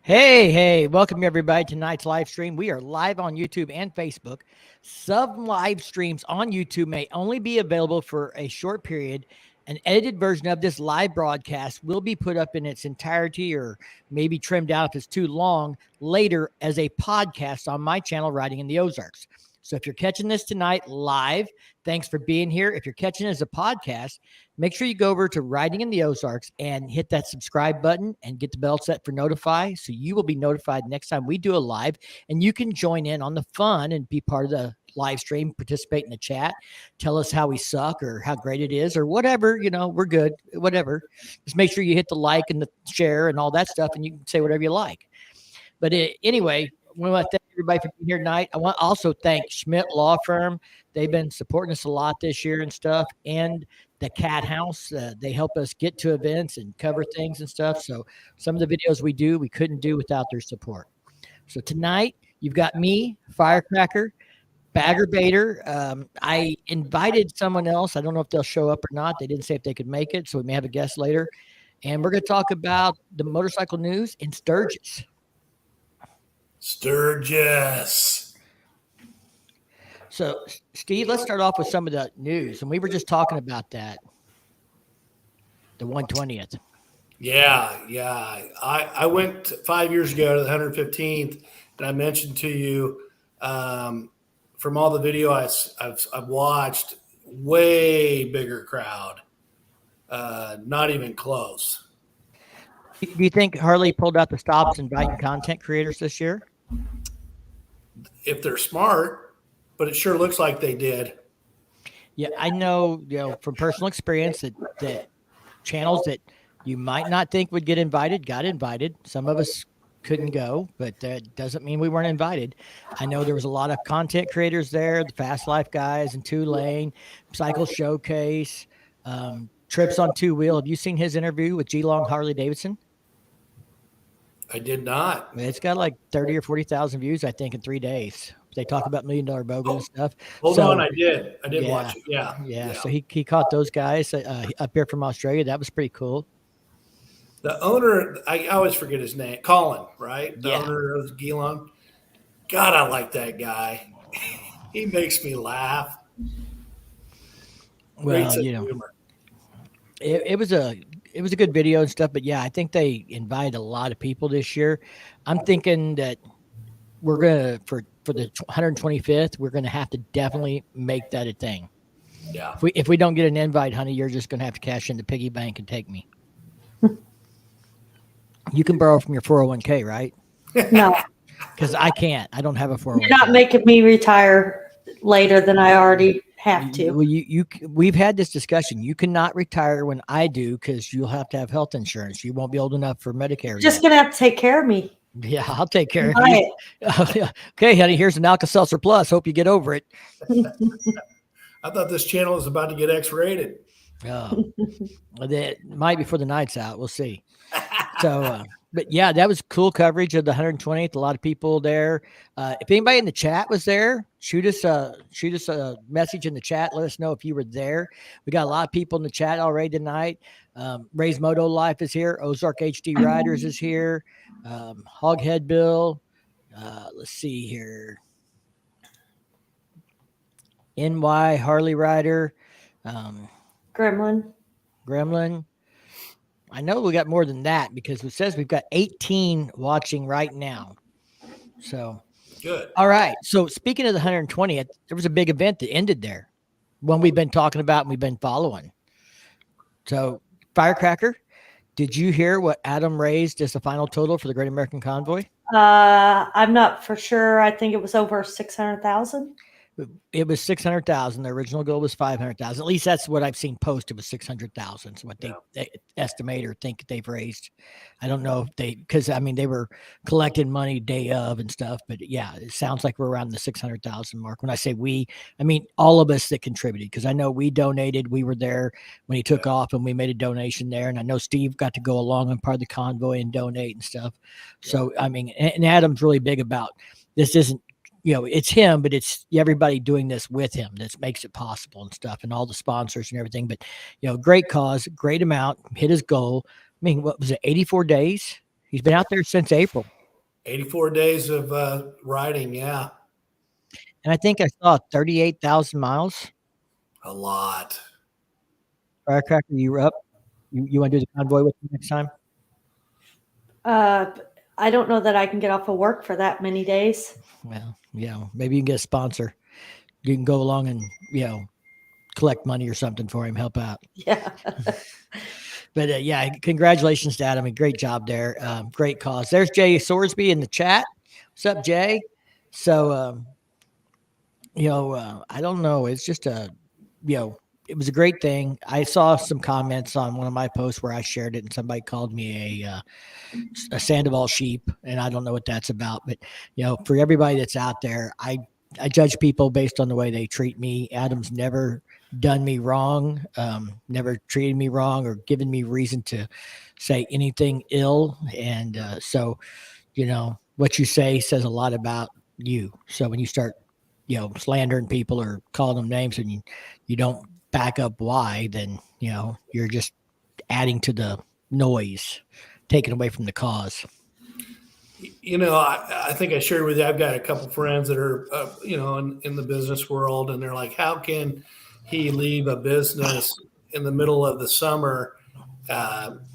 Hey, welcome everybody to tonight's live stream. We are live on YouTube and Facebook. Some live streams on YouTube may only be available for a short period. An edited version of this live broadcast will be put up in its entirety or maybe trimmed out if it's too long later as a podcast on my channel, Riding in the Ozarks. So if you're catching this tonight live, thanks for being here. If you're catching it as a podcast, make sure you go over to Riding in the Ozarks and hit that subscribe button and get the bell set for notify. So you will be notified next time we do a live, and you can join in on the fun and be part of the live stream, participate in the chat, tell us how we suck or how great it is or whatever, we're good, whatever. Just make sure you hit the like and the share and all that stuff, and you can say whatever you like. But anyway, we want to thank everybody for being here tonight. I want to also thank Schmidt Law Firm. They've been supporting us a lot this year and stuff. And the Cat House, they help us get to events and cover things and stuff. So some of the videos we do, we couldn't do without their support. So tonight, you've got me, Firecracker, Bagger Bader. I invited someone else. I don't know if they'll show up or not. They didn't say if they could make it, so we may have a guest later. And we're going to talk about the motorcycle news in Sturgis. So, Steve, let's start off with some of the news. And we were just talking about that, the 120th. Yeah. I went 5 years ago to the 115th, and I mentioned to you from all the video I've watched, way bigger crowd, not even close. Do you think Harley pulled out the stops inviting content creators this year? If they're smart, but it sure looks like they did. Yeah, I know, from personal experience that channels that you might not think would get invited got invited. Some of us couldn't go, but that doesn't mean we weren't invited. I know there was a lot of content creators there, the Fast Life guys and Two Lane, Cycle Showcase, Trips on Two Wheel. Have you seen his interview with G Long Harley Davidson? I did not. It's got like 30 or 40,000 views, I think, in 3 days. They talk about $1 Million Bogo and stuff. Hold on, I did watch it. Yeah. So he caught those guys up here from Australia. That was pretty cool. The owner, I always forget his name, Colin, right? The owner of Geelong. God, I like that guy. He makes me laugh. Well, it was a good video and stuff, but yeah, I think they invited a lot of people this year. I'm thinking that we're gonna for the 125th, we're gonna have to definitely make that a thing. Yeah. If we don't get an invite, honey, you're just gonna have to cash in the piggy bank and take me. You can borrow from your 401k, right? No, because I can't. I don't have a 401k. You're not making me retire later than I already have to. Well, we've had this discussion. You cannot retire when I do because you'll have to have health insurance. You won't be old enough for Medicare. Just going to have to take care of me. Yeah, I'll take care of you. Okay, honey, here's an Alka-Seltzer Plus. Hope you get over it. I thought this channel is about to get X-rated. Oh, that might be before the night's out. We'll see. So, but yeah, that was cool coverage of the 120th. A lot of people there. If anybody in the chat was there, shoot us a message in the chat. Let us know if you were there. We got a lot of people in the chat already tonight. Ray's Moto Life is here. Ozark HD Riders is here. Hoghead Bill. Let's see here. NY Harley Rider. Gremlin. I know we got more than that because it says we've got 18 watching right now. So good. All right. So speaking of the 120th, there was a big event that ended there. One we've been talking about and we've been following. So Firecracker, did you hear what Adam raised as the final total for the Great American Convoy? I'm not for sure. I think it was over 600,000. It was 600,000. The original goal was 500,000. At least that's what I've seen posted was 600,000. So what they estimate or think they've raised. I don't know if because they were collecting money day of and stuff, but yeah, it sounds like we're around the 600,000 mark. When I say we, I mean all of us that contributed, because I know we donated. We were there when he took off and we made a donation there. And I know Steve got to go along on part of the convoy and donate and stuff. So, and Adam's really big about this isn't, it's him, but it's everybody doing this with him that makes it possible and stuff, and all the sponsors and everything. But, great cause, great amount, hit his goal. What was it, 84 days? He's been out there since April. 84 days of riding. Yeah. And I think I saw 38,000 miles. A lot. Firecracker, you were up. You want to do the convoy with me next time? I don't know that I can get off of work for that many days. Well, maybe you can get a sponsor. You can go along and, collect money or something for him, help out. Yeah. But yeah, congratulations to Adam. Great job there. Great cause. There's Jay Sorsby in the chat. What's up, Jay? So, I don't know. It's just it was a great thing. I saw some comments on one of my posts where I shared it, and somebody called me a Sandoval sheep, and I don't know what that's about. But for everybody that's out there, I judge people based on the way they treat me. Adam's never done me wrong, never treated me wrong or given me reason to say anything ill. And so, what you say says a lot about you. So when you start, slandering people or calling them names and you don't back up why, then, you're just adding to the noise, taking away from the cause. I think I shared with you, I've got a couple friends that are, in the business world, and they're like, how can he leave a business in the middle of the summer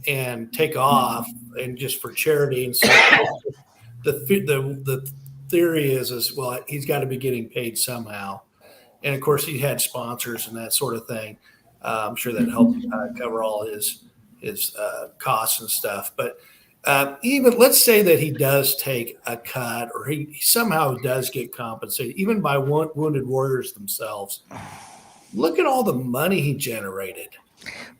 and take off and just for charity? And so the theory is, well, he's got to be getting paid somehow. And of course he had sponsors and that sort of thing. I'm sure that helped cover all his costs and stuff. But even let's say that he does take a cut, or he somehow does get compensated, even by Wounded Warriors themselves. Look at all the money he generated.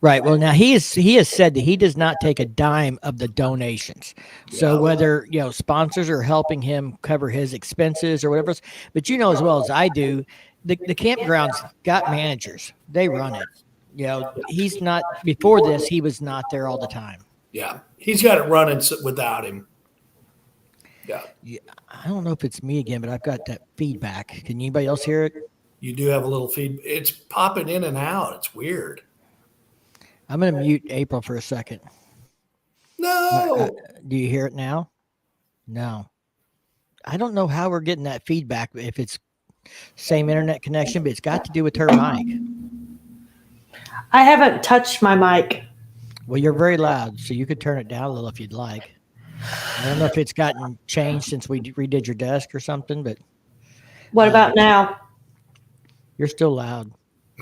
Right. Well, now he has said that he does not take a dime of the donations. So whether, sponsors are helping him cover his expenses or whatever else, but as well as I do, the campground's got managers. They run it. He's not, before this, he was not there all the time. Yeah. He's got it running without him. Yeah. I don't know if it's me again, but I've got that feedback. Can anybody else hear it? You do have a little feedback. It's popping in and out. It's weird. I'm going to mute April for a second. No. Do you hear it now? No. I don't know how we're getting that feedback, if it's same internet connection, but it's got to do with her mic. I haven't touched my mic. Well, you're very loud, so you could turn it down a little if you'd like. I don't know if it's gotten changed since we redid your desk or something, but. What about now? You're still loud.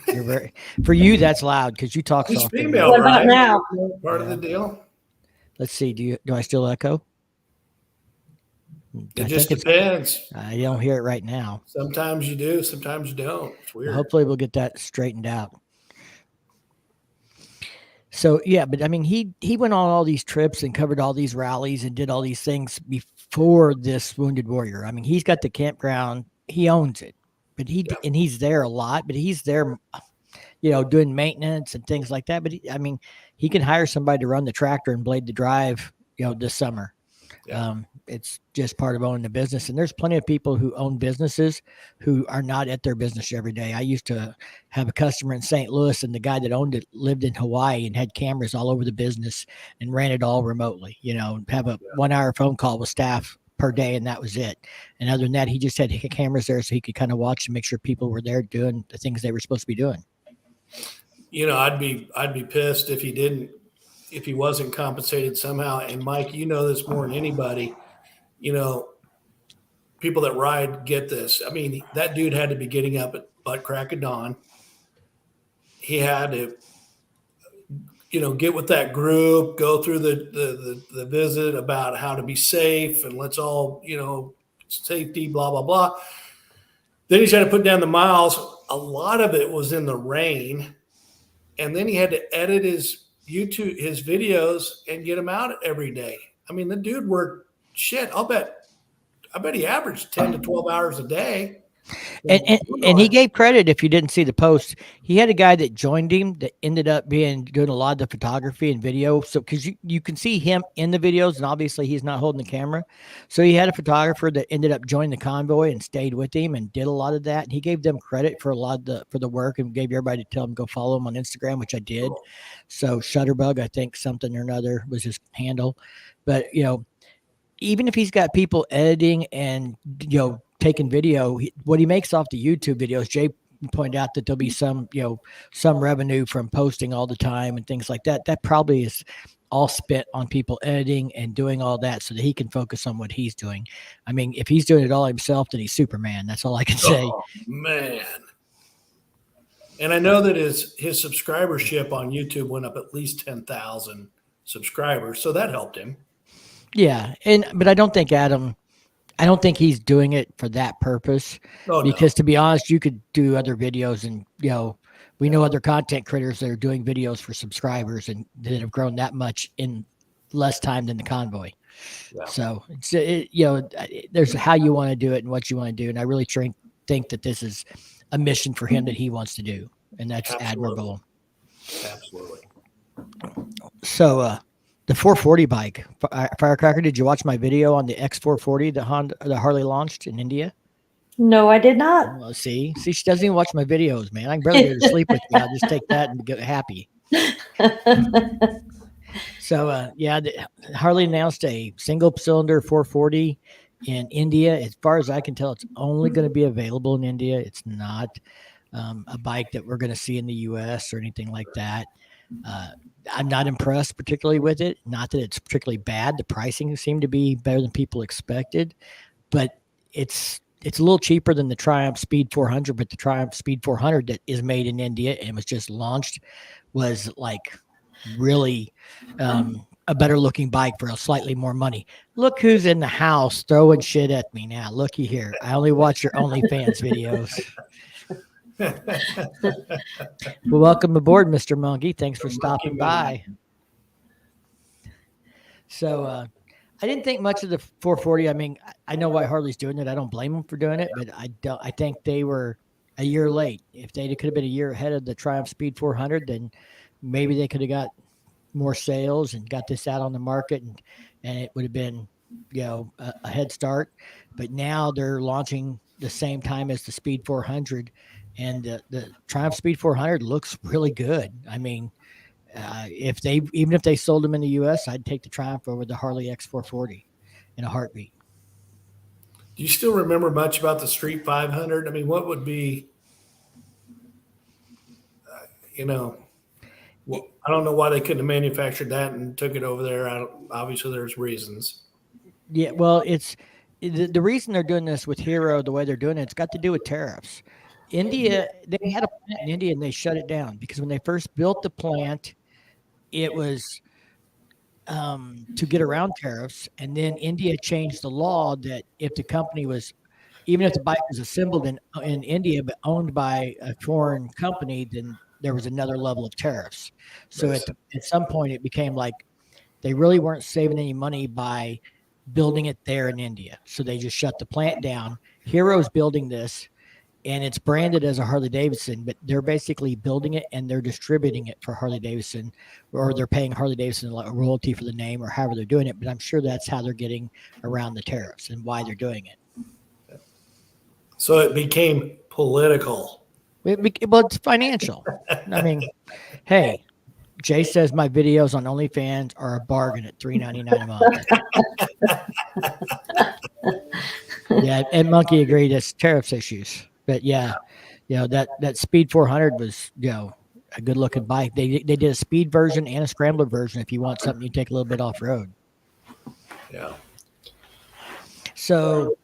You're for you, that's loud because you talk soft. Female, what about now? Part of the deal. Let's see. Do I still echo? It just depends. I don't hear it right now. Sometimes you do, sometimes you don't. It's weird. Hopefully we'll get that straightened out. So yeah, but I mean, he went on all these trips and covered all these rallies and did all these things before this Wounded Warrior. I mean, he's got the campground. He owns it. But and he's there a lot, but he's there, doing maintenance and things like that. But he can hire somebody to run the tractor and blade the drive, this summer. Yeah. It's just part of owning the business. And there's plenty of people who own businesses who are not at their business every day. I used to have a customer in St. Louis, and the guy that owned it lived in Hawaii and had cameras all over the business and ran it all remotely, have a 1 hour phone call with staff per day, and that was it. And other than that, he just had cameras there so he could kind of watch and make sure people were there doing the things they were supposed to be doing. I'd be pissed if he wasn't compensated somehow. And Mike, this more than anybody. People that ride get this. I mean, that dude had to be getting up at butt crack of dawn. He had to get with that group, go through the visit about how to be safe and let's all, safety, blah, blah, blah. Then he's had to put down the miles. A lot of it was in the rain. And then he had to edit his videos and get them out every day. I mean, the dude worked I bet he averaged 10 to 12 hours a day. And he gave credit if you didn't see the post. He had a guy that joined him that ended up doing a lot of the photography and video. So because you can see him in the videos, and obviously he's not holding the camera. So he had a photographer that ended up joining the convoy and stayed with him and did a lot of that. And he gave them credit for a lot of the work and gave everybody to tell him go follow him on Instagram, which I did. So Shutterbug, I think something or another was his handle. But even if he's got people editing and taking video, what he makes off the YouTube videos, Jay pointed out that there'll be some some revenue from posting all the time and things like that. That probably is all spent on people editing and doing all that so that he can focus on what he's doing. I mean, if he's doing it all himself, then he's Superman. That's all I can say. Oh, man. And I know that his subscribership on YouTube went up at least 10,000 subscribers, so that helped him. Yeah, but I don't think I don't think he's doing it for that purpose. Because to be honest, you could do other videos, and we know other content creators that are doing videos for subscribers and that have grown that much in less time than the Convoy. Yeah. So there's how you want to do it and what you want to do, and I really think that this is a mission for him that he wants to do, and that's admirable. Absolutely. So the 440 bike, Firecracker, did you watch my video on the X440 that Harley launched in India? No, I did not. Well, see, she doesn't even watch my videos, man. I can barely get to sleep with me. I'll just take that and get happy. So, Harley announced a single-cylinder 440 in India. As far as I can tell, it's only going to be available in India. It's not a bike that we're going to see in the U.S. or anything like that. I'm not impressed particularly with it. Not that it's particularly bad. The pricing seemed to be better than people expected, but it's a little cheaper than the Triumph Speed 400. But the Triumph Speed 400 that is made in India and was just launched was like really a better looking bike for a slightly more money. Look who's in the house throwing shit at me now. Looky here. I only watch your OnlyFans videos. Well, welcome aboard, Mr. Monkey. Thanks for stopping by. So I didn't think much of the 440. I mean, I know why Harley's doing it. I don't blame them for doing it, but I think they were a year late. If they could have been a year ahead of the Triumph Speed 400, then maybe they could have got more sales and got this out on the market, and it would have been a head start. But now they're launching the same time as the Speed 400. And the Triumph Speed 400 looks really good. I mean, even if they sold them in the U.S., I'd take the Triumph over the Harley X440 in a heartbeat. Do you still remember much about the Street 500? I mean, what would be, I don't know why they couldn't have manufactured that and took it over there. Obviously, there's reasons. Yeah, well, it's the reason they're doing this with Hero the way they're doing it. It's got to do with tariffs. India, they had a plant in India and they shut it down because when they first built the plant, it was to get around tariffs. And then India changed the law that if the company was, even if the bike was assembled in India but owned by a foreign company, then there was another level of tariffs. So at some point it became like they really weren't saving any money by building it there in India. So they just shut the plant down. Hero's building this. And it's branded as a Harley Davidson, but they're basically building it and they're distributing it for Harley Davidson, or they're paying Harley Davidson a royalty for the name or however they're doing it. But I'm sure that's how they're getting around the tariffs and why they're doing it. So it became political. Well, it's financial. I mean, hey, Jay says my videos on OnlyFans are a bargain at $3.99 a month. Yeah, and Monkey agreed it's tariffs issues. But yeah, that Speed 400 was a good looking bike. They did a speed version and a scrambler version if you want something you take a little bit off road. Yeah. So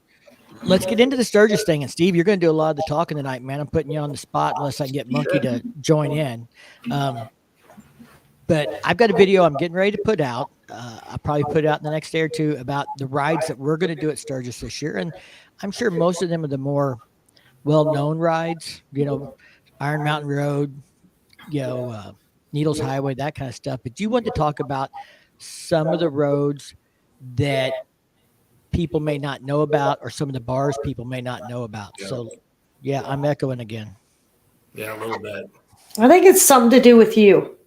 let's get into the Sturgis thing. And Steve, you're going to do a lot of the talking tonight, man. I'm putting you on the spot unless I can get Monkey to join in. But I've got a video I'm getting ready to put out. I'll probably put it out in the next day or two about the rides that we're going to do at Sturgis this year. And I'm sure most of them are the more well-known rides, Iron Mountain Road, Needles Highway, that kind of stuff. But you want to talk about some of the roads that people may not know about or some of the bars people may not know about. Yeah. So, yeah, I'm echoing again. Yeah, a little bit. I think it's something to do with you.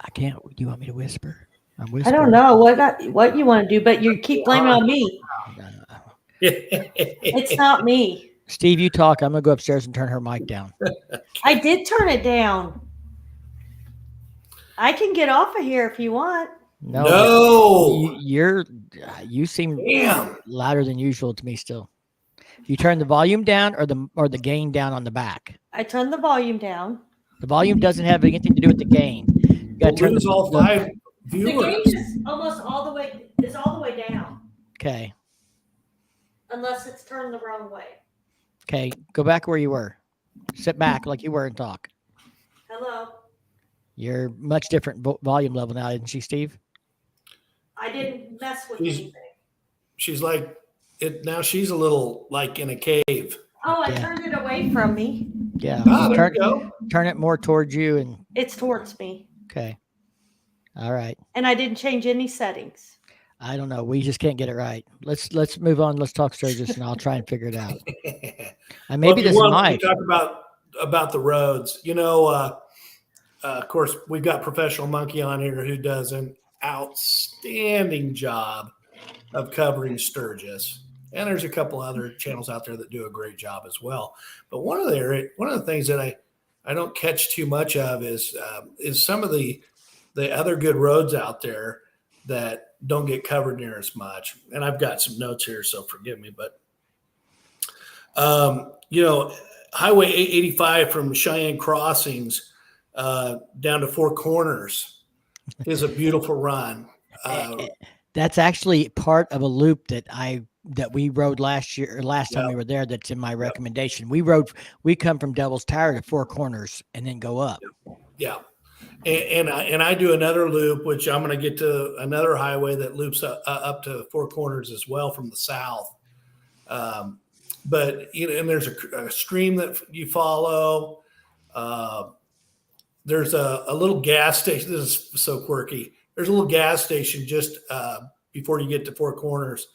I can't. Do you want me to whisper? I'm whispering. I don't know what you want to do, but you keep blaming on me. It's not me. Steve, you talk. I'm going to go upstairs and turn her mic down. I did turn it down. I can get off of here if you want. No. You seem Damn. louder than usual to me still. You turn the volume down or the gain down on the back. I turned the volume down. The volume doesn't have anything to do with the gain. You got to turn Lose all 5 viewers. The gain is almost all the way down, Okay. unless it's turned the wrong way. Okay. Go back where you were. Sit back like you were and talk. Hello. You're much different volume level now, isn't she, Steve? I didn't mess with She's- anything. She's like it now. She's a little like in a cave. Oh, I Yeah. turned it away from me. Yeah. There you go. Turn it more towards you and It's towards me. okay. All right. And I didn't change any settings. I don't know. We just can't get it right. Let's move on. Let's talk Sturgis and I'll try and figure it out. And maybe Well, if this you is want, my we talk about the roads. Of course, we've got Professional Monkey on here who does an outstanding job of covering Sturgis, and there's a couple other channels out there that do a great job as well. But one of the things that I don't catch too much of is some of the other good roads out there that don't get covered near as much. And I've got some notes here, so forgive me, but Highway 85 from Cheyenne Crossings down to Four Corners is a beautiful run. that's actually part of a loop that we rode last time we were there. That's in my recommendation. We come from Devil's Tower to Four Corners and then go up. Yeah. And I do another loop, which I'm going to get to another highway that loops up to Four Corners as well from the south. But and there's a stream that you follow. There's a little gas station. This is so quirky. There's a little gas station just before you get to Four Corners,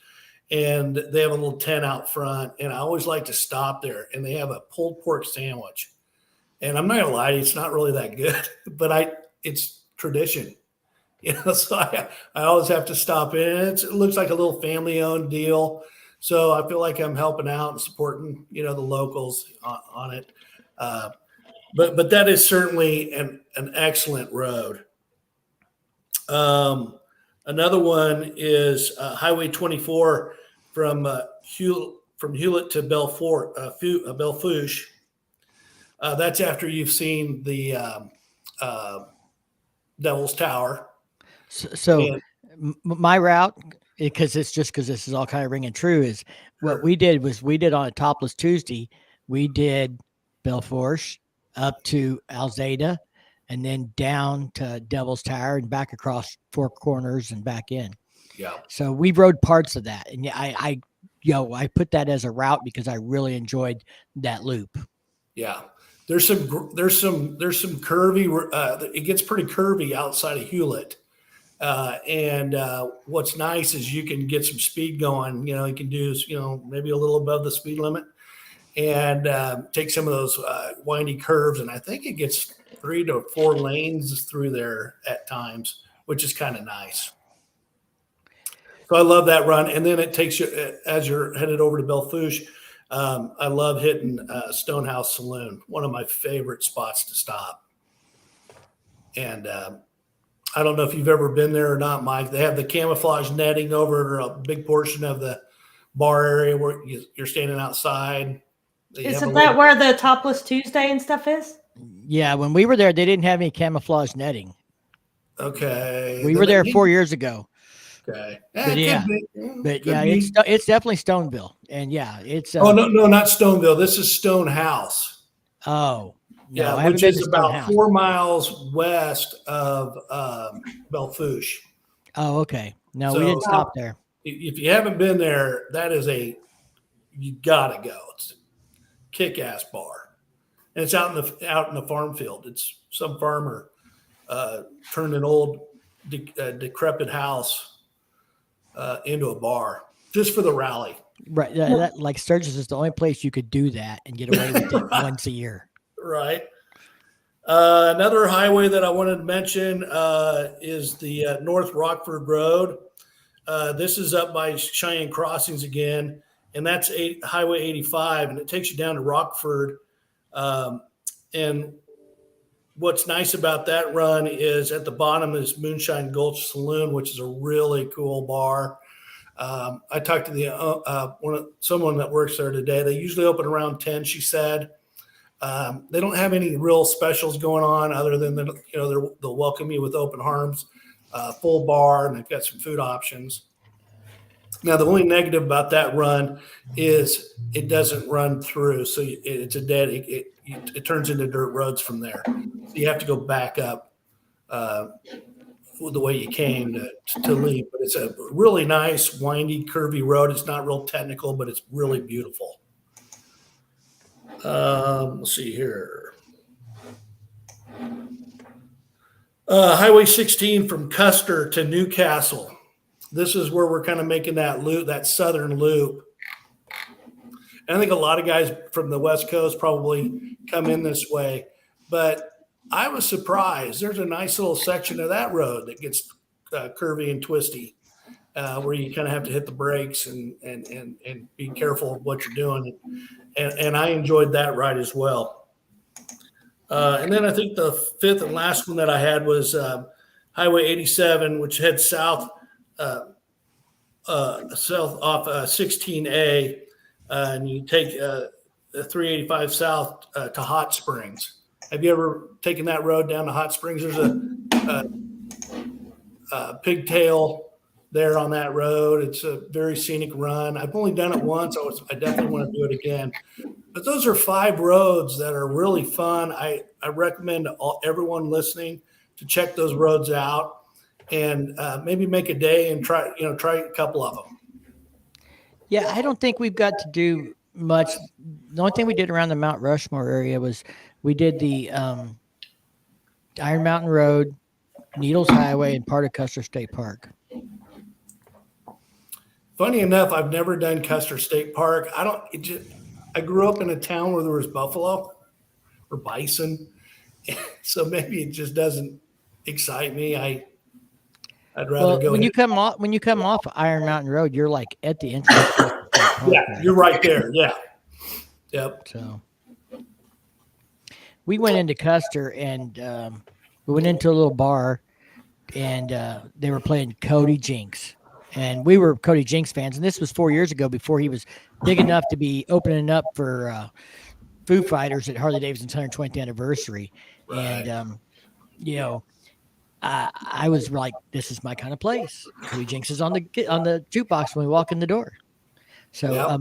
and they have a little tent out front. And I always like to stop there. And they have a pulled pork sandwich. And I'm not gonna lie, it's not really that good, but it's tradition. So I always have to stop in. It looks like a little family-owned deal. So I feel like I'm helping out and supporting, the locals on it. But that is certainly an excellent road. Another one is Highway 24 from Hewlett to Belfouche. That's after you've seen the Devil's Tower. So my route, because this is all kind of ringing true, is what we did on a Topless Tuesday. We did Belfouche up to Alzada and then down to Devil's Tower and back across Four Corners and back in. Yeah. So we rode parts of that. And I put that as a route because I really enjoyed that loop. Yeah. There's some curvy, it gets pretty curvy outside of Hewlett. And what's nice is you can get some speed going, you can do, maybe a little above the speed limit and take some of those windy curves. And I think it gets 3 to 4 lanes through there at times, which is kind of nice. So I love that run. And then it takes you, as you're headed over to Belfouche, I love hitting Stonehouse Saloon, one of my favorite spots to stop. And I don't know if you've ever been there or not, Mike. They have the camouflage netting over a big portion of the bar area where you're standing outside. Isn't that where the Topless Tuesday and stuff is? Yeah, when we were there, they didn't have any camouflage netting. Okay. We were there 4 years ago. Okay. It's definitely Stoneville, and it's. No, not Stoneville. This is Stonehouse. Oh, no, yeah, I haven't which been is to about Stonehouse. 4 miles west of Belfouche. Oh, okay. No, So- we didn't stop there. If you haven't been there, that is you gotta go. It's a kick-ass bar, and it's out in the farm field. It's some farmer turned an old decrepit house into a bar just for the rally. Right, like Sturgis is the only place you could do that and get away with it once a year. Right. Another highway that I wanted to mention is the North Rockford Road. This is up by Cheyenne Crossings again, and that's Highway 85, and it takes you down to Rockford. And what's nice about that run is at the bottom is Moonshine Gulch Saloon, which is a really cool bar. I talked to someone that works there today. They usually open around 10, she said. They don't have any real specials going on other than they'll welcome you with open arms, full bar, and they've got some food options. Now, the only negative about that run is it doesn't run through, so it's a dead. It turns into dirt roads from there. So you have to go back up the way you came to leave. But it's a really nice, windy, curvy road. It's not real technical, but it's really beautiful. Let's see here. Highway 16 from Custer to Newcastle. This is where we're kind of making that loop, that southern loop. And I think a lot of guys from the West Coast probably come in this way, but I was surprised. There's a nice little section of that road that gets curvy and twisty, where you kind of have to hit the brakes and be careful of what you're doing. And I enjoyed that ride as well. And then I think the fifth and last one that I had was Highway 87, which heads south off 16A, and you take 385 south to Hot Springs. Have you ever taken that road down to Hot Springs? There's a pigtail there on that road. It's a very scenic run. I've only done it once. I definitely want to do it again. But those are 5 roads that are really fun. I recommend everyone listening to check those roads out and maybe make a day and try a couple of them. Yeah, I don't think we've got to do much. The only thing we did around the Mount Rushmore area was we did the Iron Mountain Road, Needles Highway, and part of Custer State Park. Funny enough, I've never done Custer State Park. I grew up in a town where there was buffalo or bison, so maybe it just doesn't excite me. I'd rather go. When you come off Iron Mountain Road, you're like at the entrance. Yeah, you're right there. Yeah. Yep. So we went into Custer and we went into a little bar and they were playing Cody Jinks. And we were Cody Jinks fans. And this was 4 years ago before he was big enough to be opening up for Foo Fighters at Harley Davidson's 120th anniversary. Right. And, I was like, this is my kind of place. Cody Jinks is on the jukebox when we walk in the door. So Yep.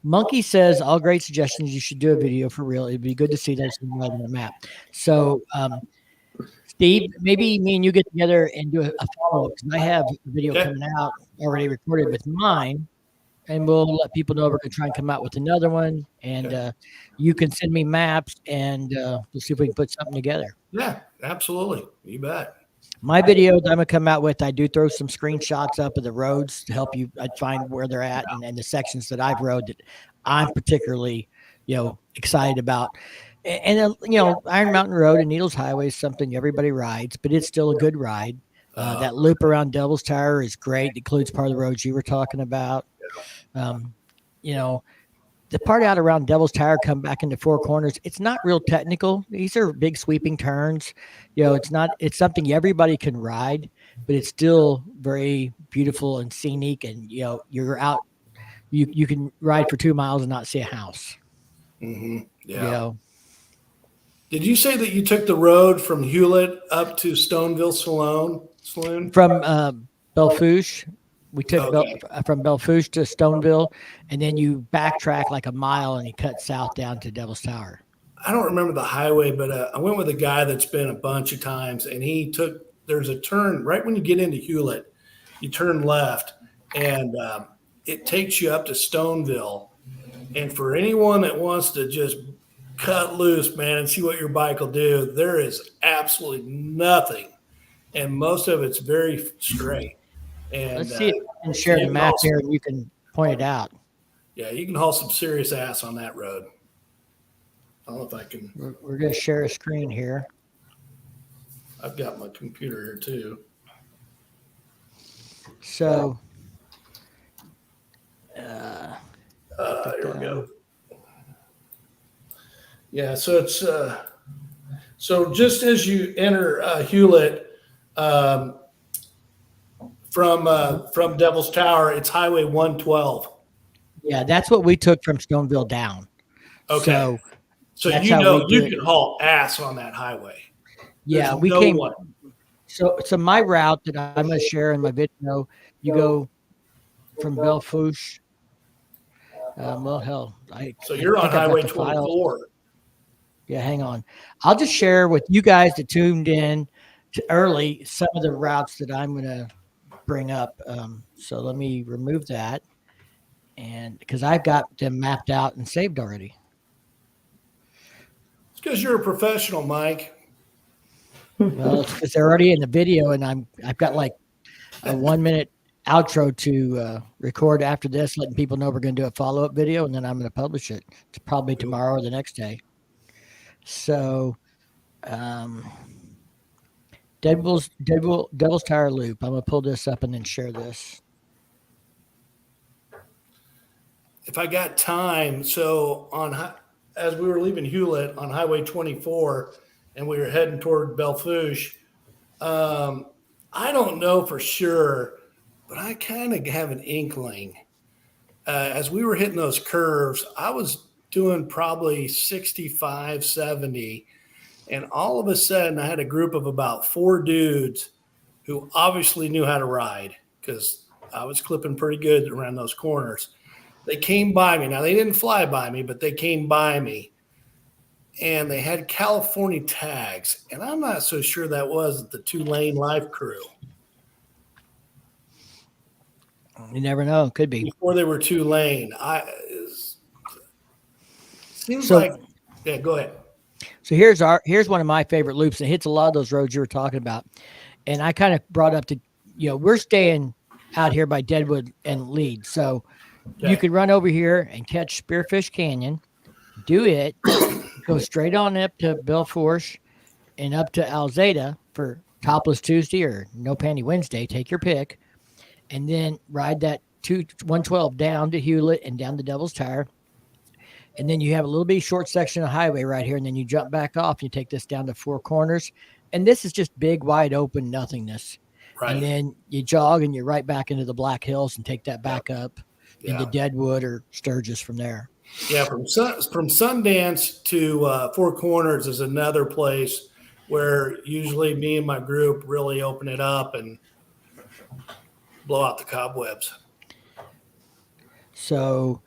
Monkey says, all great suggestions. You should do a video for real. It'd be good to see those on the map. So, Steve, maybe me and you get together and do a follow-up because I have a video coming out already recorded with mine, and we'll let people know we're going to try and come out with another one. And you can send me maps, and we'll see if we can put something together. Yeah, absolutely. You bet. My videos I'm going to come out with, I do throw some screenshots up of the roads to help you find where they're at and the sections that I've rode that I'm particularly, excited about. And Iron Mountain Road and Needles Highway is something everybody rides, but it's still a good ride. That loop around Devil's Tower is great. It includes part of the roads you were talking about. The part out around Devil's Tower come back into Four Corners. It's not real technical. These are big sweeping turns. It's something everybody can ride, but it's still very beautiful and scenic. And, you're out, you can ride for 2 miles and not see a house. Mm-hmm. Yeah. Did you say that you took the road from Hewlett up to Stoneville Saloon? From Belle Fourche. We took from Belle Fourche to Stoneville, and then you backtrack like a mile and you cut south down to Devil's Tower. I don't remember the highway, but I went with a guy that's been a bunch of times, and there's a turn right when you get into Hewlett, you turn left, and it takes you up to Stoneville. And for anyone that wants to just cut loose, man, and see what your bike will do, there is absolutely nothing, and most of it's very straight. And let's see if you can share the map here and you can point it out. Yeah, you can haul some serious ass on that road. I don't know if I can. We're going to share a screen here. I've got my computer here too. So, here we go. Yeah, so So just as you enter Hewlett from Devil's Tower, it's Highway 112. Yeah, that's what we took from Stoneville down. Okay. So that's you how know we you do can it. haul ass on that highway. Yeah, There's we no came. one. So my route that I'm going to share in my video, you go from Belle Fourche. Well, hell, So you're on think I've got Highway the files. 24. Yeah, hang on. I'll just share with you guys that tuned in to early some of the routes that I'm going to bring up. So let me remove that, and because I've got them mapped out and saved already. It's because you're a professional, Mike. Well, it's because they're already in the video, and I've got like a 1 minute outro to record after this, letting people know we're going to do a follow up video, and then I'm going to publish it. It's probably tomorrow or the next day. So, Devil's Tower Loop. I'm going to pull this up and then share this. If I got time, so as we were leaving Hewlett on Highway 24, and we were heading toward Belle Fourche, I don't know for sure, but I kind of have an inkling. As we were hitting those curves, I was doing probably 65, 70. And all of a sudden, I had a group of about 4 dudes who obviously knew how to ride because I was clipping pretty good around those corners. They came by me. Now, they didn't fly by me, but they came by me. And they had California tags. And I'm not so sure that was the 2-lane life crew. You never know. Could be. Before they were 2-lane. Seems So- like – yeah, go ahead. So here's one of my favorite loops. It hits a lot of those roads you were talking about. And I kind of brought up we're staying out here by Deadwood and Leeds. So you could run over here and catch Spearfish Canyon, do it, go straight on up to Belle Fourche and up to Alzada for Topless Tuesday or No Panty Wednesday. Take your pick. And then ride that 112 down to Hewlett and down to Devil's Tower. And then you have a little bitty short section of highway right here. And then you jump back off. You take this down to 4 corners. And this is just big, wide open nothingness. Right. And then you jog and you're right back into the Black Hills and take that back up into Deadwood or Sturgis from there. Yeah, from Sundance to 4 Corners is another place where usually me and my group really open it up and blow out the cobwebs. So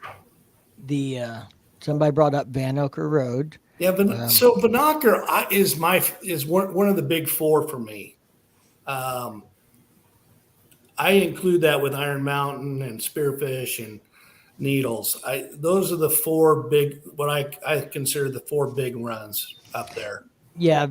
somebody brought up Van Ocker Road. Yeah, but so Van Ocker is one of the big 4 for me. I include that with Iron Mountain and Spearfish and Needles. Those are the 4 big, what I consider the 4 big runs up there. Yeah,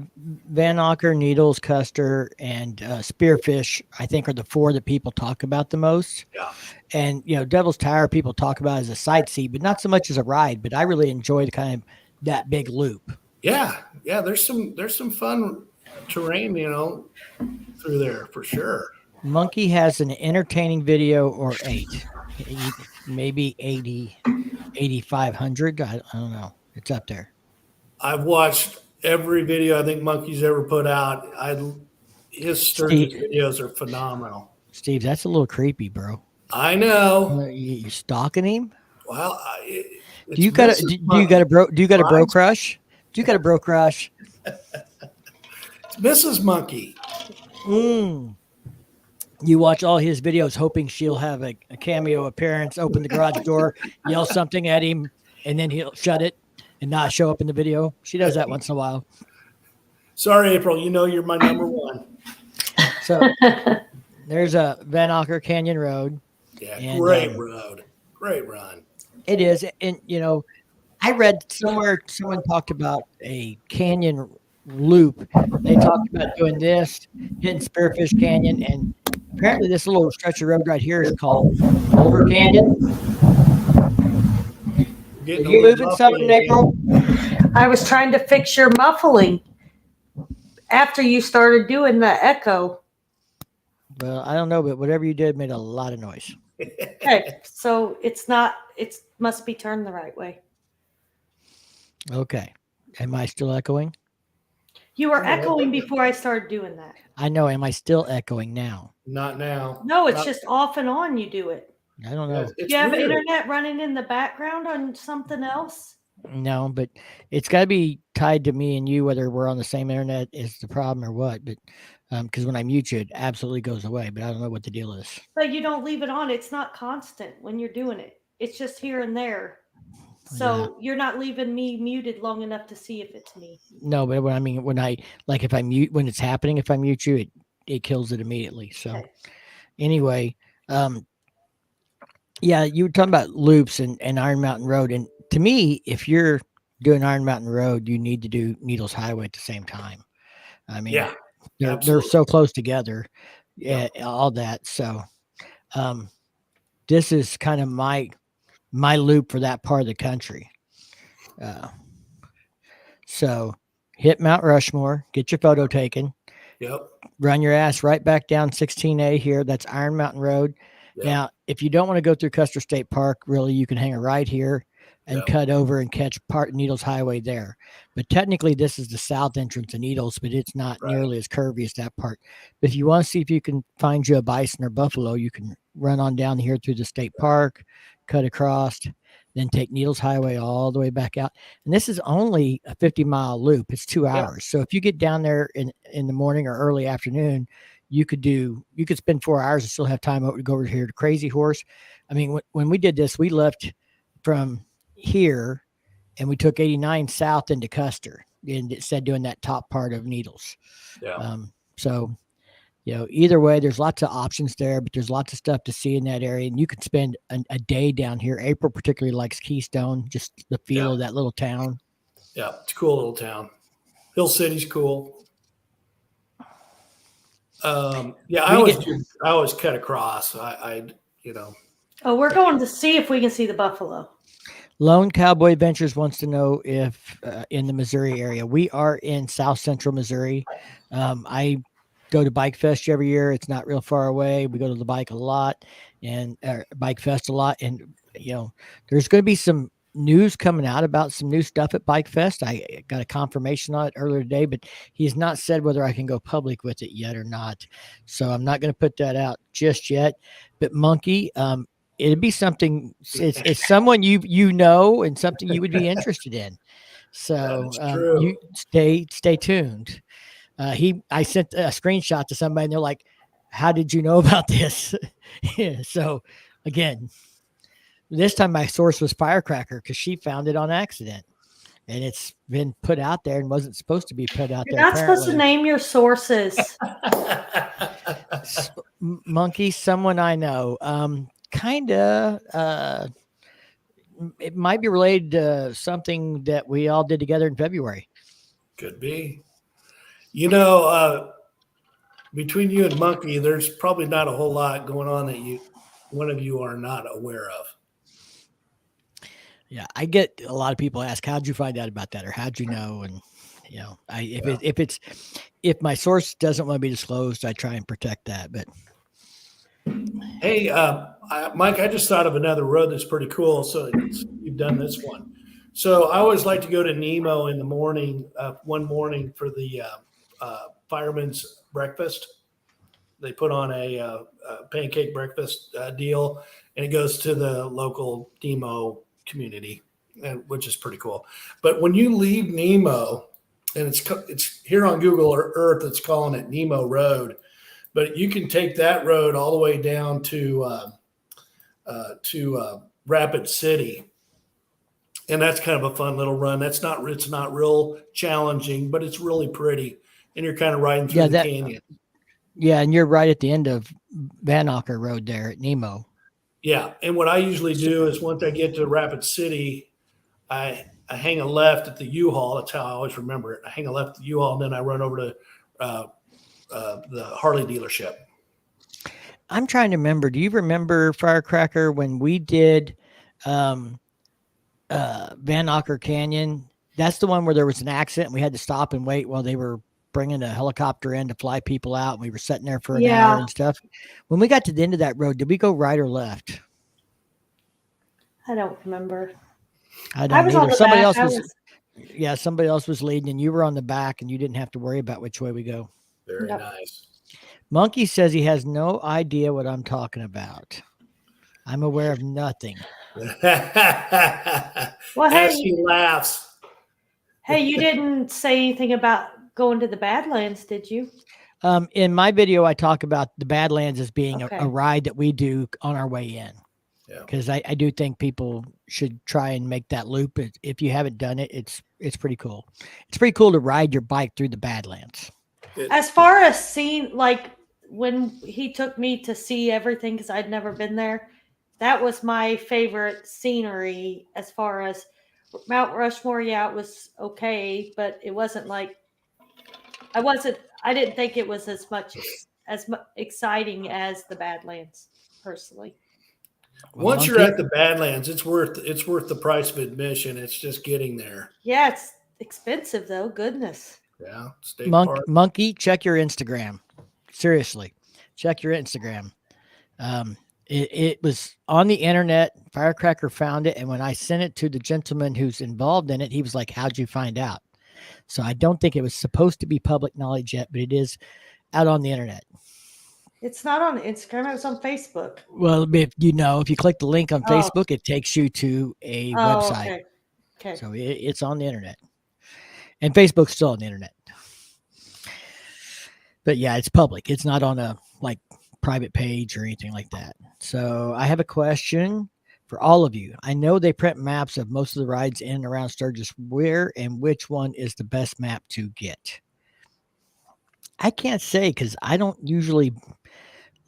Van Ocker, Needles, Custer, and Spearfish, I think, are the 4 that people talk about the most. Yeah. And, Devil's Tower people talk about as a sightsee, but not so much as a ride. But I really enjoy the kind of that big loop. Yeah. There's some fun terrain, through there for sure. Monkey has an entertaining video or 8, maybe 8,500. I don't know. It's up there. I've watched every video I think Monkey's ever put out. His Sturgis videos are phenomenal. Steve, that's a little creepy, bro. I know. You stalking him? Well, do you got a bro crush? Do you got a bro crush? It's Mrs. Monkey. You watch all his videos hoping she'll have a cameo appearance, open the garage door, yell something at him, and then he'll shut it and not show up in the video. She does that once in a while. Sorry, April. You're my number 1. So there's a Van Ocker Canyon Road. Yeah, and, great road. Great run. It is. And, I read somewhere someone talked about a canyon loop. They talked about doing this, hitting Spearfish Canyon, and apparently this little stretch of road right here is called Boulder Canyon. Are you moving something, April? I was trying to fix your muffling after you started doing the echo. Well, I don't know, but whatever you did made a lot of noise. Okay, so it must be turned the right way. Okay. Am I still echoing? You were Oh, echoing before I started doing that. I know. Am I still echoing now? Not now. No, it's Not- just off and on. You do it. I don't know. It's You have weird. internet running in the background on something else? No, but it's got to be tied to me and you, whether we're on the same internet is the problem or what. But because when I mute you, it absolutely goes away. But I don't know what the deal is. But you don't leave it on. It's not constant when you're doing it. It's just here and there. So you're not leaving me muted long enough to see if it's me. No, but when I mean when I like if I mute when it's happening, if I mute you, it kills it immediately. So Okay. anyway, yeah, you were talking about loops and Iron Mountain Road, and to me, if you're doing Iron Mountain Road, you need to do Needles Highway at the same time. I mean, Yeah, they're absolutely. so close together, Yeah. all that. So, this is kind of my loop for that part of the country. So hit Mount Rushmore, get your photo taken, Yep. run your ass right back down 16A here. That's Iron Mountain Road. Yep. Now, if you don't want to go through Custer State Park, really, you can hang a right here and Yep. cut over and catch Needles Highway there. But technically, this is the south entrance of Needles, but it's not Right. nearly as curvy as that part. But if you want to see if you can find you a bison or buffalo, you can run on down here through the state park, cut across, then take Needles Highway all the way back out. And this is only a 50-mile loop. It's 2 hours. So if you get down there in the morning or early afternoon, you could spend 4 hours and still have time to go over here to Crazy Horse. I mean, when we did this, we left from here and we took 89 south into Custer and it said doing that top part of Needles. Yeah. So, either way, there's lots of options there, but there's lots of stuff to see in that area. And you could spend a day down here. April particularly likes Keystone, just the feel of that little town. Yeah. It's a cool little town. Hill City's cool. Yeah, I always cut across. Oh, we're going to see if we can see the buffalo. Lone Cowboy Adventures wants to know if in the Missouri area. We are in South Central Missouri. I go to Bike Fest every year. It's not real far away. We go to the bike a lot and Bike Fest a lot. And, there's going to be some news coming out about some new stuff at Bike Fest. I got a confirmation on it earlier today, but he's not said whether I can go public with it yet or not. So I'm not going to put that out just yet. But Monkey, it'd be something. It's someone you know and something you would be interested in. So you stay tuned. I sent a screenshot to somebody and they're like, "How did you know about this?" So again, this time my source was Firecracker because she found it on accident, and it's been put out there and wasn't supposed to be put out You're there. not supposed to name your sources. Monkey, someone I know. It might be related to something that we all did together in February. Could be. Between you and Monkey, there's probably not a whole lot going on that one of you are not aware of. Yeah, I get a lot of people ask, "How'd you find out about that?" or "How'd you know?" And if my source doesn't want to be disclosed, I try and protect that. But hey, Mike, I just thought of another road that's pretty cool. So you've done this one. So I always like to go to Nemo in the morning, one morning for the fireman's breakfast. They put on a pancake breakfast deal, and it goes to the local Nemo community, which is pretty cool. But when you leave Nemo, and it's here on Google Earth, it's calling it Nemo Road, but you can take that road all the way down to Rapid City, and that's kind of a fun little run. It's not real challenging, but it's really pretty, and you're kind of riding through the canyon. Yeah, and you're right at the end of Van Auker Road there at Nemo. Yeah, and what I usually do is once I get to Rapid City, I hang a left at the U-Haul. That's how I always remember it. I hang a left at the U-Haul, and then I run over to the Harley dealership. I'm trying to remember. Do you remember, Firecracker, when we did Van Auker Canyon? That's the one where there was an accident and we had to stop and wait while they were bringing a helicopter in to fly people out. And we were sitting there for an hour and stuff. When we got to the end of that road, did we go right or left? I don't remember. I don't either. Yeah, somebody else was leading, and you were on the back, and you didn't have to worry about which way we go. Very Yep. nice. Monkey says he has no idea what I'm talking about. I'm aware of nothing. Well, As hey, he laughs. you didn't say anything about going to the Badlands, did you? In my video, I talk about the Badlands as being Okay. a ride that we do on our way in. Yeah. Because I do think people should try and make that loop. If you haven't done it, it's pretty cool. It's pretty cool to ride your bike through the Badlands. As far as seeing, like when he took me to see everything, because I'd never been there, that was my favorite scenery. As far as Mount Rushmore, yeah, it was okay, but it wasn't like I didn't think it was as much as exciting as the Badlands, personally. Well, Once you're Monkey- at the Badlands, it's worth the price of admission. It's just getting there. Yeah, it's expensive though. Goodness. Yeah. State park. Monkey, check your Instagram. Seriously, check your Instagram. It was on the internet. Firecracker found it, and when I sent it to the gentleman who's involved in it, he was like, "How'd you find out?" So I don't think it was supposed to be public knowledge yet, but it is out on the internet. It's not on Instagram. It was on Facebook. Well, if you click the link on Oh. Facebook, it takes you to a website. Okay. Okay. So it's on the internet, and Facebook's still on the internet. But yeah, it's public. It's not on a private page or anything like that. So I have a question for all of you. I know they print maps of most of the rides in and around Sturgis. Where and which one is the best map to get? I can't say because I don't usually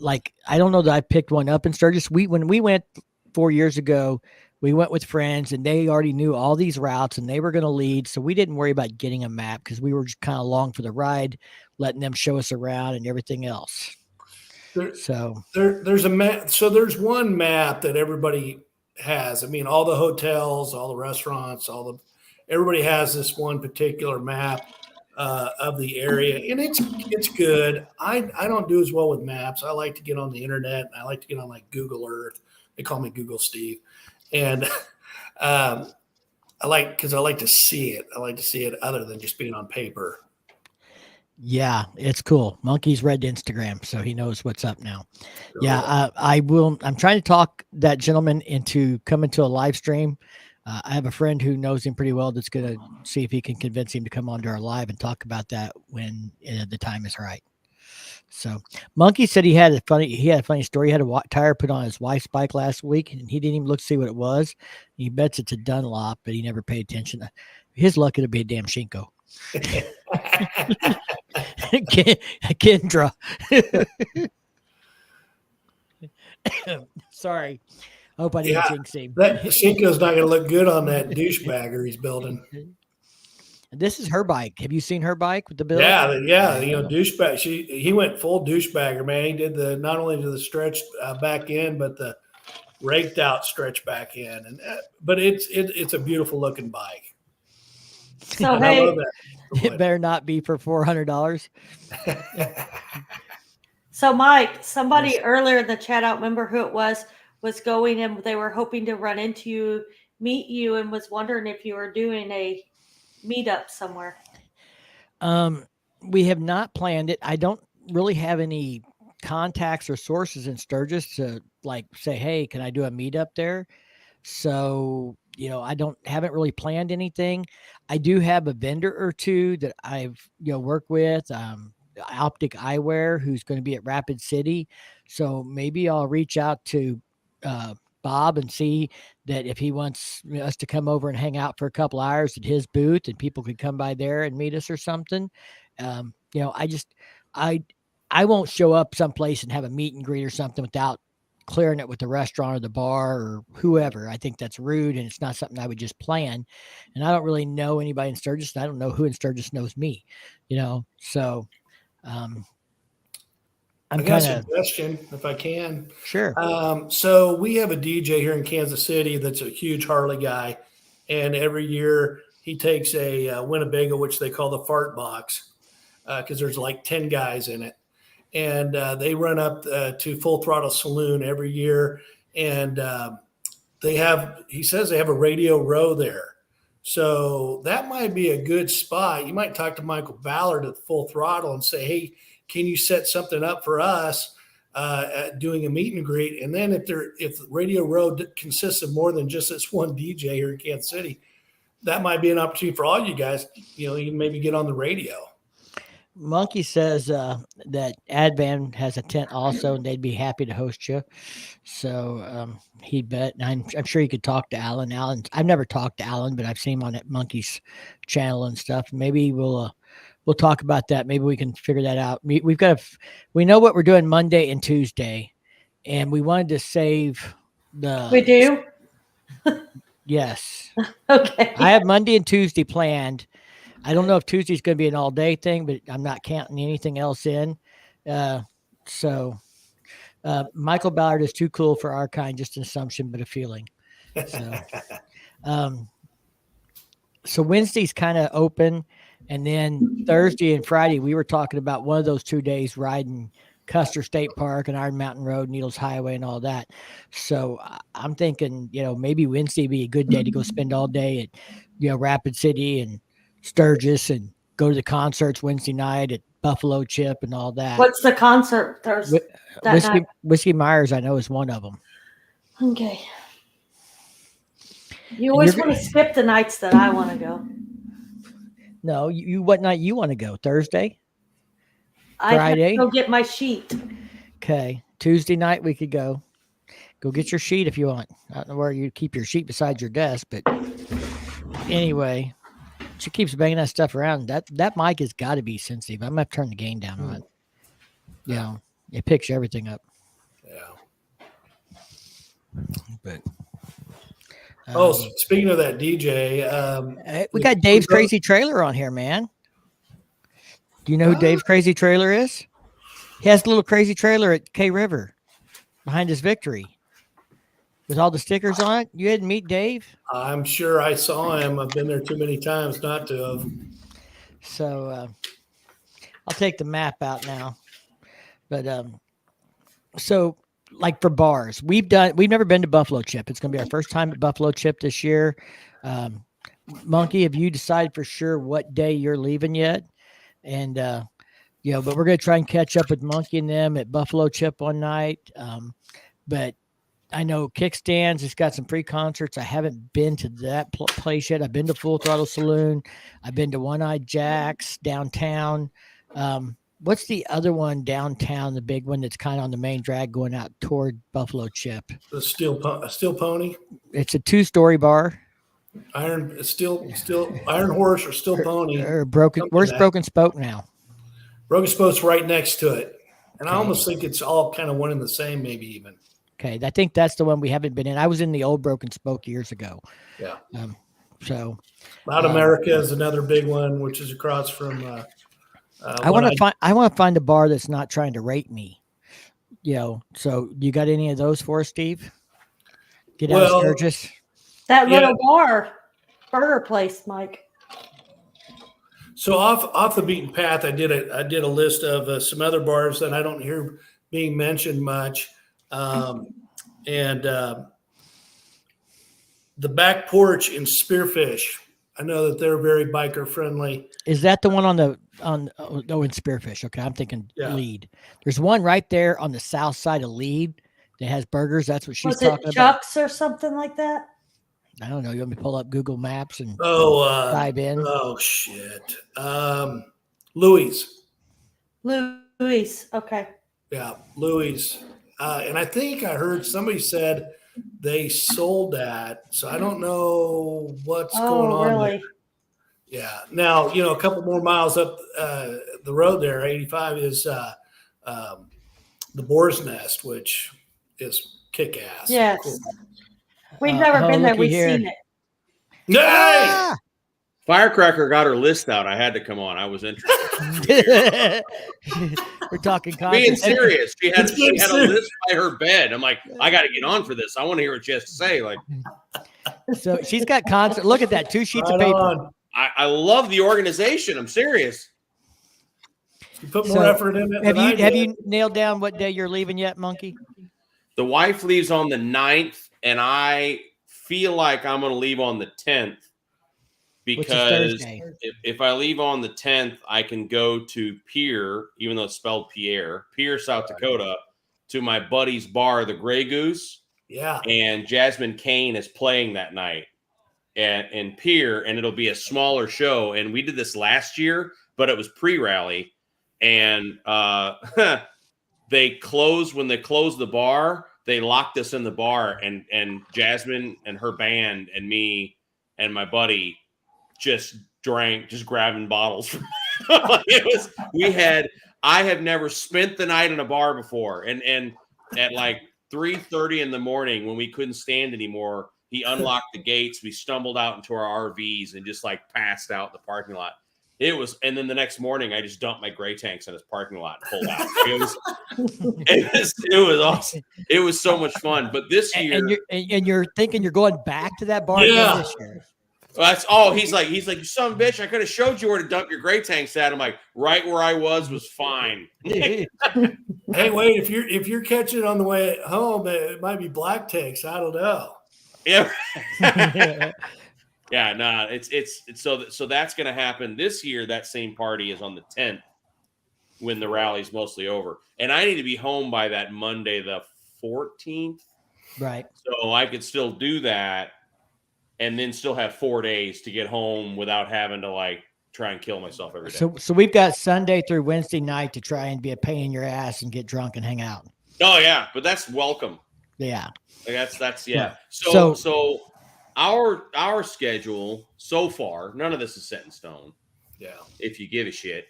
I don't know that I picked one up in Sturgis. When we went 4 years ago, we went with friends and they already knew all these routes and they were going to lead. So we didn't worry about getting a map because we were just kind of along for the ride, letting them show us around and everything else. There's a map. So there's one map that everybody has. I mean, all the hotels, all the restaurants, everybody has this one particular map of the area, and it's good. I don't do as well with maps. I like to get on the internet. I like to get on Google Earth. They call me Google Steve, and I like to see it. I like to see it other than just being on paper. Yeah, it's cool. Monkey's read Instagram, so he knows what's up now. So, yeah, I will. I'm trying to talk that gentleman into coming to a live stream. I have a friend who knows him pretty well that's going to see if he can convince him to come onto our live and talk about that when the time is right. So Monkey said he had a funny story. He had a tire put on his wife's bike last week and he didn't even look to see what it was. He bets it's a Dunlop, but he never paid attention. His luck, it'll be a damn Shinko. Kendra. Sorry. Hope I didn't jinx him. That Shinko's not going to look good on that douchebagger he's building. This is her bike. Have you seen her bike with the build? Yeah. Douchebag. He went full douchebagger, man. He did not only the stretch back end, but the raked out stretch back end. And but it's a beautiful looking bike. So I love that. It better not be for $400. So Mike, somebody earlier in the chat, I don't remember who it was going and they were hoping to run into you, meet you, and was wondering if you were doing a meetup somewhere. We have not planned it. I don't really have any contacts or sources in Sturgis to say, hey, can I do a meetup there? So, haven't really planned anything. I do have a vendor or two that I've, worked with, Optic Eyewear, who's going to be at Rapid City. So maybe I'll reach out to Bob and see that if he wants us to come over and hang out for a couple hours at his booth and people could come by there and meet us or something. I won't show up someplace and have a meet and greet or something without clearing it with the restaurant or the bar or whoever. I think that's rude and it's not something I would just plan. And I don't really know anybody in Sturgis. And I don't know who in Sturgis knows me, so I got a suggestion if I can. Sure. So we have a DJ here in Kansas City that's a huge Harley guy. And every year he takes a Winnebago, which they call the fart box, because there's 10 guys in it. And they run up to Full Throttle Saloon every year. And he says they have a radio row there. So that might be a good spot. You might talk to Michael Ballard at Full Throttle and say, hey, can you set something up for us at doing a meet and greet? And then if Radio Row consists of more than just this one DJ here in Kansas City, that might be an opportunity for all you guys. You know, you can maybe get on the radio. Monkey says that Advan has a tent also, and they'd be happy to host you. So he'd bet. And I'm sure you could talk to Alan. I've never talked to Alan, but I've seen him on that Monkey's channel and stuff. Maybe we'll talk about that. Maybe we can figure that out. We know what we're doing Monday and Tuesday, and we wanted to save the. We do. Yes. Okay. I have Monday and Tuesday planned. I don't know if Tuesday's going to be an all-day thing, but I'm not counting anything else in. So Michael Ballard is too cool for our kind, just an assumption, but a feeling. So Wednesday's kind of open. And then Thursday and Friday, we were talking about one of those 2 days riding Custer State Park and Iron Mountain Road, Needles Highway and all that. So I'm thinking, maybe Wednesday would be a good day to go spend all day at, Rapid City and Sturgis and go to the concerts Wednesday night at Buffalo Chip and all that. What's the concert Thursday? Whiskey Myers, I know, is one of them. Okay. You always want to skip the nights that I want to go. No, you what night you want to go? Thursday? I Friday? have to go get my sheet. Okay. Tuesday night we could go. Go get your sheet if you want. I don't know where you keep your sheet beside your desk, but anyway. She keeps banging that stuff around. That mic has got to be sensitive. I'm going to have to turn the gain down on it. Yeah. It picks everything up. Yeah. But speaking of that DJ, we got Dave's Crazy Trailer on here, man. Do you know who Dave's Crazy Trailer is? He has a little crazy trailer at K River behind his Victory with all the stickers on it. You didn't meet Dave? I'm sure I saw him. I've been there too many times not to have. So I'll take the map out now. But so like for bars, we've never been to Buffalo Chip. It's going to be our first time at Buffalo Chip this year. Monkey, have you decided for sure what day you're leaving yet? And but we're going to try and catch up with Monkey and them at Buffalo Chip one night. But I know Kickstands has got some free concerts. I haven't been to that place yet. I've been to Full Throttle Saloon. I've been to One Eyed Jack's downtown. What's the other one downtown, the big one that's kind of on the main drag going out toward Buffalo Chip? The Steel Pony? It's a 2-story bar. Iron Horse or Steel Pony. Where's Broken Spoke now? Broken Spoke's right next to it. And I almost think it's all kind of one and the same, maybe even. Okay, I think that's the one we haven't been in. I was in the old Broken Spoke years ago. Yeah. So Loud America is another big one, which is across from. I want to find a bar that's not trying to rate me. So you got any of those for us, Steve? Get out of Sturgis. That little burger place, Mike. So off the beaten path, I did a list of some other bars that I don't hear being mentioned much. And the Back Porch in Spearfish. I know that they're very biker friendly. Is that the one in Spearfish? Okay, I'm thinking Lead. There's one right there on the south side of Lead that has burgers. That's what she's talking about. Chuck's or something like that? I don't know. You want me to pull up Google Maps and dive in? Oh shit. Louis. Okay. Yeah, Louis. And I think I heard somebody said they sold that. So I don't know what's going on really? there. Yeah. Now, a couple more miles up the road there, 85 is the Boar's Nest, which is kick-ass. Yes. Cool. We've never been there. We've seen it. Hey! Firecracker got her list out. I had to come on. I was interested. We're talking being serious. She had a list by her bed. I'm like, I got to get on for this. I want to hear what she has to say. Like, so she's got concert. Look at that, 2 sheets of paper. I love the organization. I'm serious. You put more effort in it. Have you nailed down what day you're leaving yet, Monkey? The wife leaves on the 9th, and I feel like I'm going to leave on the 10th. because Thursday. if I leave on the 10th, I can go to Pierre, even though it's spelled Pierre, South Dakota, to my buddy's bar, the Grey Goose. Yeah. And Jasmine Kane is playing that night in Pierre, and it'll be a smaller show. And we did this last year, but it was pre-rally. And they closed when they closed the bar. They locked us in the bar, and Jasmine and her band and me and my buddy just drank, just grabbing bottles. I have never spent the night in a bar before. And at like 3:30 in the morning, when we couldn't stand anymore, he unlocked the gates. We stumbled out into our RVs and just like passed out in the parking lot. And then the next morning, I just dumped my gray tanks in his parking lot and pulled out. It was awesome. It was so much fun. But this year, and you're thinking you're going back to that bar again this year. That's he's like, you son of a bitch, I could have showed you where to dump your gray tanks at. I'm like, right where I was fine. Hey, wait, if you're catching it on the way home, it might be black tanks. I don't know. Yeah. Yeah, no, it's so that's gonna happen this year. That same party is on the 10th when the rally's mostly over. And I need to be home by that Monday, the 14th. Right. So I could still do that. And then still have 4 days to get home without having to like try and kill myself every day. So we've got Sunday through Wednesday night to try and be a pain in your ass and get drunk and hang out. Oh yeah, but that's welcome. Yeah. Like that's yeah. Right. So our schedule so far, none of this is set in stone. Yeah. If you give a shit.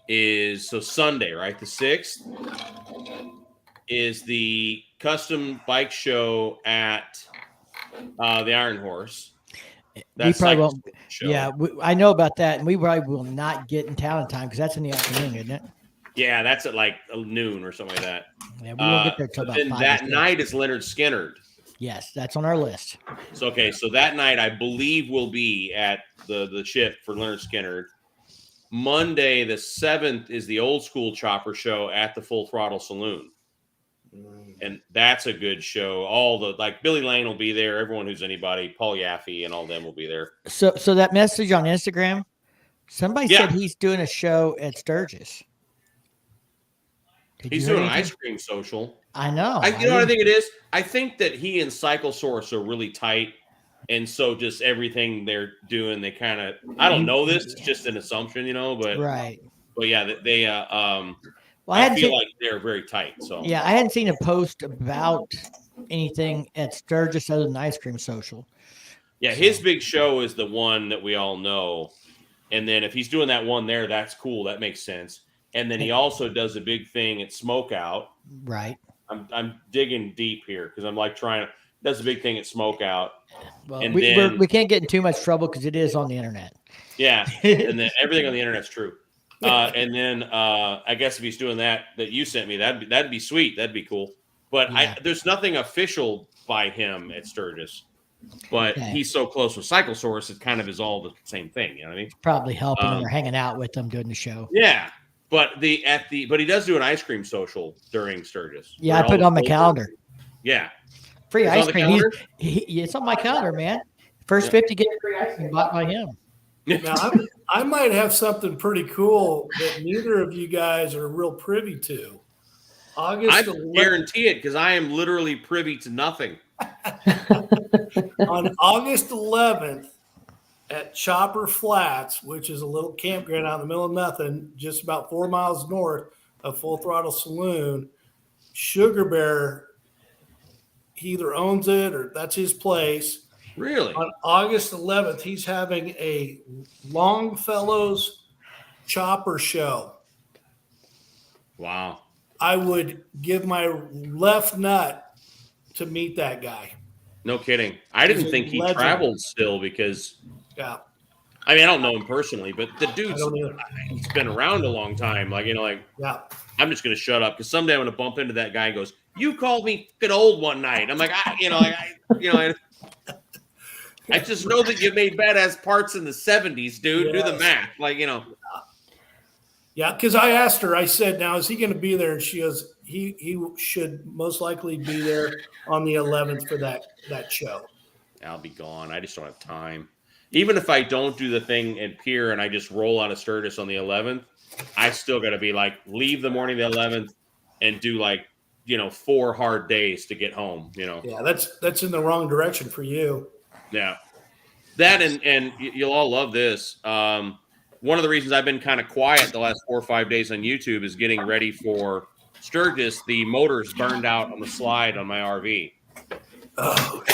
Is so Sunday, right? The 6th is the custom bike show at the Iron Horse. That's we probably won't. Show. Yeah, I know about that, and we probably will not get in town in time because that's in the afternoon, isn't it? Yeah, that's at like noon or something like that. Yeah, we won't get there till about 5. That night is Leonard Skinnerd. Yes, that's on our list. So so that night I believe will be at the chip for Leonard Skinnerd. Monday the 7th is the Old School Chopper show at the Full Throttle Saloon. And that's a good show. All the like Billy Lane will be there. Everyone who's anybody, Paul Yaffe and all them will be there. So that message on Instagram, somebody said he's doing a show at Sturgis. He's doing an ice cream social. I know. You know what I think it is? I think that he and Cycle Source are really tight. And so just everything they're doing, they kind of, I don't know this. It's just an assumption, but right. But yeah, they well, I feel like they're very tight. So yeah, I hadn't seen a post about anything at Sturgis other than ice cream social. Yeah, his big show is the one that we all know. And then if he's doing that one there, that's cool. That makes sense. And then he also does a big thing at Smokeout. Right. I'm digging deep here because I'm like does a big thing at Smokeout. Well, and we can't get in too much trouble because it is on the internet. Yeah, and then everything on the internet's true. And then I guess if he's doing that you sent me, that'd be sweet. That'd be cool. But there's nothing official by him at Sturgis. But he's so close with Cycle Source, it kind of is all the same thing. You know what I mean? Probably helping them or hanging out with them doing the show. Yeah. But but he does do an ice cream social during Sturgis. Yeah, I put it on my calendar. Yeah. Free ice cream. It's on my calendar, man. First 50 get free ice cream bought by him. Now, I might have something pretty cool that neither of you guys are real privy to. I guarantee it because I am literally privy to nothing. On August 11th at Chopper Flats, which is a little campground out in the middle of nothing, just about 4 miles north of Full Throttle Saloon, Sugar Bear, he either owns it or that's his place. Really? On August 11th, he's having a Longfellow's Chopper show. Wow. I would give my left nut to meet that guy. No kidding. I didn't think he traveled still because I mean, I don't know him personally, but the dude's he's been around a long time. Like, I'm just going to shut up because someday I'm going to bump into that guy and goes, "You called me fucking old one night." I'm like, I just know that you made badass parts in the 70s, dude. Yes. Do the math. Yeah, because I asked her, I said, now, is he going to be there? And she goes, he should most likely be there on the 11th for that show. I'll be gone. I just don't have time. Even if I don't do the thing in Pier and I just roll out of Sturgis on the 11th, I still got to be like, leave the morning of the 11th and do 4 hard days to get home, Yeah, that's in the wrong direction for you. Yeah. That and you'll all love this. One of the reasons I've been kind of quiet the last 4 or 5 days on YouTube is getting ready for Sturgis. The motor's burned out on the slide on my RV. Oh,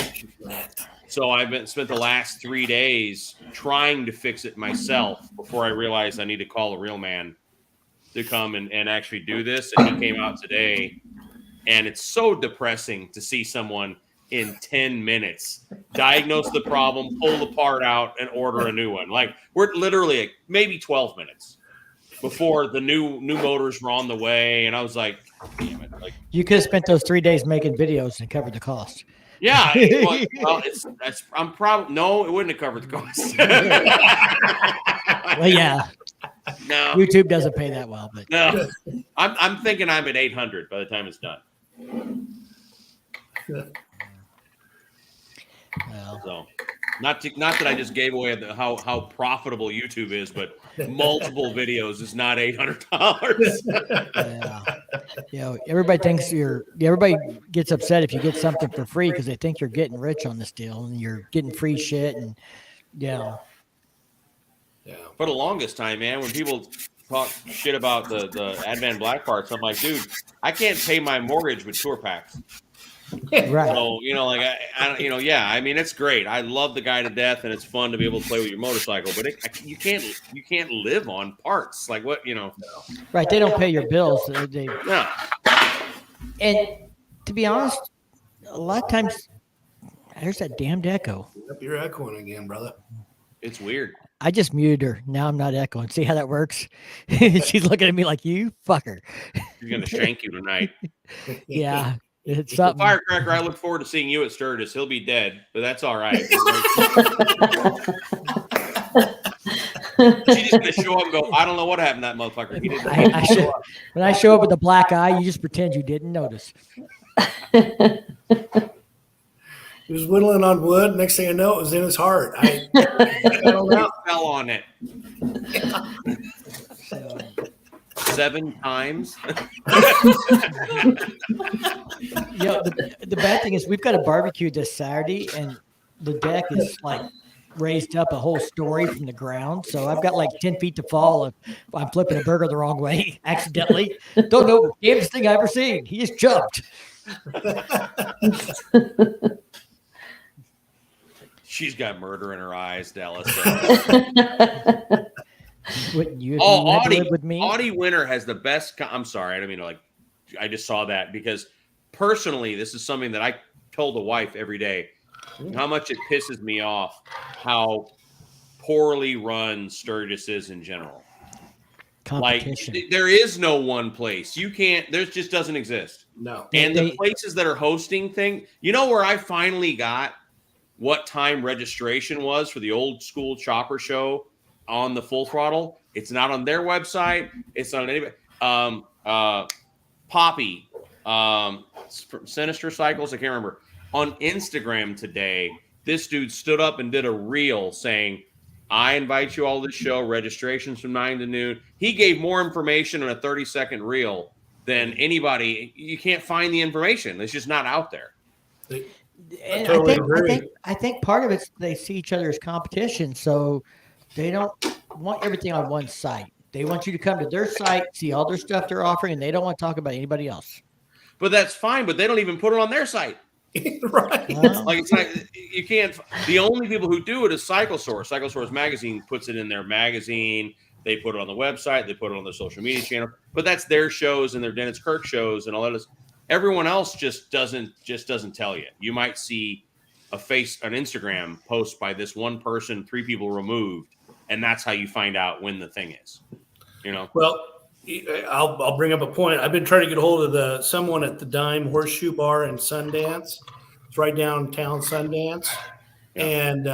So I've spent the last 3 days trying to fix it myself before I realized I need to call a real man to come and actually do this. And he came out today, and it's so depressing to see someone in 10 minutes diagnose the problem, pull the part out, and order a new one. Like, we're literally maybe 12 minutes before the new motors were on the way. And I was like, damn it. Like, You could have spent those 3 days making videos and covered the cost. yeah. I'm probably, no, it wouldn't have covered the cost. Well, yeah. No, YouTube doesn't pay that well, but no. I'm thinking I'm at 800 by the time it's done. well, So, not that I just gave away how profitable YouTube is, but multiple videos is not $800. yeah. Everybody thinks everybody gets upset if you get something for free because they think you're getting rich on this deal and you're getting free shit and Yeah. For the longest time, man, when people talk shit about the Advan Black parts, I'm like, dude, I can't pay my mortgage with tour packs. right. So, I mean, it's great. I love the guy to death, and it's fun to be able to play with your motorcycle. But you can't live on parts. Like what, Right. They don't pay your bills. They No. And to be honest, a lot of times there's that damned echo. Yep, you're echoing again, brother. It's weird. I just muted her. Now I'm not echoing. See how that works? She's looking at me like, you fucker. She's gonna shank you tonight. Yeah. It's The something. firecracker, I look forward to seeing you at Sturgis. He'll be dead, but that's all right. She's just gonna show up and go, I don't know what happened to that motherfucker. He didn't When I show up with a black eye, you just pretend you didn't notice. He was whittling on wood. Next thing I know, it was in his heart. I don't know. fell on it So, 7 times. the bad thing is we've got a barbecue this Saturday, and the deck is like raised up a whole story from the ground. So I've got like 10 feet to fall if I'm flipping a burger the wrong way accidentally. Don't know the damnest thing I've ever seen. He just jumped. She's got murder in her eyes, Dallas. Wouldn't you? Audie with me? Audie Winter has the best. I'm sorry, I don't mean to I just saw that because personally, this is something that I told the wife every day. How much it pisses me off how poorly run Sturgis is in general. Competition. Like there is no one place. You can't. There just doesn't exist. No. And the places that are hosting thing, where I finally got what time registration was for the old school chopper show on the Full Throttle. It's not on their website. It's not on anybody. Poppy, Sinister Cycles, I can't remember. On Instagram today, this dude stood up and did a reel saying, I invite you all to the show. Registrations from 9 to noon. He gave more information in a 30-second reel than anybody. You can't find the information. It's just not out there. And Totally I think part of it's they see each other as competition, so they don't want everything on one site. They want you to come to their site, see all their stuff they're offering, and they don't want to talk about anybody else. But that's fine. But they don't even put it on their site. Right. Like it's not. You can't. The only people who do it is Cycle Source. Cycle Source magazine puts it in their magazine. They put it on the website. They put it on their social media channel. But that's their shows and their Dennis Kirk shows and all that. Everyone else just doesn't tell you. You might see an Instagram post by this one person, 3 people removed, and that's how you find out when the thing is. Well, I'll bring up a point. I've been trying to get a hold of someone at the Dime Horseshoe Bar in Sundance. It's right downtown Sundance, and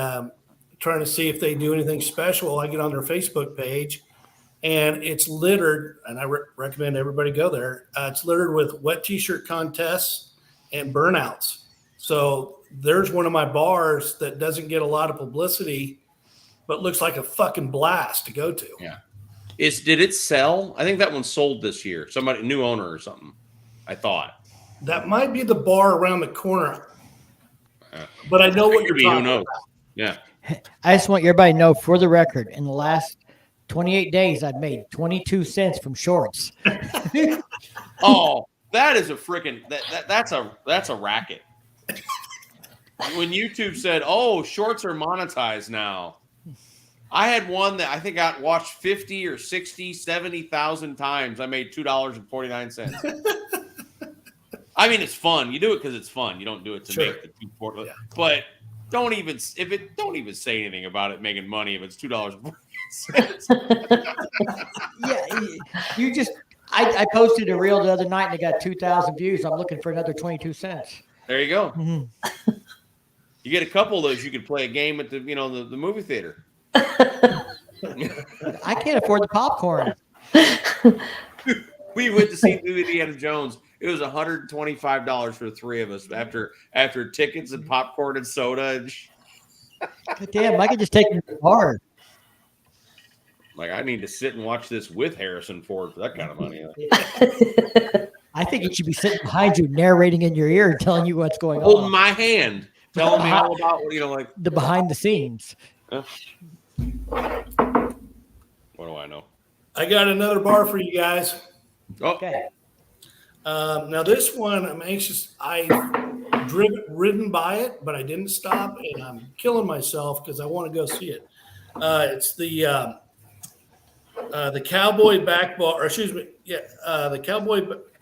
trying to see if they do anything special. I get on their Facebook page, and it's littered, and I recommend everybody go there. It's littered with wet T-shirt contests and burnouts. So there's one of my bars that doesn't get a lot of publicity, but looks like a fucking blast to go to. Yeah. Did it sell? I think that one sold this year. Somebody, new owner or something. I thought that might be the bar around the corner, but I know what you're talking about. Yeah. I just want everybody to know, for the record, in the last 28 days, I've made 22 cents from shorts. Oh, that is a freaking that's a racket. When YouTube said, "Oh, shorts are monetized now," I had one that I think got watched 50 or 60, 70,000 times. I made $2.49. I mean, it's fun. You do it because it's fun. You don't do it to make the $2.49. Yeah. But don't even say anything about it making money if it's $2.49. Yeah, you just. I posted a reel the other night and it got 2,000 views. I'm looking for another 22 cents. There you go. Mm-hmm. You get a couple of those, you could play a game at the movie theater. I can't afford the popcorn. We went to see Indiana Jones. It was $125 for the three of us after tickets and popcorn and soda. And damn, I could just take it to the bar. Like, I need to sit and watch this with Harrison Ford for that kind of money. I think he should be sitting behind you, narrating in your ear, and telling you what's going on. Holding my hand, telling me all about like the behind the scenes. What do I know? I got another bar for you guys. Oh. Okay. Now this one, I'm anxious. I've ridden by it, but I didn't stop, and I'm killing myself because I want to go see it. It's the Cowboy Back Bar, or excuse me,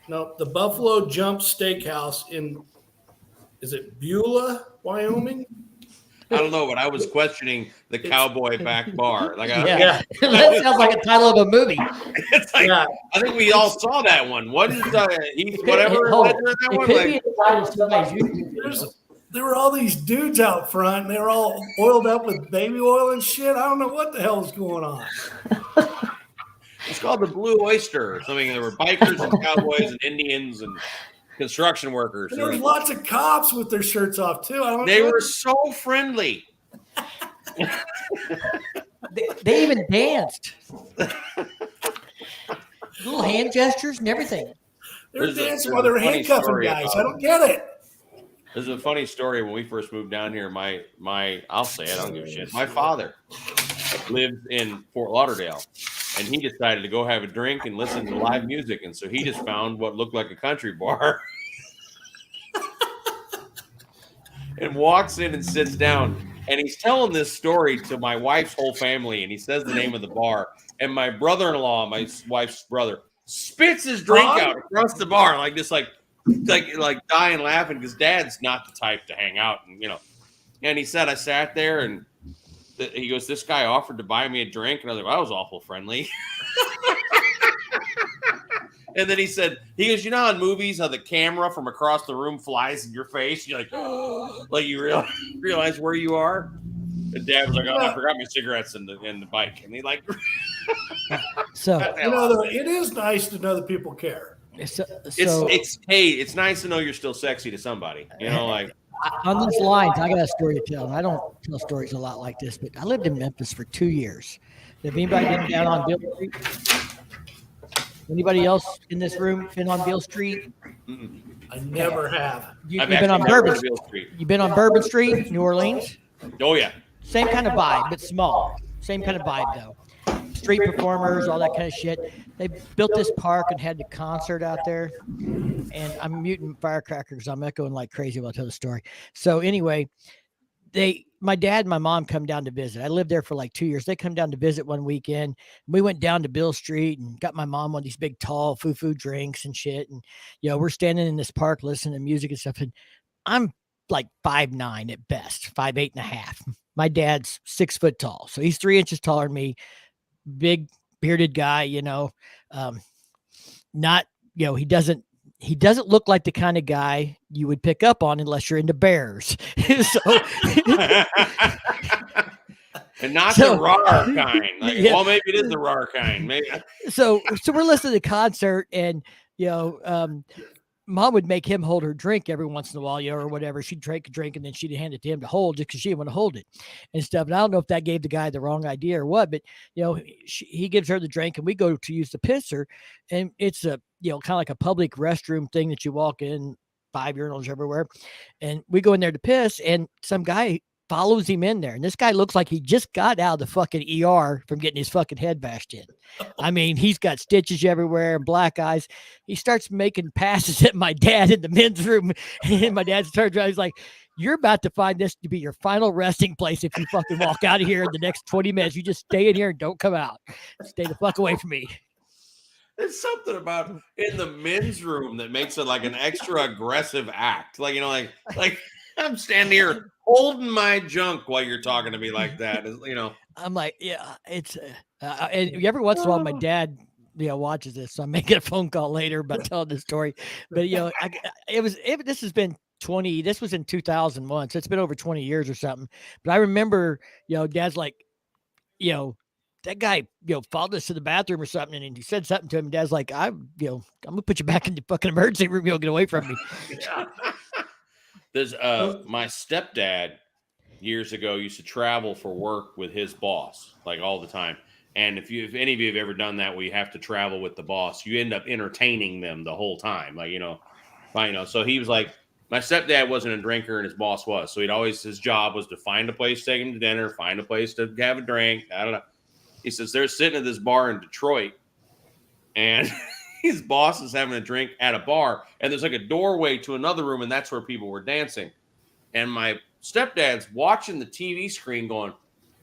the Buffalo Jump Steakhouse in, is it Beulah, Wyoming? I don't know, but I was questioning the Cowboy Back Bar. Like, yeah. That sounds like a title of a movie. It's like, I think we all saw that one. What is Heath, whatever? There were all these dudes out front, and they were all oiled up with baby oil and shit. I don't know what the hell was going on. It's called the Blue Oyster or something. There were bikers and cowboys and Indians and construction workers. And there was lots of cops with their shirts off too. They were so friendly. They even danced. Little hand gestures and everything. They were dancing while they were handcuffing guys. I don't get it. There's a funny story. When we first moved down here, my I'll say it, I don't give a shit. My father lived in Fort Lauderdale, and he decided to go have a drink and listen to live music. And so he just found what looked like a country bar and walks in and sits down. And he's telling this story to my wife's whole family. And he says the name of the bar. And my brother-in-law, my wife's brother, spits his drink out across the bar like dying laughing because Dad's not the type to hang out. And he said, I sat there and he goes, this guy offered to buy me a drink. And I was like, well, that was awful friendly. And then he goes, you know, how in movies, how the camera from across the room flies in your face. You're like, oh, like you realize where you are. And Dad was like, oh, I forgot my cigarettes in the bike. And he like, so, it is nice to know that people care. It's nice to know you're still sexy to somebody, like. On those lines, I got a story to tell. I don't tell stories a lot like this, but I lived in Memphis for 2 years. Have anybody been down on Beale Street? Anybody else in this room been on Beale Street? I never have. You've been on Bourbon Street. You've been on Bourbon Street, New Orleans? Oh, yeah. Same kind of vibe, but small. Same kind of vibe, though. Street performers, all that kind of shit. They built this park and had the concert out there. And I'm muting firecrackers. I'm echoing like crazy while I tell the story. So anyway, my dad and my mom come down to visit. I lived there for like 2 years. They come down to visit one weekend. We went down to Beale Street and got my mom one of these big, tall, foo-foo drinks and shit. And, we're standing in this park listening to music and stuff. And I'm like 5'9" at best, 5'8.5". My dad's 6 foot tall. So he's 3 inches taller than me. Big bearded guy, not, he doesn't look like the kind of guy you would pick up on unless you're into bears. And not the raw kind. Well, maybe it is the raw kind. Maybe. So we're listening to the concert and, Mom would make him hold her drink every once in a while, or whatever. She'd drink a drink and then she'd hand it to him to hold just because she didn't want to hold it and stuff. And I don't know if that gave the guy the wrong idea or what, but he gives her the drink and we go to use the pisser, and it's a kind of like a public restroom thing that you walk in, 5 urinals everywhere, and we go in there to piss, and some guy follows him in there, and this guy looks like he just got out of the fucking ER from getting his fucking head bashed in. I mean, he's got stitches everywhere and black eyes. He starts making passes at my dad in the men's room, and my dad turns around. He's like, "You're about to find this to be your final resting place if you fucking walk out of here in the next 20 minutes. You just stay in here and don't come out. Stay the fuck away from me." There's something about in the men's room that makes it like an extra aggressive act. Like, like I'm standing here holding my junk while you're talking to me like that. I'm like, yeah, it's, and every once in a while, my dad, watches this. So I'm making a phone call later about telling this story. But, this has been this was in 2001. So it's been over 20 years or something. But I remember, Dad's like, that guy, followed us to the bathroom or something, and he said something to him. And Dad's like, I'm gonna put you back in the fucking emergency room. You'll get away from me. There's my stepdad years ago used to travel for work with his boss, like all the time. And if any of you have ever done that, where you have to travel with the boss, you end up entertaining them the whole time. Like, so he was like, my stepdad wasn't a drinker and his boss was. So his job was to find a place to take him to dinner, find a place to have a drink. I don't know. He says they're sitting at this bar in Detroit, and his boss is having a drink at a bar, and there's like a doorway to another room, and that's where people were dancing. And my stepdad's watching the TV screen going,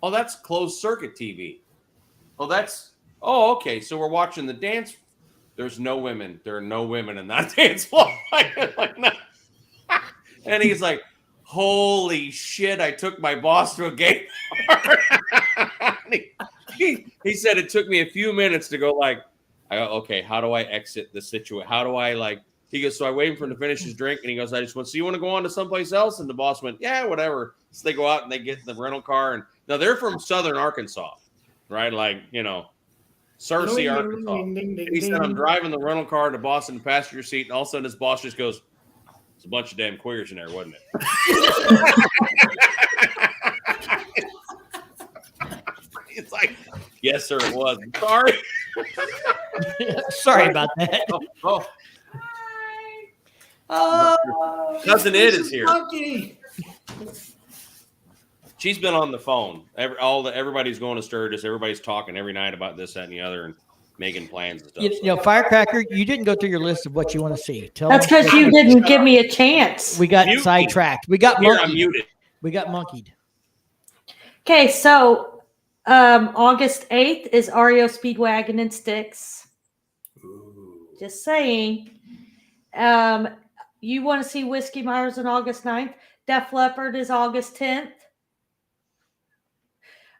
"Oh, that's closed circuit TV. Oh, okay. So we're watching the dance. There's no women. There are no women in that dance floor." Like, no. And he's like, "Holy shit, I took my boss to a gay bar." He said it took me a few minutes to go like, okay, how do I exit the situation? How do I he goes, so I waited for him to finish his drink, and he goes, I just went, so you want to go on to someplace else? And the boss went, yeah, whatever. So they go out and they get the rental car. And now they're from Southern Arkansas, right? Searcy, Arkansas. And he said, I'm driving the rental car to Boston passenger seat. And all of a sudden his boss just goes, it's a bunch of damn queers in there, wasn't it? It's like, yes, sir, it was. I'm sorry. Sorry about that. Cousin Ed is here. She's been on the phone. Everybody's going to Sturgis. Everybody's talking every night about this, that, and the other, and making plans and stuff. Firecracker, you didn't go through your list of what you want to see. That's because you didn't give me a chance. We got sidetracked. We got monkeyed. I'm muted. We got monkeyed. Okay, so August 8th is REO Speedwagon and Sticks. Ooh. Just saying. You want to see Whiskey Myers on August 9th? Def Leppard is August 10th.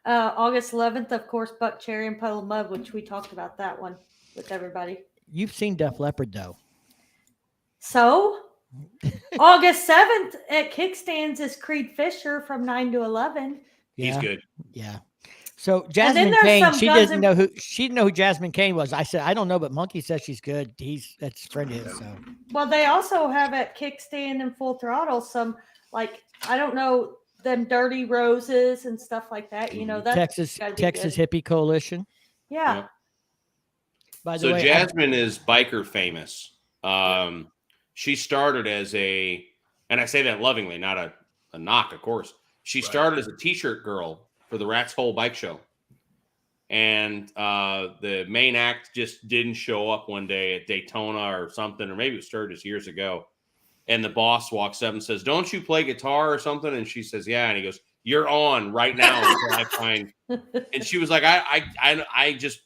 August 11th, of course, Buck Cherry and Puddle of Mud, which we talked about that one with everybody. You've seen Def Leppard, though. So, August 7th at Kickstands is Creed Fisher from 9 to 11. He's good. Yeah. So Jasmine Kane, she didn't know who Jasmine Kane was. I said, I don't know, but Monkey says she's good. That's a friend of his. So. Well, they also have at Kickstand and Full Throttle some, I don't know, them Dirty Roses and stuff like that. That Texas Hippie Coalition. Yeah. By the way, Jasmine is biker famous. She started as and I say that lovingly, not a knock, of course. She started as a t-shirt girl for the Rat's Hole Bike Show. And the main act just didn't show up one day at Daytona or something, or maybe it was Sturgis years ago. And the boss walks up and says, don't you play guitar or something? And she says, yeah. And he goes, you're on right now until I find. And she was like, I just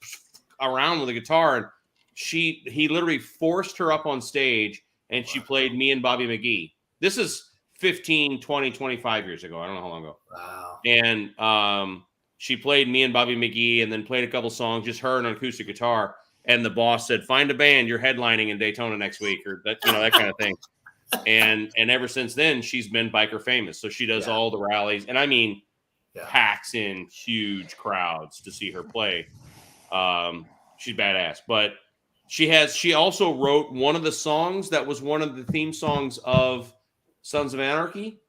around with the guitar. And he literally forced her up on stage, and she played Me and Bobby McGee. This is 15, 20, 25 years ago. I don't know how long ago. Wow. And she played Me and Bobby McGee, and then played a couple songs, just her and an acoustic guitar. And the boss said, find a band, you're headlining in Daytona next week, or that, that kind of thing. And ever since then, she's been biker famous. So she does all the rallies, and I mean, packs in huge crowds to see her play. She's badass. But She also wrote one of the songs that was one of the theme songs of Sons of Anarchy.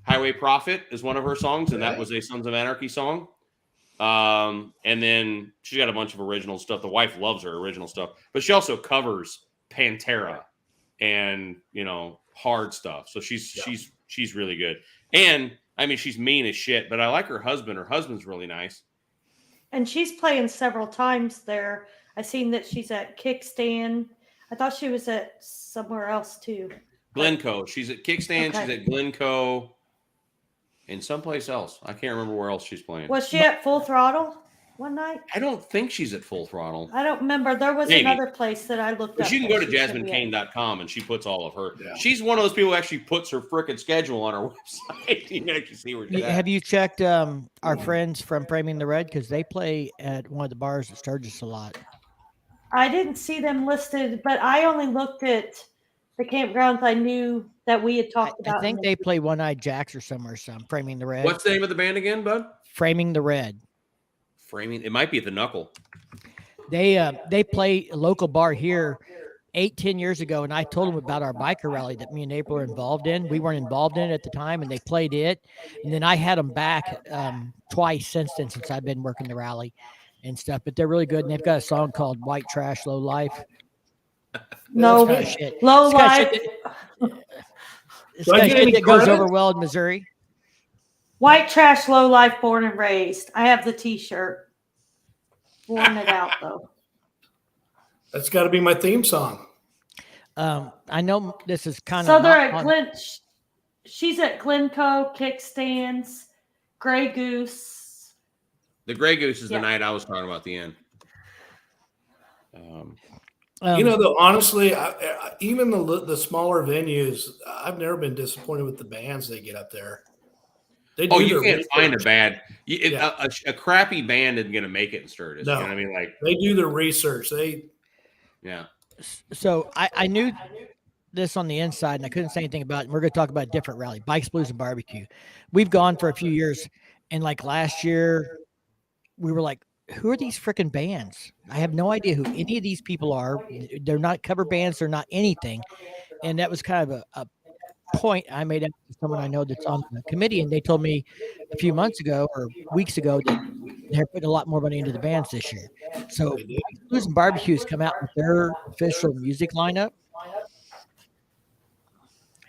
Highway Prophet is one of her songs, and that was a Sons of Anarchy song. And then she's got a bunch of original stuff. The wife loves her original stuff, but she also covers Pantera and hard stuff. So she's really good. And I mean, she's mean as shit, but I like her husband. Her husband's really nice. And she's playing several times there. I seen that she's at Kickstand. I thought she was at somewhere else too. Glencoe. She's at Kickstand. Okay. She's at Glencoe and someplace else. I can't remember where else she's playing. Was she at Full Throttle one night? I don't think she's at Full Throttle. I don't remember. There was another place that I looked up. You can go to JasmineKane.com and she puts all of her. Yeah. She's one of those people who actually puts her frickin' schedule on her website. You can actually see where she's at. Have you checked our friends from Framing the Red? Because they play at one of the bars at Sturgis a lot. I didn't see them listed, but I only looked at the campgrounds I knew that we had talked about. I think they play One-Eyed Jacks or somewhere. Framing the Red. What's the name of the band again, bud? Framing the Red. Framing. It might be at the Knuckle. They play a local bar here 8-10 years ago, and I told them about our biker rally that me and April were involved in. We weren't involved in it at the time, and they played it. And then I had them back twice since then, since I've been working the rally and stuff. But they're really good, and they've got a song called "White Trash, Low Life." No, low life. It's got shit that goes over well in Missouri. White trash, low life, born and raised. I have the T-shirt. Worn it out though. That's got to be my theme song. I know this is kind of. So they're at Glen. She's at Glencoe, Kickstands, Grey Goose. The Grey Goose is the night I was talking about at the end. Though, honestly, even the smaller venues, I've never been disappointed with the bands they get up there. You can't find a bad, a crappy band isn't going to make it in Sturgis. No, you know what I mean? Like they do their research. So I knew this on the inside, and I couldn't say anything about it. And we're going to talk about a different rally, Bikes, Blues, and Barbecue. We've gone for a few years, and like last year, we were like, who are these freaking bands? I have no idea who any of these people are. They're not cover bands. They're not anything. And that was kind of a point I made up to someone I know that's on the committee. And they told me a few months ago or weeks ago that they're putting a lot more money into the bands this year. So Blues and Barbecues come out with their official music lineup.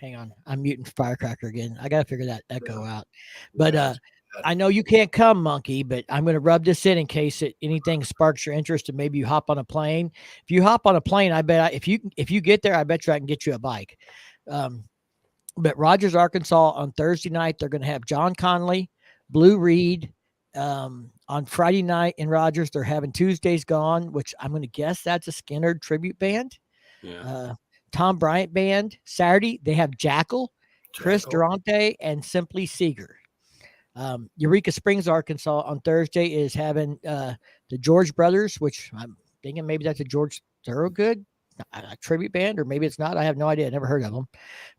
Hang on. I'm muting Firecracker again. I got to figure that echo out. But, I know you can't come, Monkey, but I'm going to rub this in case anything sparks your interest and maybe you hop on a plane. If you hop on a plane, I bet if you get there, I bet you I can get you a bike. But Rogers, Arkansas on Thursday night, they're going to have John Conley, Blue Reed. On Friday night in Rogers, they're having Tuesdays Gone, which I'm going to guess that's a Skinner tribute band. Yeah. Tom Bryant Band. Saturday, they have Jackal, Chris Durante, and Simply Seeger. Eureka Springs, Arkansas on Thursday is having the George Brothers, which I'm thinking maybe that's a George Thorogood a tribute band, or maybe it's not. I have no idea. I never heard of them.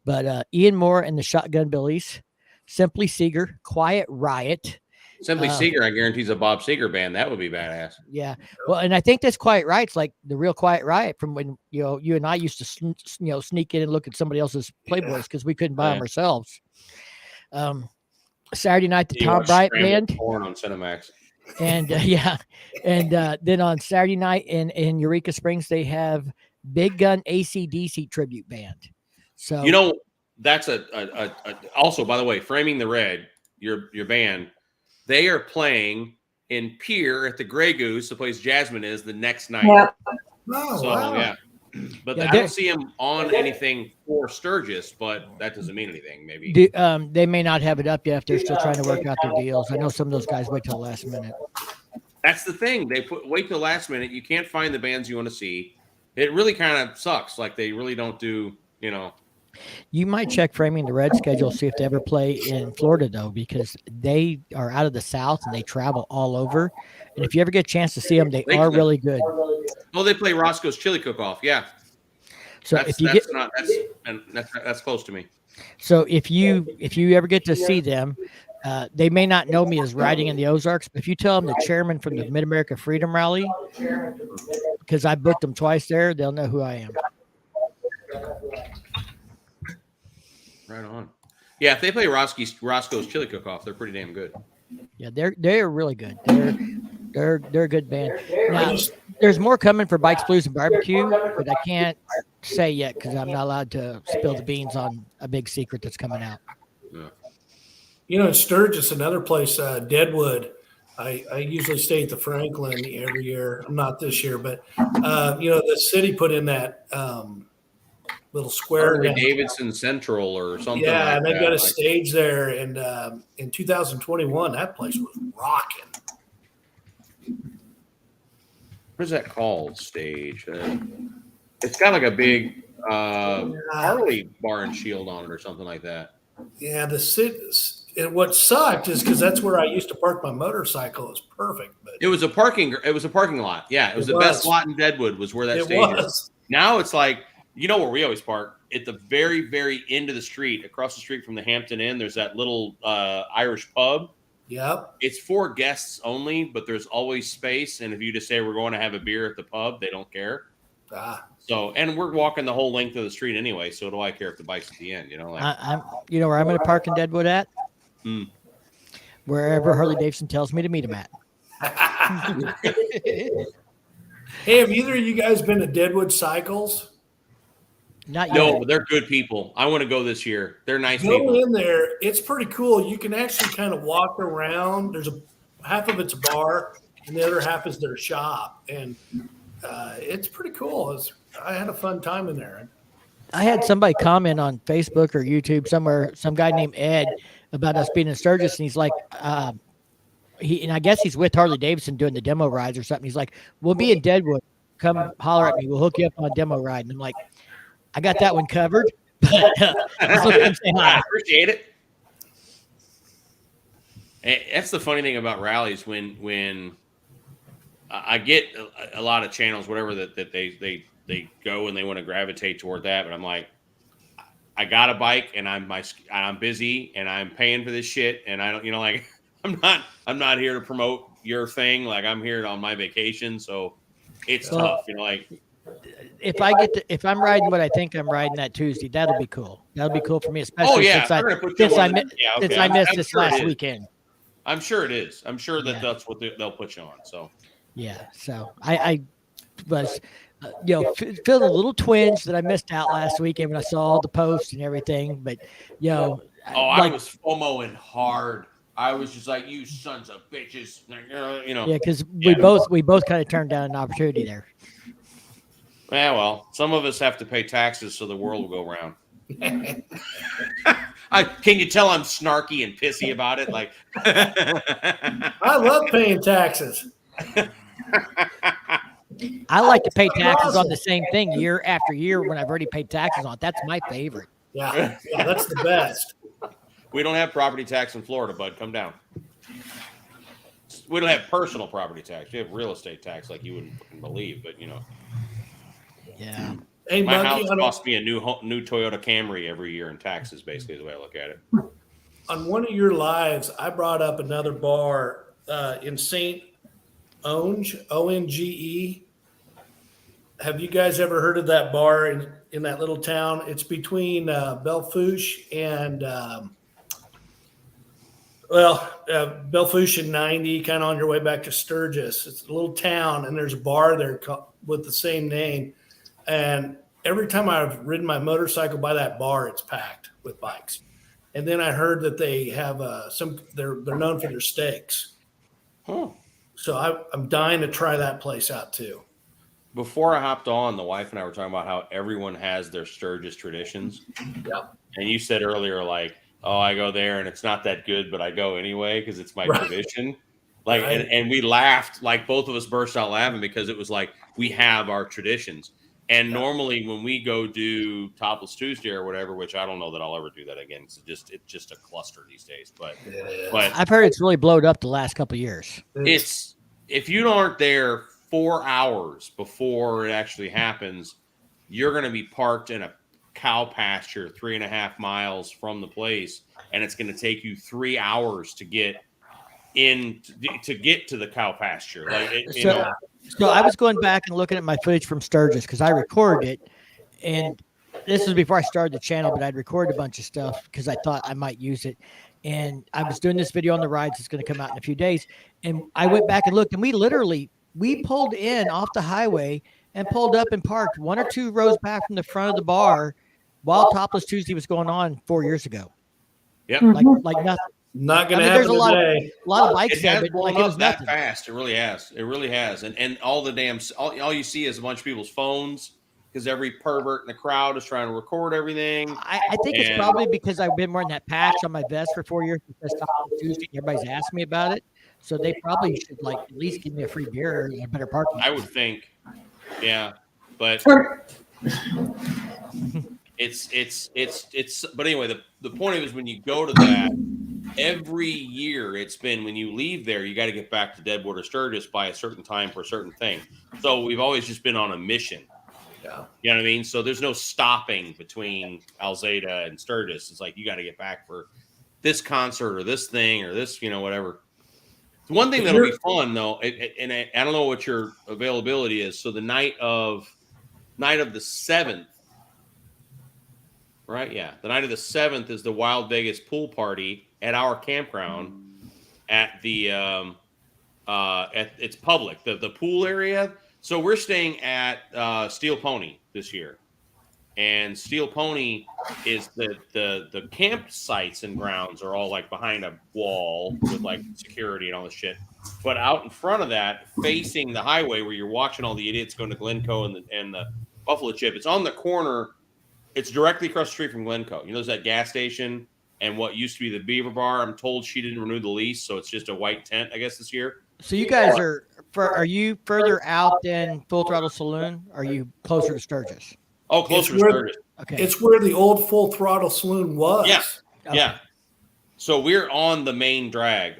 But Ian Moore and the Shotgun Billies, Simply Seeger, Quiet Riot. Simply Seeger, I guarantee, is a Bob Seger band. That would be badass. Yeah. Well, and I think that's Quiet Riot's like the real Quiet Riot from when you and I used to sneak in and look at somebody else's Playboys because we couldn't buy them ourselves. Saturday night, the Tom Bryant Band on Cinemax. And then on Saturday night in Eureka Springs, they have Big Gun AC/DC tribute band. So that's also, by the way, Framing the Red, your band, they are playing in Pier at the Grey Goose, the place Jasmine is, the next night. Yeah. Oh, so wow. yeah. But I don't see him on anything for Sturgis, but that doesn't mean anything. Maybe they may not have it up yet if they're still trying to work out their deals. I know some of those guys wait till the last minute. That's the thing. They wait till the last minute. You can't find the bands you want to see. It really kind of sucks. Like they really don't do, You might check Framing the Red schedule, see if they ever play in Florida, though, because they are out of the South and they travel all over. And if you ever get a chance to see them, they are really good. Oh, they play Roscoe's Chili Cook-Off. Yeah. So that's close to me. So if you ever get to see them, They may not know me as riding in the Ozarks, but if you tell them the chairman from the Mid-America Freedom Rally, because I booked them twice there, they'll know who I am. Right on. Yeah, if they play Roscoe's Chili Cook-Off, they're pretty damn good. Yeah, they're really good. They're a good band. Now, there's more coming for Bikes, Blues, and Barbecue, but I can't say yet because I'm not allowed to spill the beans on a big secret that's coming out. Yeah. You know, in Sturgis, another place, Deadwood. I usually stay at the Franklin every year. Not this year, but you know, the city put in that little square. Harley Davidson Central or something. Yeah, like and they've that. got a stage there, and in 2021, that place was rocking. What is that called? Stage. It's got like a big Harley bar and shield on it or something like that. Yeah, the city. And what sucked is because that's where I used to park my motorcycle. It was perfect, but It was a parking lot. Yeah, it was the best lot in Deadwood was where that stage is. Now it's like, you know where we always park? At the very, very end of the street, across the street from the Hampton Inn, there's that little Irish pub. Yep. It's for guests only, but there's always space. And if you just say we're going to have a beer at the pub, they don't care. So, and we're walking the whole length of the street anyway. So do I care if the bike's at the end? You know, like You know where I'm going to park in Deadwood at? Mm. Wherever Harley Davidson tells me to meet him at. Hey, have either of you guys been to Deadwood Cycles? Not yet. No, but they're good people. I want to go this year. They're nice Go people. in there. It's pretty cool. You can actually kind of walk around. There's half of it's a bar, and the other half is their shop, and it's pretty cool. I had a fun time in there. I had somebody comment on Facebook or YouTube somewhere, some guy named Ed, about us being in Sturgis, and he's like, and I guess he's with Harley Davidson doing the demo rides or something. He's like, we'll be in Deadwood. Come holler at me. We'll hook you up on a demo ride. And I'm like, I got that one covered. But I appreciate it. And that's the funny thing about rallies when I get a lot of channels, whatever that they go and they want to gravitate toward that, but I'm like, I got a bike and I'm busy and I'm paying for this shit and I don't, you know, like I'm not here to promote your thing. Like I'm here on my vacation, so it's tough, you know, like. If I'm riding what I think I'm riding that Tuesday, that'll be cool. That'll be cool for me, especially since I missed this last weekend. I'm sure it is. I'm sure that that's what they'll put you on. So yeah. So I was, feeling a little twinge that I missed out last weekend when I saw all the posts and everything. But I was FOMOing hard. I was just like, you sons of bitches, you know. Yeah, because we both kind of turned down an opportunity there. Yeah, well, some of us have to pay taxes so the world will go round. Can you tell I'm snarky and pissy about it? Like, I love paying taxes. I like to pay taxes on the same thing year after year when I've already paid taxes on it. That's my favorite. Yeah, that's the best. We don't have property tax in Florida, bud. Come down. We don't have personal property tax. We have real estate tax like you wouldn't believe, but you know. Yeah. Hey, my Monkey, house costs me a new Toyota Camry every year in taxes, basically, is the way I look at it. On one of your lives, I brought up another bar in St. Onge, Onge. Have you guys ever heard of that bar in that little town? It's between Bellefouche and Bellefouche and 90, kind of on your way back to Sturgis. It's a little town, and there's a bar there with the same name. And every time I've ridden my motorcycle by that bar, it's packed with bikes. And then I heard that they have they're known for their steaks. Huh. So I'm dying to try that place out too. Before I hopped on, the wife and I were talking about how everyone has their Sturgis traditions. Yeah. And you said earlier, like, oh, I go there and it's not that good, but I go anyway because it's my tradition. Like, and we laughed, like both of us burst out laughing because it was like we have our traditions. And normally when we go do Topless Tuesday or whatever, which I don't know that I'll ever do that again. It's just a cluster these days. But I've heard it's really blowed up the last couple of years. It's if you aren't there 4 hours before it actually happens, you're going to be parked in a cow pasture 3.5 miles from the place, and it's going to take you 3 hours to get to the cow pasture. Like so I was going back and looking at my footage from Sturgis because I recorded it, and this was before I started the channel, but I'd recorded a bunch of stuff because I thought I might use it. And I was doing this video on the rides. It's going to come out in a few days. And I went back and looked, and we pulled in off the highway and pulled up and parked 1 or 2 rows back from the front of the bar while Topless Tuesday was going on 4 years ago. Yep. Like nothing. Not going to happen there's a today. lot of bikes It there, has but blown like it was up that nothing. fast. It really has. It really has. And all the damn all you see is a bunch of people's phones because every pervert in the crowd is trying to record everything. I think it's probably because I've been wearing that patch on my vest for 4 years because Topless Tuesday. Everybody's asked me about it, so they probably should like at least give me a free beer and a better parking. I would think, yeah, but it's. But anyway, the point is when you go to that. Every year it's been when you leave there, you got to get back to Deadwood or Sturgis by a certain time for a certain thing. So we've always just been on a mission. Yeah. You know what I mean? So there's no stopping between Alzada and Sturgis. It's like you got to get back for this concert or this thing or this, whatever. The one thing that'll be fun though, and I don't know what your availability is. So the night of the 7th, right? Yeah. The night of the 7th is the Wild Vegas pool party at our campground at the it's public, the pool area. So we're staying at Steel Pony this year. And Steel Pony is the campsites and grounds are all like behind a wall with like security and all this shit. But out in front of that, facing the highway where you're watching all the idiots going to Glencoe and the Buffalo Chip, it's on the corner. It's directly across the street from Glencoe. There's that gas station and what used to be the Beaver Bar. I'm told she didn't renew the lease, so it's just a white tent, I guess, this year. So you guys are you further out than Full Throttle Saloon? Or are you closer to Sturgis? Oh, closer to Sturgis. Okay. It's where the old Full Throttle Saloon was. Yeah. Okay. Yeah. So we're on the main drag.